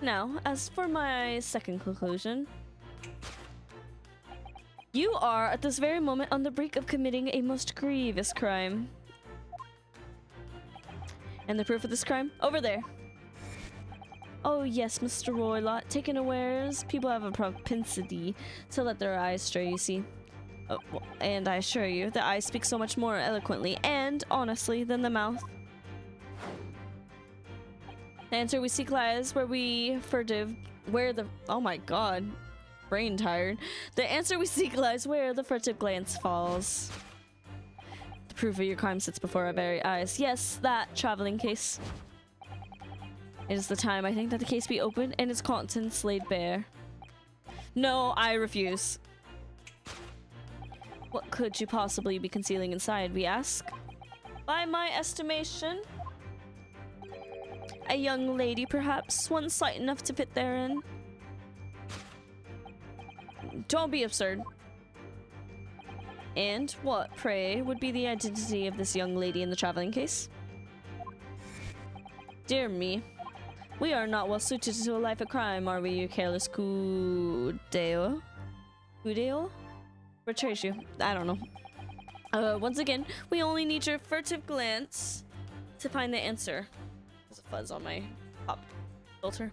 Now, as for my second conclusion, you are at this very moment on the brink of committing a most grievous crime. And the proof of this crime? Over there. Oh yes, Mr. Roylott, taken unawares, people have a propensity to let their eyes stray, you see. Oh, well, and I assure you, the eyes speak so much more eloquently and honestly than the mouth. The answer we seek lies where oh my god, brain tired. The answer we seek lies where the furtive glance falls. The proof of your crime sits before our very eyes. Yes, that traveling case. It is the time, I think, that the case be opened and its contents laid bare. No, I refuse. What could you possibly be concealing inside, we ask? By my estimation, a young lady, perhaps, one slight enough to fit therein. Don't be absurd. And what, pray, would be the identity of this young lady in the traveling case? Dear me. We are not well suited to a life of crime, are we, you careless Cudeo? Cudeo? Betrays you. I don't know. Once again, we only need your furtive glance to find the answer. There's a fuzz on my pop filter.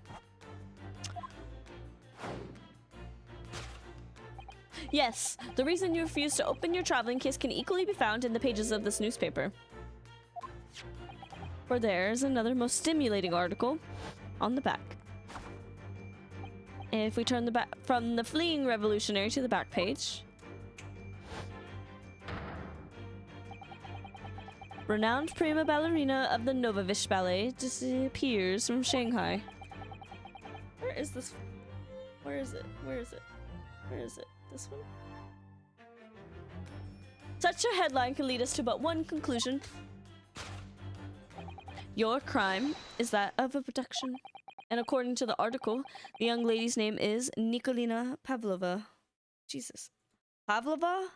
Yes, the reason you refuse to open your traveling case can equally be found in the pages of this newspaper. For there's another most stimulating article on the back. And if we turn the back from the fleeing revolutionary to the back page, renowned prima ballerina of the Novovish Ballet disappears from Shanghai. Where is this? Where is it? Where is it? Where is it? This one? Such a headline can lead us to but one conclusion. Your crime is that of a production. And according to the article, the young lady's name is Nikolina Pavlova. Jesus. Pavlova?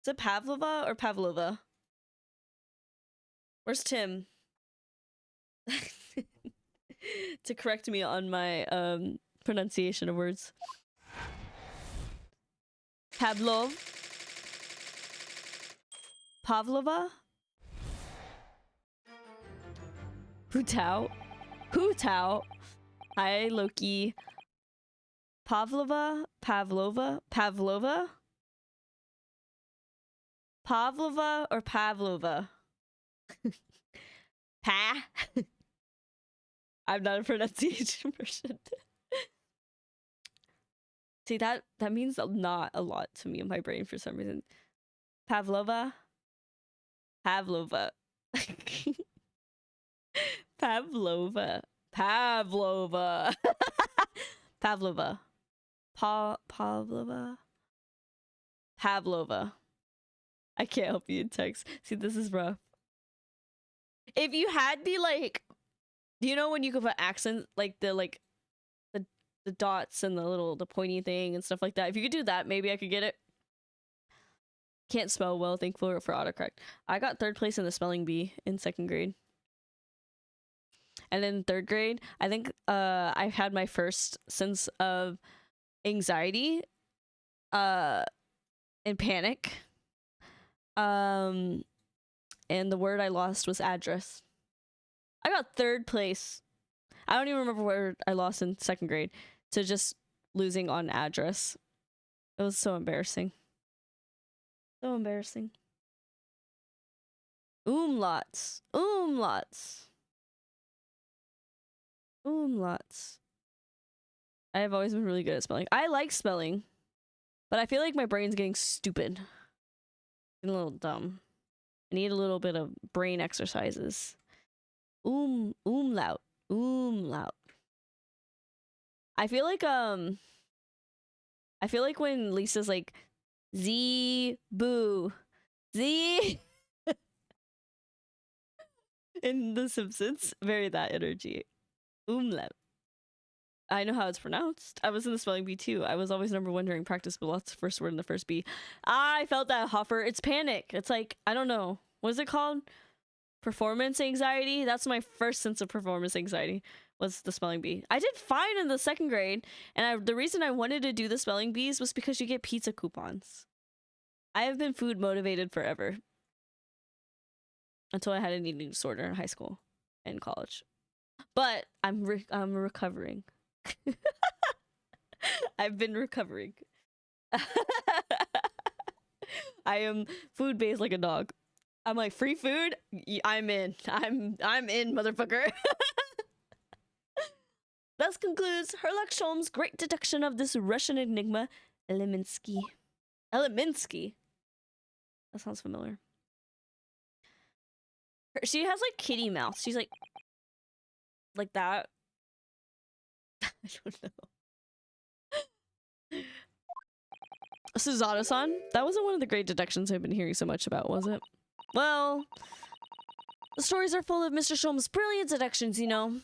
Is it Pavlova or Pavlova? Where's Tim? To correct me on my pronunciation of words. Pavlov? Pavlova? Hutao? Hutao? Hi, Loki. Pavlova? Pavlova? Pavlova? Pavlova or Pavlova? Pa? I'm not a pronunciation person. See, that means not a lot to me in my brain for some reason. Pavlova? Pavlova. Pavlova. Pavlova. Pavlova. Pavlova. I can't help you in text. See, this is rough. If you had the like, you know when you could put accents like the dots and the pointy thing and stuff like that. If you could do that, maybe I could get it. Can't spell well. Thankful for autocorrect. I got 3rd place in the spelling bee in 2nd grade. And in 3rd grade, I think I had my first sense of anxiety and panic. And the word I lost was address. I got 3rd place. I don't even remember what word I lost in 2nd grade to just losing on address. It was so embarrassing. So embarrassing. Umlauts. I have always been really good at spelling. I like spelling, but I feel like my brain's getting stupid. Getting a little dumb. I need a little bit of brain exercises. Umlaut. I feel like when Lisa's like Z boo Z in The Simpsons, very that energy. Umlaut. I know how it's pronounced. I was in the spelling bee too. I was always number 1 during practice, but lots of first word in the first B. I felt that, Hoffer. It's panic. It's like, I don't know. What is it called? Performance anxiety? That's my first sense of performance anxiety, was the spelling bee. I did fine in the 2nd grade, and the reason I wanted to do the spelling bees was because you get pizza coupons. I have been food motivated forever. Until I had an eating disorder in high school and college. But I'm recovering. I've been recovering. I am food based like a dog. I'm like, free food? I'm in. I'm in, motherfucker. Thus concludes Herlock Sholmes' great detection of this Russian enigma, Eleminsky. Eleminsky. That sounds familiar. She has like kitty mouth. She's like that. I don't know. Susanna-san? That wasn't one of the great deductions I've been hearing so much about, was it? Well, the stories are full of Mr. Sholmes' brilliant deductions, you know.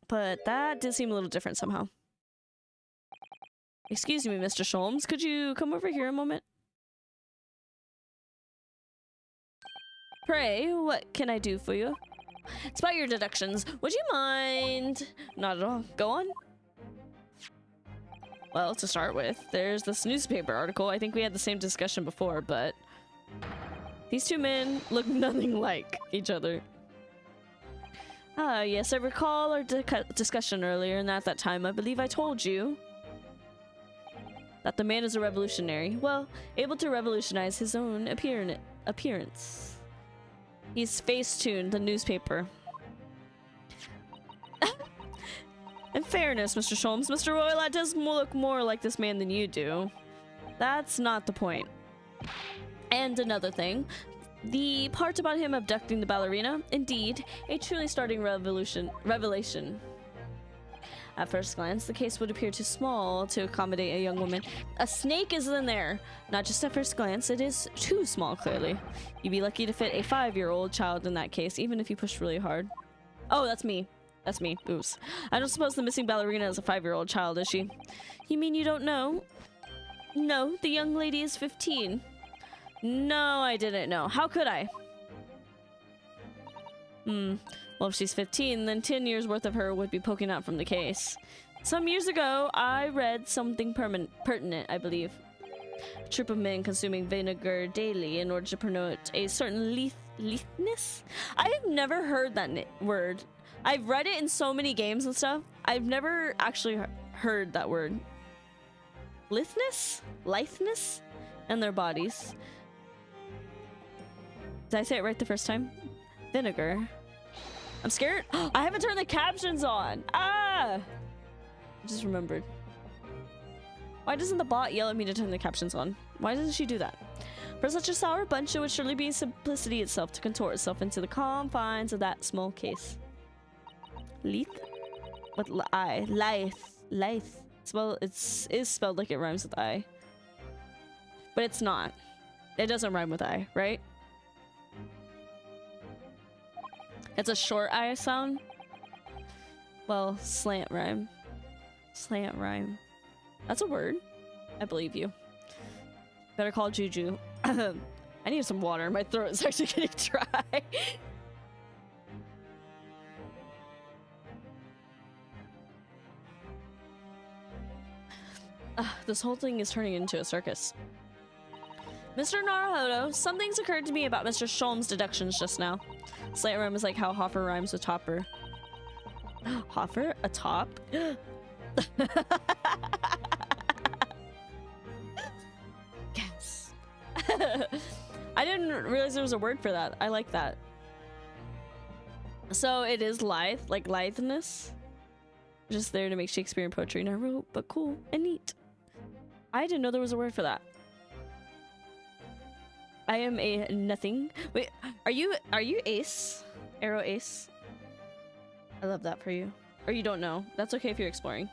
But that did seem a little different somehow. Excuse me, Mr. Sholmes. Could you come over here a moment? Pray, what can I do for you? It's about your deductions. Would you mind? Not at all. Go on. Well, to start with, there's this newspaper article. I think we had the same discussion before, but these two men look nothing like each other. Ah, yes, I recall our discussion earlier, and at that time, I believe I told you that the man is a revolutionary. Well, able to revolutionize his own appearance. He's face-tuned the newspaper. In fairness, Mr. Sholmes, Mr. Roylott does look more like this man than you do. That's not the point. And another thing, the part about him abducting the ballerina, indeed, a truly startling revelation. At first glance, the case would appear too small to accommodate a young woman. A snake is in there! Not just at first glance, it is too small, clearly. You'd be lucky to fit a 5-year-old child in that case, even if you pushed really hard. Oh, that's me. That's me. Oops. I don't suppose the missing ballerina is a 5-year-old child, is she? You mean you don't know? No, the young lady is 15. No, I didn't know. How could I? Well, if she's 15, then 10 years worth of her would be poking out from the case. Some years ago, I read something pertinent, I believe. A troop of men consuming vinegar daily in order to promote a certain lethness? I have never heard that word. I've read it in so many games and stuff. I've never actually heard that word. Lithness? Lithness? And their bodies. Did I say it right the first time? Vinegar. I'm scared. I haven't turned the captions on. Ah! I just remembered. Why doesn't the bot yell at me to turn the captions on? Why doesn't she do that? For such a sour bunch, it would surely be simplicity itself to contort itself into the confines of that small case. Leith? What? Lithe. Is spelled like it rhymes with I. But it's not. It doesn't rhyme with I, right? It's a short I sound. Well, slant rhyme. Slant rhyme. That's a word. I believe you. Better call Juju. I need some water. My throat is actually getting dry. This whole thing is turning into a circus. Mr. Naruhodo, something's occurred to me about Mr. Sholm's deductions just now. Slant rhyme is like how Hoffer rhymes with topper. Hoffer? A top? Yes. I didn't realize there was a word for that. I like that. So it is lithe, like litheness. Just there to make Shakespearean poetry not wrote, but cool and neat. I didn't know there was a word for that. I am a nothing. Wait, are you Ace? Arrow Ace? I love that for you. Or you don't know. That's okay if you're exploring.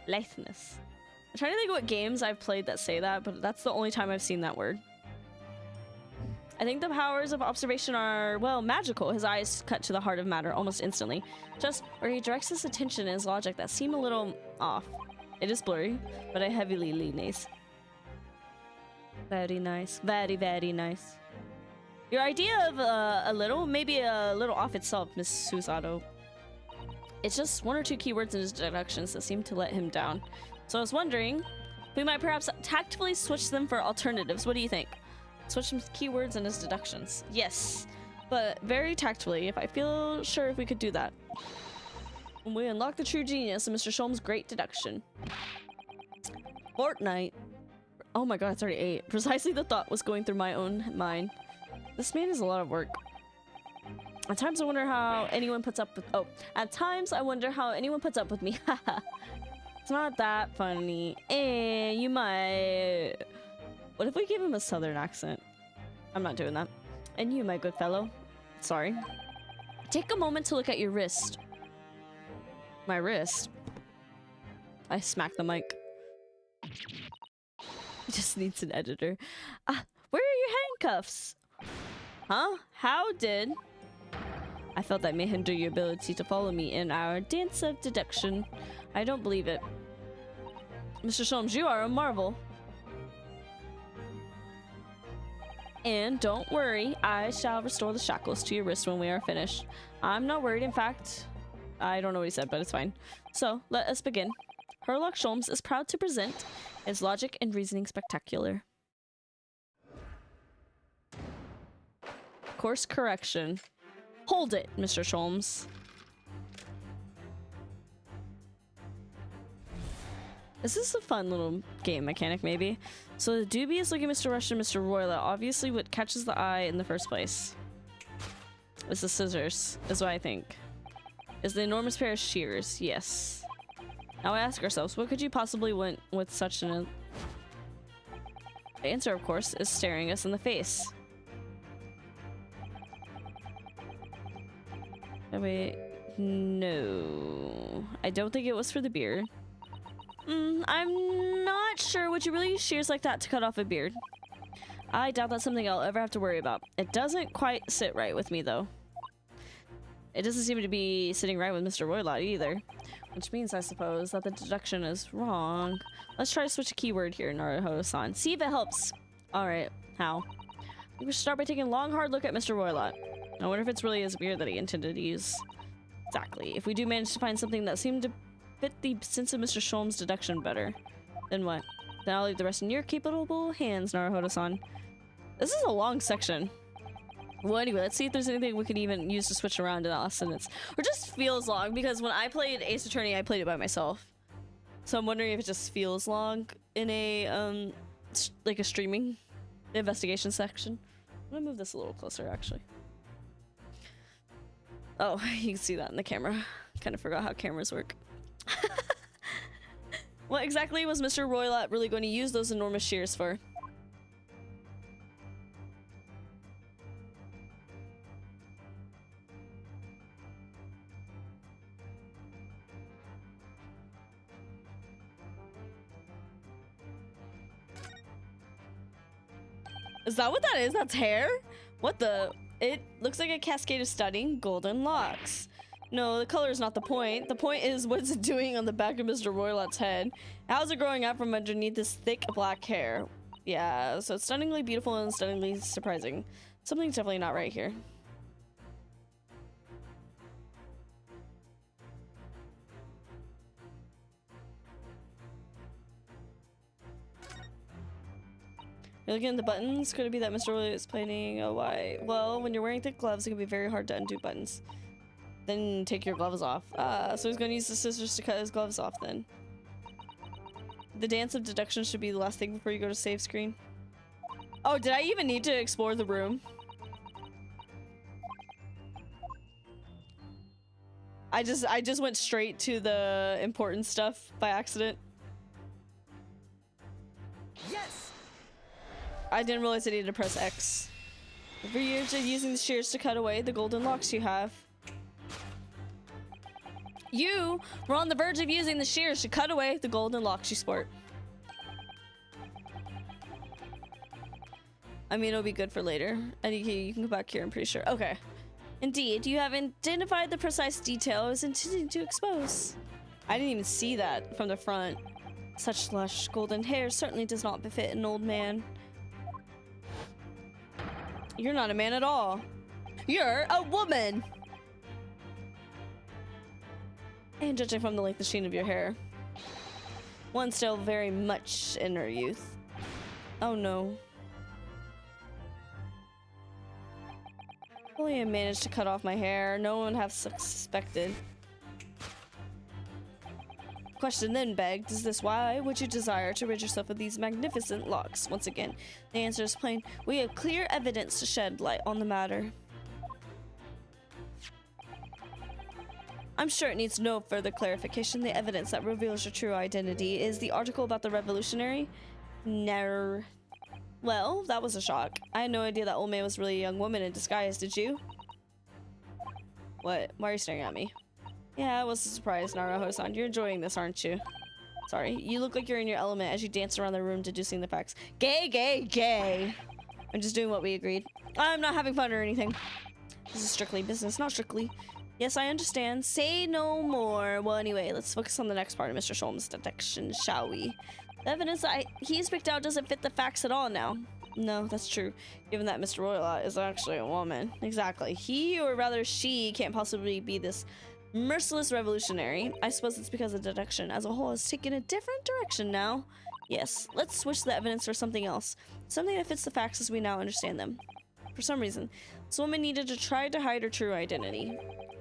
Litheness. I'm trying to think what games I've played that say that, but that's the only time I've seen that word. I think the powers of observation are, well, magical. His eyes cut to the heart of matter almost instantly. Just where he directs his attention and his logic that seem a little off. It is blurry, but I heavily lean ace. Very nice. Very, very nice. Your idea of maybe a little off itself, Miss Susato. It's just one or two keywords in his deductions that seem to let him down. So I was wondering, we might perhaps tactfully switch them for alternatives. What do you think? Switch some keywords in his deductions. Yes, but very tactfully, if I feel sure if we could do that. When we unlock the true genius of Mr. Sholm's great deduction. Fortnite. Oh my god, it's already 8. Precisely the thought was going through my own mind. This man is a lot of work. At times I wonder how anyone puts up with— at times I wonder how anyone puts up with me. Haha. It's not that funny. And you might— What if we give him a southern accent? I'm not doing that. And you, my good fellow. Sorry. Take a moment to look at your wrist. My wrist? I smacked the mic. He just needs an editor. Where are your handcuffs? Huh? How did— I felt that may hinder your ability to follow me in our dance of deduction. I don't believe it. Mr. Sholmes, you are a marvel. And don't worry, I shall restore the shackles to your wrist when we are finished. I'm not worried, in fact. I don't know what he said, but it's fine. So, let us begin. Herlock Sholmes is proud to present his logic and reasoning spectacular. Course correction. Hold it, Mr. Sholmes. This is a fun little game mechanic, maybe. So the dubious looking Mr. Rush and Mr. Royla, obviously what catches the eye in the first place is the scissors, is what I think. Is the enormous pair of shears, yes. Now we ask ourselves, what could you possibly want with such an— The answer, of course, is staring us in the face. Oh, wait, no. I don't think it was for the beard. I'm not sure. Would you really use shears like that to cut off a beard? I doubt that's something I'll ever have to worry about. It doesn't quite sit right with me, though. It doesn't seem to be sitting right with Mr. Roylott either. Which means, I suppose, that the deduction is wrong. Let's try to switch a keyword here, Naruhodo-san. See if it helps. Alright, how? We should start by taking a long, hard look at Mr. Roylott. I wonder if it's really his beard that he intended to use. Exactly. If we do manage to find something that seemed to fit the sense of Mr. Sholmes' deduction better, then what? Then I'll leave the rest in your capable hands, Naruhodo-san. This is a long section. Well, anyway, let's see if there's anything we can even use to switch around in that last sentence. Or just feels long, because when I played Ace Attorney, I played it by myself. So I'm wondering if it just feels long in a, like a streaming investigation section. I'm gonna move this a little closer, actually. Oh, you can see that in the camera. Kind of forgot how cameras work. What exactly was Mr. Roylott really going to use those enormous shears for? Is that what that is? That's hair? What the? It looks like a cascade of stunning golden locks. No, the color is not the point. The point is what's it doing on the back of Mr. Roylot's head? How's it growing out from underneath this thick black hair? Yeah, so it's stunningly beautiful and stunningly surprising. Something's definitely not right here. You're looking at the buttons? Could it be that Mr. Roylott is planning? Oh, why? Well, when you're wearing thick gloves, it can be very hard to undo buttons. Then take your gloves off. So he's gonna use the scissors to cut his gloves off then. The dance of deduction should be the last thing before you go to save screen. Oh, did I even need to explore the room? I just went straight to the important stuff by accident. Yes! I didn't realize I needed to press X. For years of using the shears to cut away the golden locks you have. You were on the verge of using the shears to cut away the golden locks you sport. I mean, it'll be good for later. And you can go back here, I'm pretty sure. Okay. Indeed, you have identified the precise detail I was intending to expose. I didn't even see that from the front. Such lush golden hair certainly does not befit an old man. You're not a man at all. You're a woman! And judging from the length and sheen of your hair, one still very much in her youth. Oh no. Only I managed to cut off my hair. No one would have suspected. Question then begged, is this why would you desire to rid yourself of these magnificent locks? Once again, the answer is plain. We have clear evidence to shed light on the matter. I'm sure it needs no further clarification. The evidence that reveals your true identity is the article about the revolutionary. No. Well, that was a shock. I had no idea that old man was really a young woman in disguise, did you? What? Why are you staring at me? Yeah, it was a surprise, Naruto-san. You're enjoying this, aren't you? Sorry, you look like you're in your element as you dance around the room deducing the facts. Gay, gay, gay! I'm just doing what we agreed. I'm not having fun or anything. This is strictly business, not strictly. Yes, I understand. Say no more. Well, anyway, let's focus on the next part of Mr. Sholm's detection, shall we? The evidence that he's picked out doesn't fit the facts at all now. No, that's true. Given that Mr. Roylott is actually a woman. Exactly. He, or rather she, can't possibly be this merciless revolutionary. I suppose it's because the deduction as a whole has taken a different direction now. Yes, let's switch the evidence for something else. Something that fits the facts as we now understand them. For some reason, this woman needed to try to hide her true identity.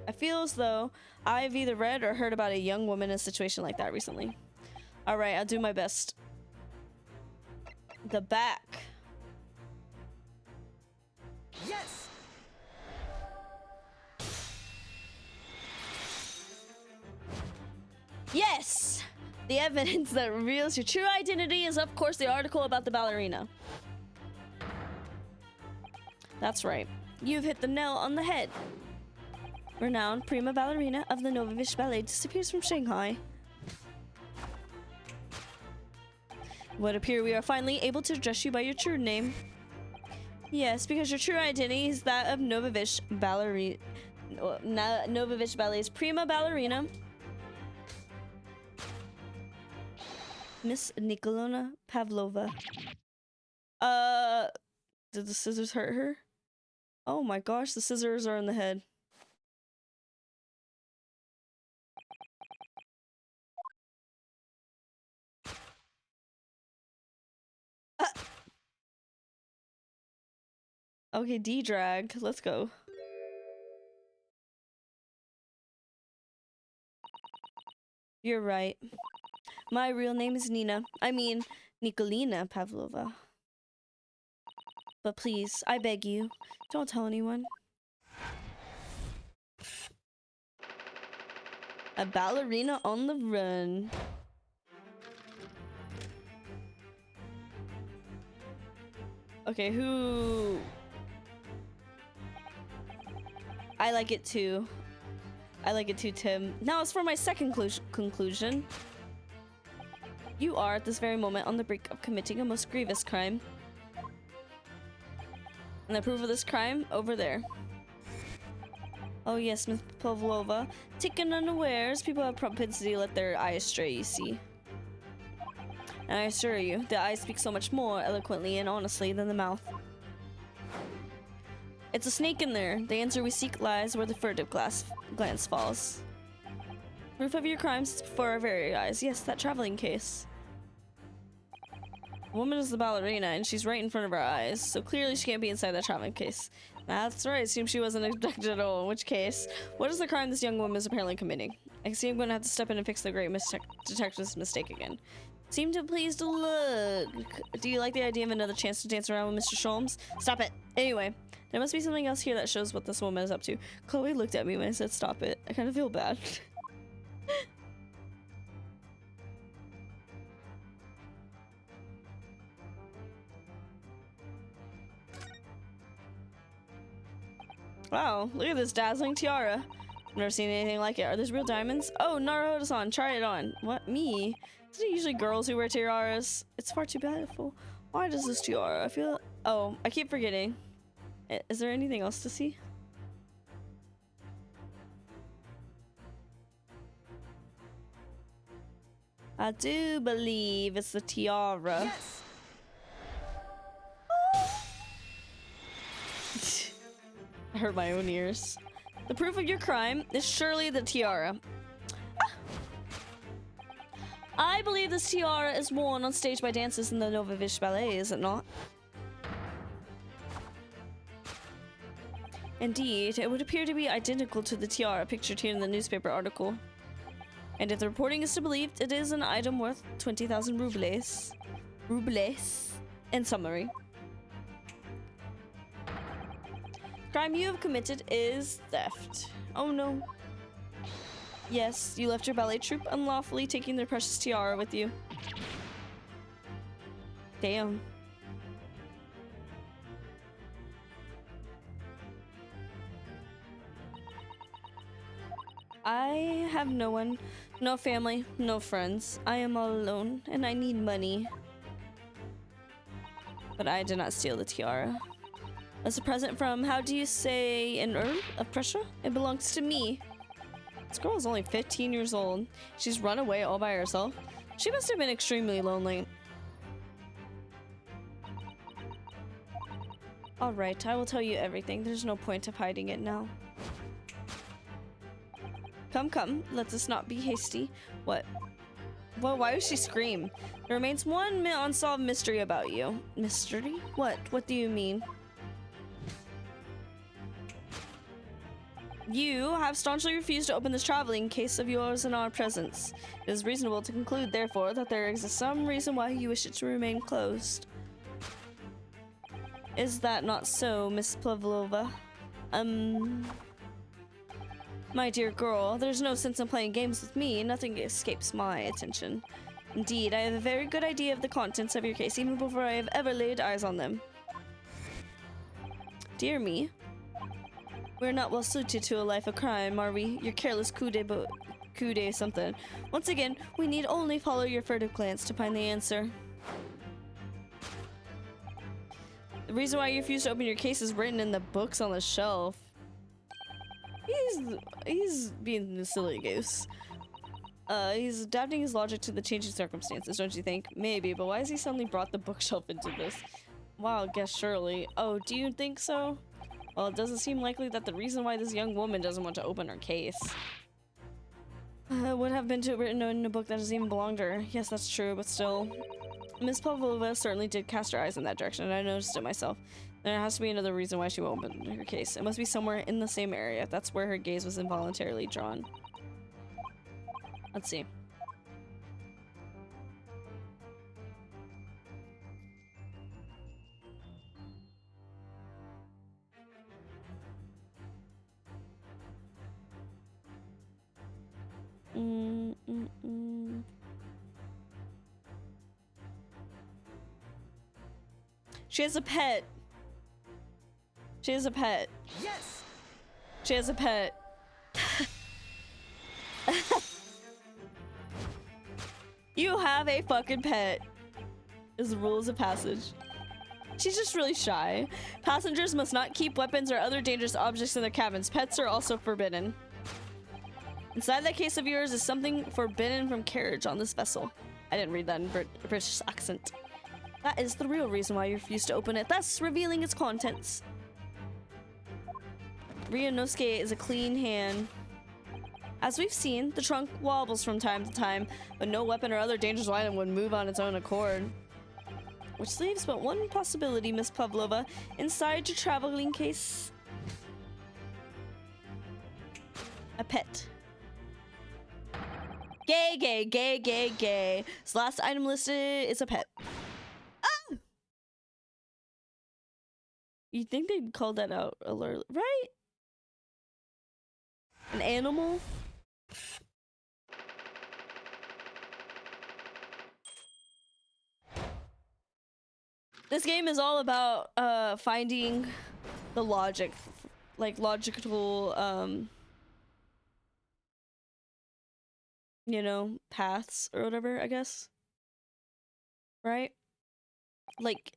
I feel as though I've either read or heard about a young woman in a situation like that recently. Alright, I'll do my best. The back. Yes! Yes! The evidence that reveals your true identity is, of course, the article about the ballerina. That's right. You've hit the nail on the head. Renowned prima ballerina of the Novovish Ballet disappears from Shanghai. It would appear we are finally able to address you by your true name. Yes, because your true identity is that of Novovish Ballet's prima ballerina, Miss Nikolona Pavlova. Did the scissors hurt her? Oh my gosh, the scissors are in the head. Okay, D-drag. Let's go. You're right. My real name is Nina. I mean, Nikolina Pavlova. But please, I beg you, don't tell anyone. A ballerina on the run. Okay, who... I like it too. I like it too, Tim. Now as for my second conclusion. You are at this very moment on the brink of committing a most grievous crime. And the proof of this crime over there. Oh yes, Miss Pavlova. Taken unawares, people have propensity to let their eyes stray, you see. And I assure you, the eyes speak so much more eloquently and honestly than the mouth. It's a snake in there. The answer we seek lies where the furtive glance falls. Proof of your crimes is before our very eyes. Yes, that traveling case. The woman is the ballerina, and she's right in front of our eyes, so clearly she can't be inside that traveling case. That's right, it seems she wasn't abducted at all, in which case, what is the crime this young woman is apparently committing? I see I'm going to have to step in and fix the great detective's mistake again. Seem to pleased to look. Do you like the idea of another chance to dance around with Mr. Sholmes? Stop it! Anyway, there must be something else here that shows what this woman is up to. Chloe looked at me when I said stop it. I kind of feel bad. Wow, look at this dazzling tiara. I've never seen anything like it. Are these real diamonds? Oh, Naruto-san, try it on. What, me? Isn't it usually girls who wear tiaras? It's far too beautiful. Why does this tiara? I feel... Oh, I keep forgetting. Is there anything else to see? I do believe it's the tiara. Yes. I hurt my own ears. The proof of your crime is surely the tiara. Ah! I believe this tiara is worn on stage by dancers in the Novovish Ballet, is it not? Indeed, it would appear to be identical to the tiara pictured here in the newspaper article. And if the reporting is to be believed, it is an item worth 20,000 rubles. Rubles. In summary. Crime you have committed is theft. Oh no. Yes, you left your ballet troupe unlawfully, taking their precious tiara with you. Damn. I have no one, no family, no friends. I am all alone, and I need money. But I did not steal the tiara. As a present from, how do you say, an Earl of Prussia? It belongs to me. This girl is only 15 years old. She's run away all by herself. She must have been extremely lonely. Alright, I will tell you everything. There's no point of hiding it now. Come, come, let us not be hasty. What? Well, why would she scream? There remains one unsolved mystery about you. Mystery? What? What do you mean? You have staunchly refused to open this traveling case of yours in our presence. It is reasonable to conclude, therefore, that there exists some reason why you wish it to remain closed. Is that not so, Miss Pavlova? My dear girl, there's no sense in playing games with me. Nothing escapes my attention. Indeed, I have a very good idea of the contents of your case, even before I have ever laid eyes on them. Dear me. We're not well suited to a life of crime, are we? Your careless coup de something. Once again, we need only follow your furtive glance to find the answer. The reason why you refuse to open your case is written in the books on the shelf. He's being a silly goose. He's adapting his logic to the changing circumstances, don't you think? Maybe, but why has he suddenly brought the bookshelf into this? Wow, guess surely. Oh, do you think so? Well, it doesn't seem likely that the reason why this young woman doesn't want to open her case would have been written in a book that doesn't even belong to her. Yes, that's true, but still. Miss Pavlova certainly did cast her eyes in that direction, and I noticed it myself. There has to be another reason why she won't open her case. It must be somewhere in the same area. That's where her gaze was involuntarily drawn. Let's see. She has a pet. She has a pet. Yes. She has a pet. You have a fucking pet. Is the rules of passage. She's just really shy. Passengers must not keep weapons or other dangerous objects in their cabins. Pets are also forbidden. Inside that case of yours is something forbidden from carriage on this vessel. I didn't read that in British accent. That is the real reason why you refused to open it, thus revealing its contents. Ryunosuke is a clean hand. As we've seen, the trunk wobbles from time to time, but no weapon or other dangerous item would move on its own accord. Which leaves but one possibility, Miss Pavlova. Inside your traveling case, a pet. Gay, gay, gay, gay, gay. This last item listed is a pet. Ah! You'd think they'd call that out alert, right? An animal? This game is all about finding the logic, like logical, you know, paths or whatever, I guess. Right? Like,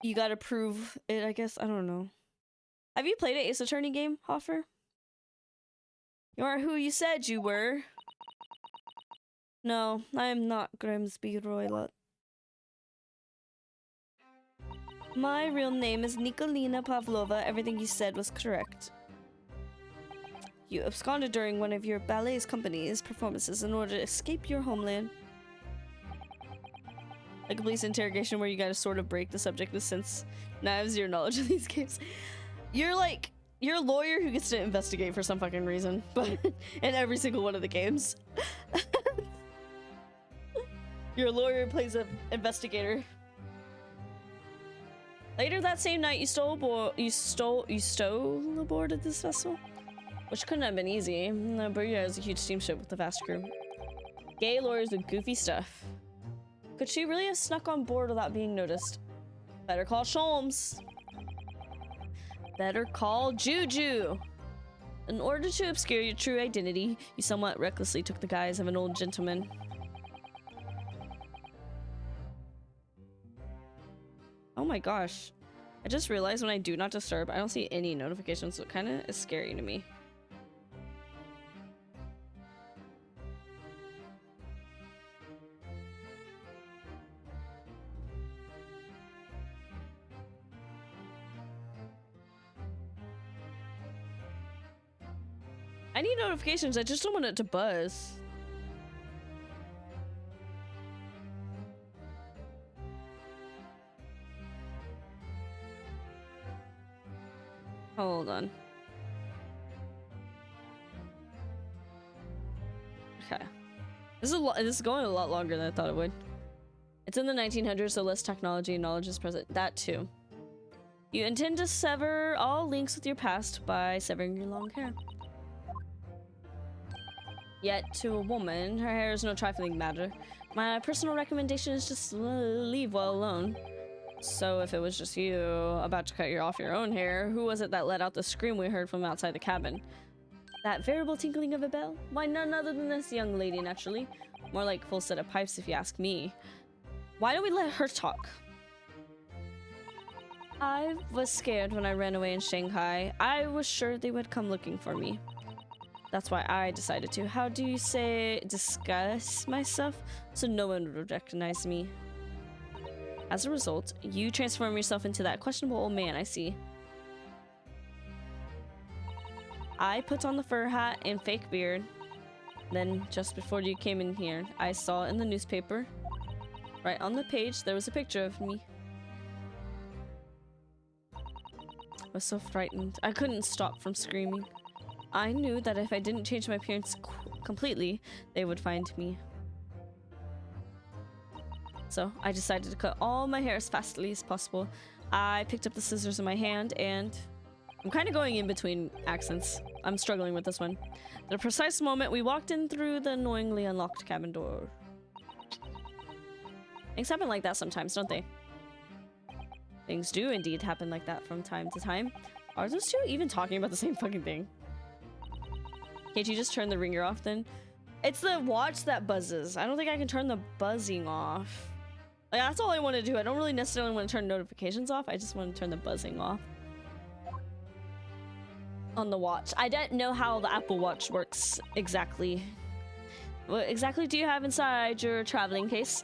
you gotta prove it, I guess. I don't know. Have you played an Ace Attorney game, Hoffer? You aren't who you said you were. No, I am not Grimsby Roylott. My real name is Nikolina Pavlova. Everything you said was correct. You absconded during one of your ballet's company's performances in order to escape your homeland. Like a police interrogation where you gotta sort of break the subject in a sense. Knives your knowledge of these games. You're a lawyer who gets to investigate for some fucking reason, but in every single one of the games. You're a lawyer who plays an investigator. Later that same night, you stole aboard at this vessel, which couldn't have been easy. No, Burya is a huge steamship with a vast crew. Gay lawyers with goofy stuff. Could she really have snuck on board without being noticed? Better call Sholmes. Better call Juju. In order to obscure your true identity, you somewhat recklessly took the guise of an old gentleman. Oh my gosh. I just realized when I do not disturb, I don't see any notifications, so it kind of is scary to me. I need notifications, I just don't want it to buzz. Hold on. Okay. This is going a lot longer than I thought it would. It's in the 1900s, so less technology and knowledge is present. That too. You intend to sever all links with your past by severing your long hair. Yet, to a woman, her hair is no trifling matter. My personal recommendation is just leave well alone. So if it was just you about to cut off your own hair, who was it that let out the scream we heard from outside the cabin? That variable tinkling of a bell? Why, none other than this young lady, naturally. More like full set of pipes if you ask me. Why don't we let her talk? I was scared when I ran away in Shanghai. I was sure they would come looking for me. That's why I decided to, how do you say, disguise myself so no one would recognize me. As a result, you transform yourself into that questionable old man I see. I put on the fur hat and fake beard. Then, just before you came in here, I saw in the newspaper, right on the page, there was a picture of me. I was so frightened. I couldn't stop from screaming. I knew that if I didn't change my appearance completely, they would find me. So I decided to cut all my hair as fastly as possible. I picked up the scissors in my hand and I'm kind of going in between accents. I'm struggling with this one. At the precise moment we walked in through the annoyingly unlocked cabin door. Things happen like that sometimes, don't they? Things do indeed happen like that from time to time. Are those two even talking about the same fucking thing? Can't you just turn the ringer off then? It's the watch that buzzes. I don't think I can turn the buzzing off. Like, that's all I want to do. I don't really necessarily want to turn notifications off. I just want to turn the buzzing off on the watch. I don't know how the Apple Watch works exactly. What exactly do you have inside your traveling case?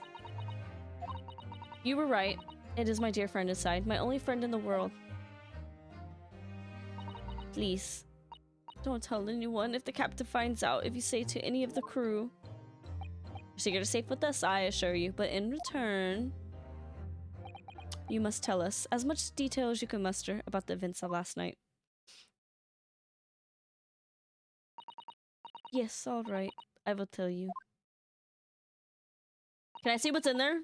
You were right. It is my dear friend inside. My only friend in the world. Please, don't tell anyone if the captain finds out, if you say to any of the crew. Your secret is safe with us, I assure you, but in return, you must tell us as much detail as you can muster about the events of last night. Yes, all right. I will tell you. Can I see what's in there?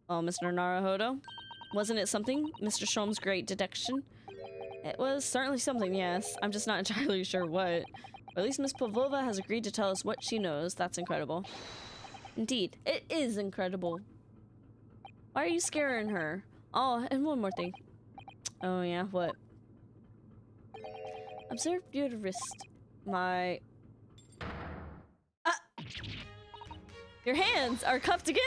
Oh, Mr. Naruhodo. Wasn't it something? Mr. Shulm's great deduction? It was certainly something, yes. I'm just not entirely sure what. But at least Miss Pavlova has agreed to tell us what she knows. That's incredible. Indeed, it is incredible. Why are you scaring her? Oh, and one more thing. Oh yeah, what? Observe your wrist. My... Your hands are cuffed again?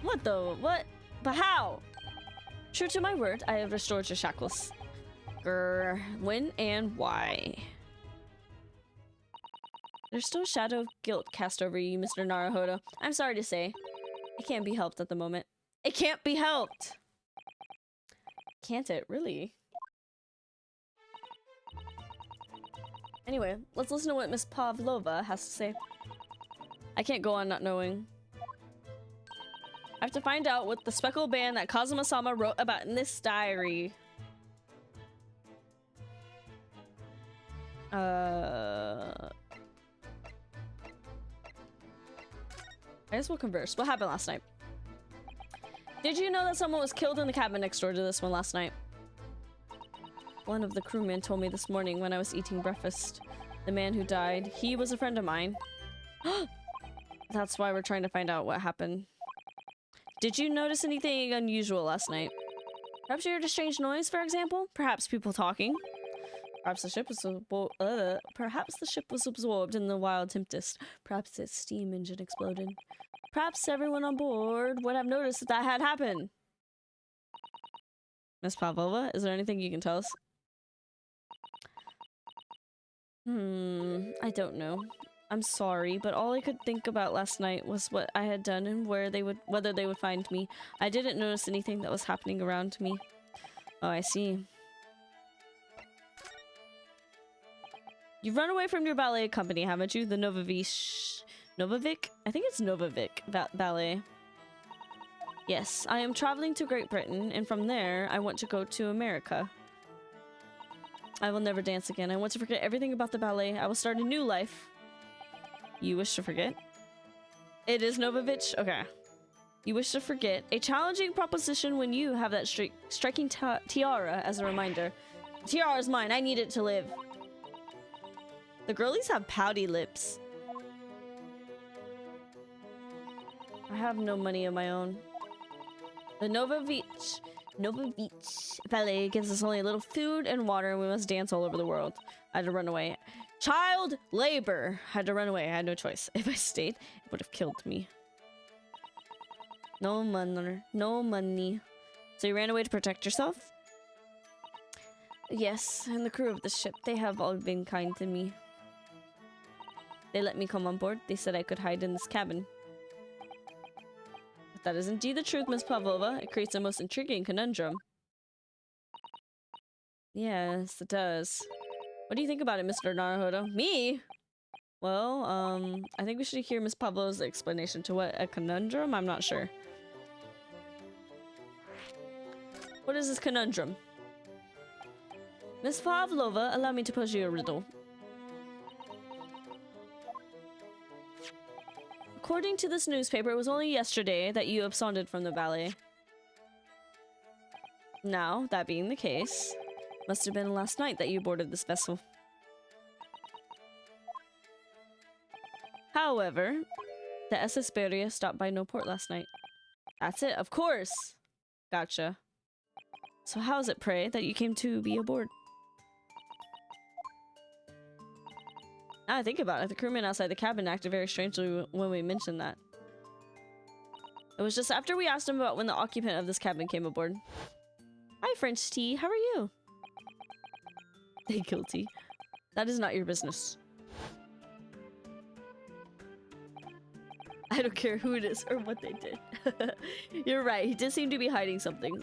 What though? What? But how? True to my word, I have restored your shackles. Grr. When and why? There's still a shadow of guilt cast over you, Mr. Naruhodo. I'm sorry to say. It can't be helped at the moment. It can't be helped! Can't it? Really? Anyway, let's listen to what Miss Pavlova has to say. I can't go on not knowing. I have to find out what the speckled band that Kazuma-sama wrote about in this diary. I guess we'll converse. What happened last night? Did you know that someone was killed in the cabin next door to this one last night? One of the crewmen told me this morning when I was eating breakfast. The man who died, he was a friend of mine. That's why we're trying to find out what happened. Did you notice anything unusual last night? Perhaps you heard a strange noise, for example? Perhaps people talking? Perhaps the ship was absorbed in the wild tempest. Perhaps its steam engine exploded. Perhaps everyone on board would have noticed that had happened. Miss Pavlova, is there anything you can tell us? I don't know. I'm sorry, but all I could think about last night was what I had done and whether they would find me. I didn't notice anything that was happening around me. Oh, I see. You've run away from your ballet company, haven't you? The Novavic? I think it's Novavic ballet. Yes, I am traveling to Great Britain, and from there, I want to go to America. I will never dance again. I want to forget everything about the ballet. I will start a new life. You wish to forget? It is Novovich? Okay. You wish to forget. A challenging proposition when you have that striking tiara as a reminder. The tiara is mine. I need it to live. The girlies have pouty lips. I have no money of my own. The Novovich ballet gives us only a little food and water, and we must dance all over the world. I had to run away. Child labor. I had to run away. I had no choice. If I stayed, it would have killed me. No money. No money. So you ran away to protect yourself? Yes, and the crew of the ship, they have all been kind to me. They let me come on board. They said I could hide in this cabin. But that is indeed the truth, Miss Pavlova. It creates a most intriguing conundrum. Yes, it does. What do you think about it, Mr. Naruhodo? Me? Well, I think we should hear Miss Pavlova's explanation to what a conundrum. I'm not sure. What is this conundrum? Miss Pavlova, allow me to pose you a riddle. According to this newspaper, it was only yesterday that you absconded from the ballet. Now, that being the case, must have been last night that you boarded this vessel. However, the SS Beria stopped by no port last night. That's it, of course! Gotcha. So how is it, pray, that you came to be aboard? Now I think about it, the crewmen outside the cabin acted very strangely when we mentioned that. It was just after we asked him about when the occupant of this cabin came aboard. Hi, French tea. How are you? Guilty. That is not your business. I don't care who it is or what they did. You're right. He did seem to be hiding something.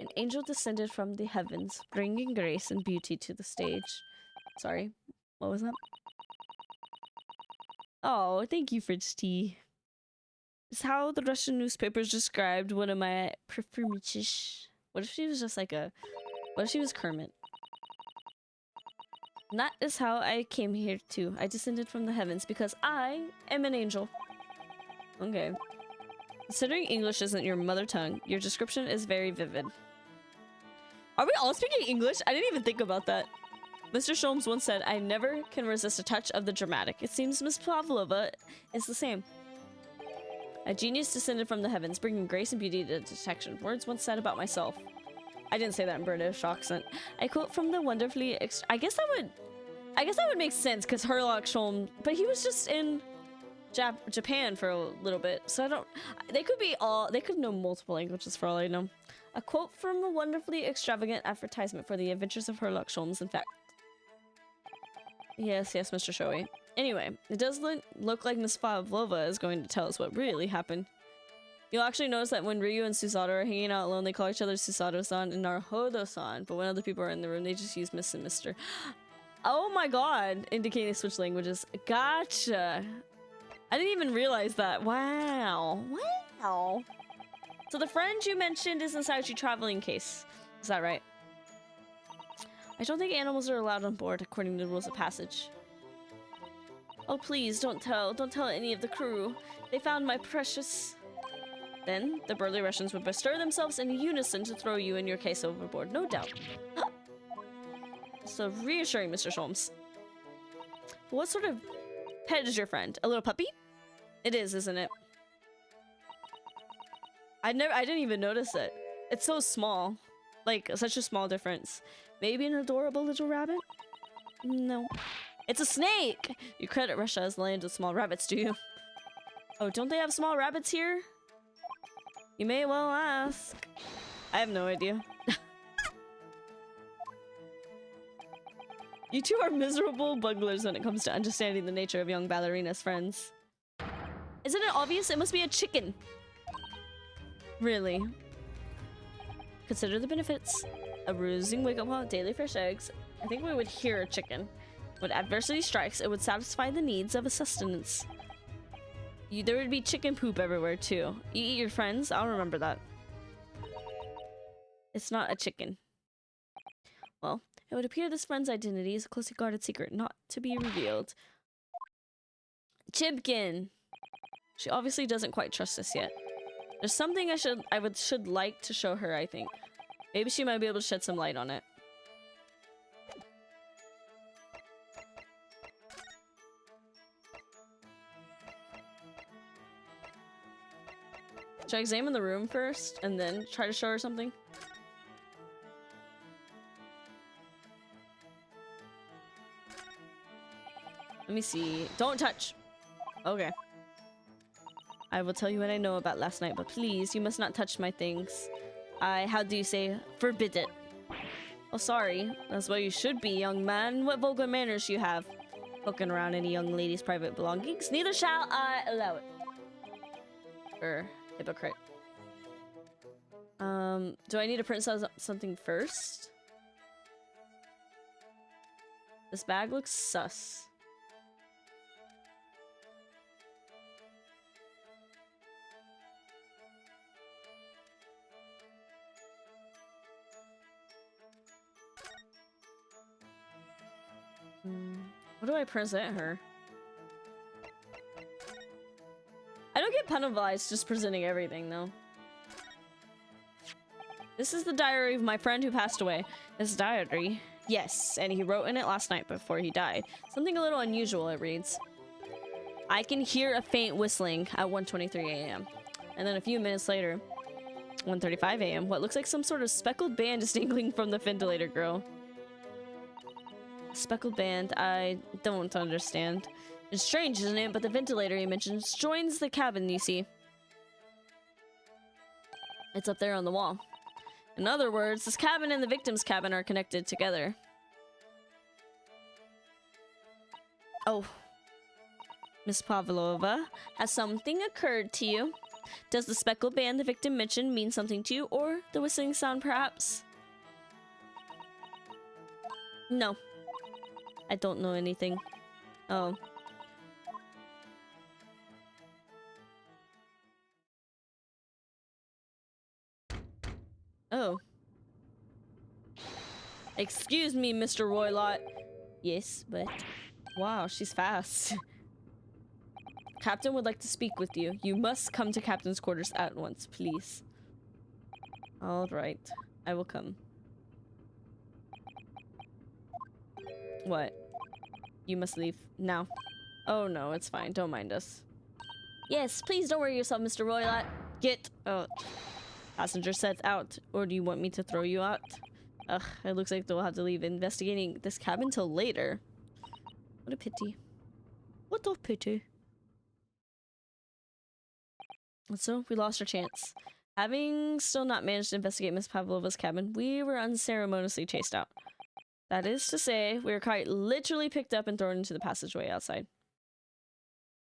An angel descended from the heavens, bringing grace and beauty to the stage. Sorry, what was that? Oh, thank you, French tea. It's how the Russian newspapers described one of my performances. What if she was just like a... What if she was Kermit? And that is how I came here too. I descended from the heavens because I am an angel. Okay. Considering English isn't your mother tongue, your description is very vivid. Are we all speaking English? I didn't even think about that. Mr. Sholmes once said, I never can resist a touch of the dramatic. It seems Miss Pavlova is the same. A genius descended from the heavens, bringing grace and beauty to detection. Words once said about myself. I didn't say that in British accent. I quote from the wonderfully... I guess that would make sense, because Herlock Sholmes... But he was just in Japan for a little bit, so I don't... They could be all... They could know multiple languages for all I know. A quote from a wonderfully extravagant advertisement for the adventures of Herlock Sholmes, in fact. Yes, Mr. Shoei. Anyway, it does look like Miss Pavlova is going to tell us what really happened. You'll actually notice that when Ryu and Susato are hanging out alone, they call each other Susato-san and Naruhodo-san, but when other people are in the room, they just use Miss and Mr. Oh my god! Indicating they switch languages. Gotcha! I didn't even realize that. Wow. Wow. So the friend you mentioned is inside your traveling case. Is that right? I don't think animals are allowed on board according to the rules of passage. Oh please, don't tell any of the crew. They found my precious... Then, the burly Russians would bestir themselves in unison to throw you and your case overboard, no doubt. So reassuring, Mr. Sholmes. What sort of pet is your friend? A little puppy? It is, isn't it? I didn't even notice it. It's so small. Like, such a small difference. Maybe an adorable little rabbit? No. It's a snake! You credit Russia as the land of small rabbits, do you? Oh, don't they have small rabbits here? You may well ask. I have no idea. You two are miserable bunglers when it comes to understanding the nature of young ballerina's friends. Isn't it obvious? It must be a chicken. Really? Consider the benefits. A bruising wake-up call, daily fresh eggs. I think we would hear a chicken. When adversity strikes, it would satisfy the needs of a sustenance. There would be chicken poop everywhere, too. You eat your friends? I'll remember that. It's not a chicken. Well, it would appear this friend's identity is a closely guarded secret, not to be revealed. Chibkin! She obviously doesn't quite trust us yet. There's something I should like to show her, I think. Maybe she might be able to shed some light on it. Should I examine the room first and then try to show her something? Let me see. Don't touch! Okay. I will tell you what I know about last night, but please, you must not touch my things. How do you say, forbid it. Oh, sorry. That's what you should be, young man. What vulgar manners you have. Poking around any young lady's private belongings. Neither shall I allow it. Hypocrite. Do I need to print something first? This bag looks sus. What do I present her? I don't get penalized just presenting everything, though. This is the diary of my friend who passed away. His diary? Yes, and he wrote in it last night before he died. Something a little unusual, it reads. I can hear a faint whistling at 1:23 a.m. And then a few minutes later, 1:35 a.m., what looks like some sort of speckled band is dangling from the ventilator grill. Speckled band, I don't understand. It's strange, isn't it? But the ventilator he mentions joins the cabin, you see. It's up there on the wall. In other words, this cabin and the victim's cabin are connected together. Oh. Miss Pavlova, has something occurred to you? Does the speckled band the victim mentioned mean something to you, or the whistling sound perhaps? No. I don't know anything. Oh. Oh. Excuse me, Mr. Roylott. Yes, but... Wow, she's fast. Captain would like to speak with you. You must come to Captain's quarters at once, please. Alright. I will come. What? You must leave now. Oh no, it's fine. Don't mind us. Yes, please don't worry yourself, Mr. Roylott. Get out. Passenger sets out. Or do you want me to throw you out? Ugh, it looks like they'll have to leave investigating this cabin till later. What a pity. What a pity. And so, we lost our chance. Having still not managed to investigate Miss Pavlova's cabin, we were unceremoniously chased out. That is to say, we were quite literally picked up and thrown into the passageway outside.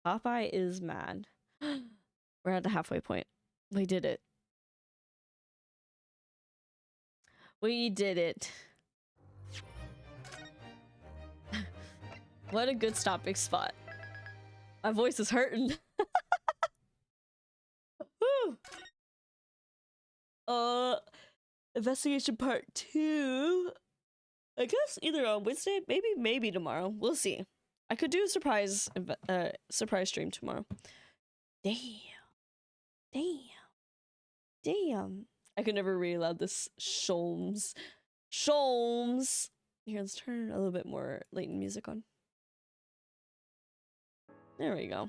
Popeye is mad. We're at the halfway point. We did it. We did it. What a good stopping spot. My voice is hurting. Woo. Investigation part 2. I guess either on Wednesday, maybe tomorrow. We'll see. I could do a surprise stream tomorrow. Damn. I could never read aloud this Sholmes. Here, let's turn a little bit more latent music on. There we go.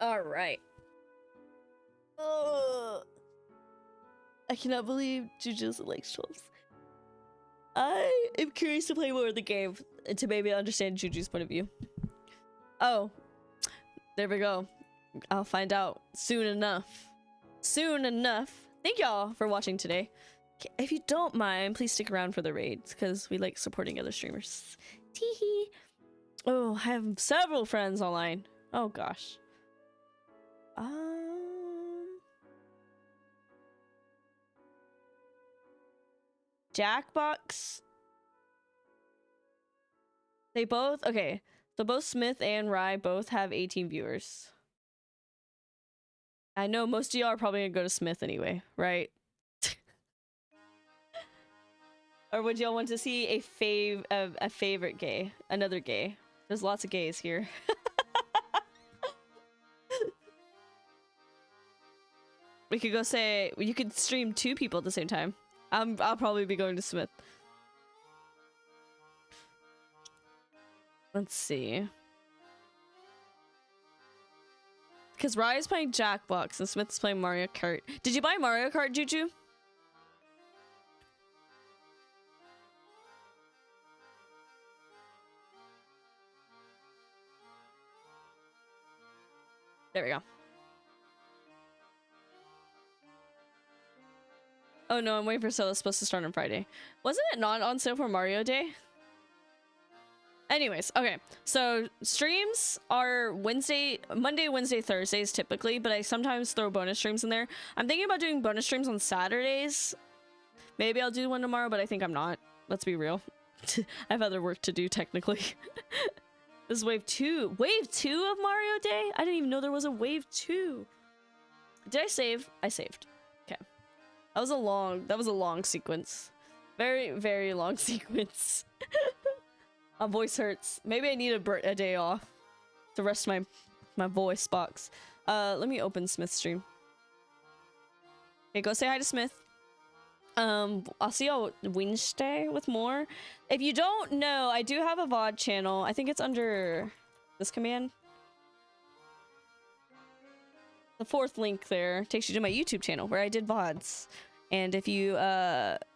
All right. I cannot believe Juju's likes Sholmes. I am curious to play more of the game to maybe understand Juju's point of view. Oh, there we go. I'll find out soon enough. Thank y'all for watching today. If you don't mind, please stick around for the raids because we like supporting other streamers. Teehee. Oh, I have several friends online. Oh gosh. Jackbox. They both, okay. So both Smith and Rye both have 18 viewers. I know most of y'all are probably gonna go to Smith anyway, right? Or would y'all want to see a favorite gay? Another gay. There's lots of gays here. We could go say, you could stream 2 people at the same time. I'll probably be going to Smith. Let's see. Because Rye's playing Jackbox and Smith's playing Mario Kart. Did you buy Mario Kart, Juju? There we go. Oh no, I'm waiting for sale. It's supposed to start on Friday. Wasn't it not on sale for Mario Day? Anyways, okay. So streams are Monday, Wednesday, Thursdays typically, but I sometimes throw bonus streams in there. I'm thinking about doing bonus streams on Saturdays. Maybe I'll do one tomorrow, but I think I'm not. Let's be real. I have other work to do technically. This is wave 2. Wave 2 of Mario Day? I didn't even know there was a wave 2. Did I save? I saved. Okay. That was a long sequence. Very, very long sequence. My voice hurts. Maybe I need a day off to rest my voice box. Let me open Smith's stream. Okay, go say hi to Smith. I'll see y'all Wednesday with more. If you don't know, I do have a VOD channel. I think it's under this command. The 4th link there takes you to my YouTube channel where I did VODs. And if you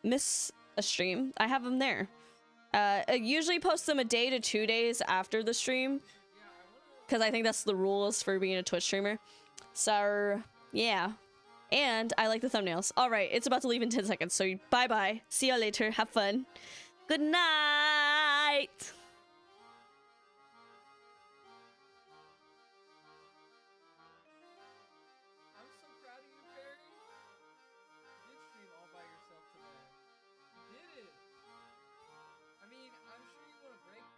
miss a stream, I have them there. I usually post them a day to 2 days after the stream. because I think that's the rules for being a Twitch streamer. So yeah, and I like the thumbnails. All right, it's about to leave in 10 seconds, so bye bye, see you later, have fun, good night.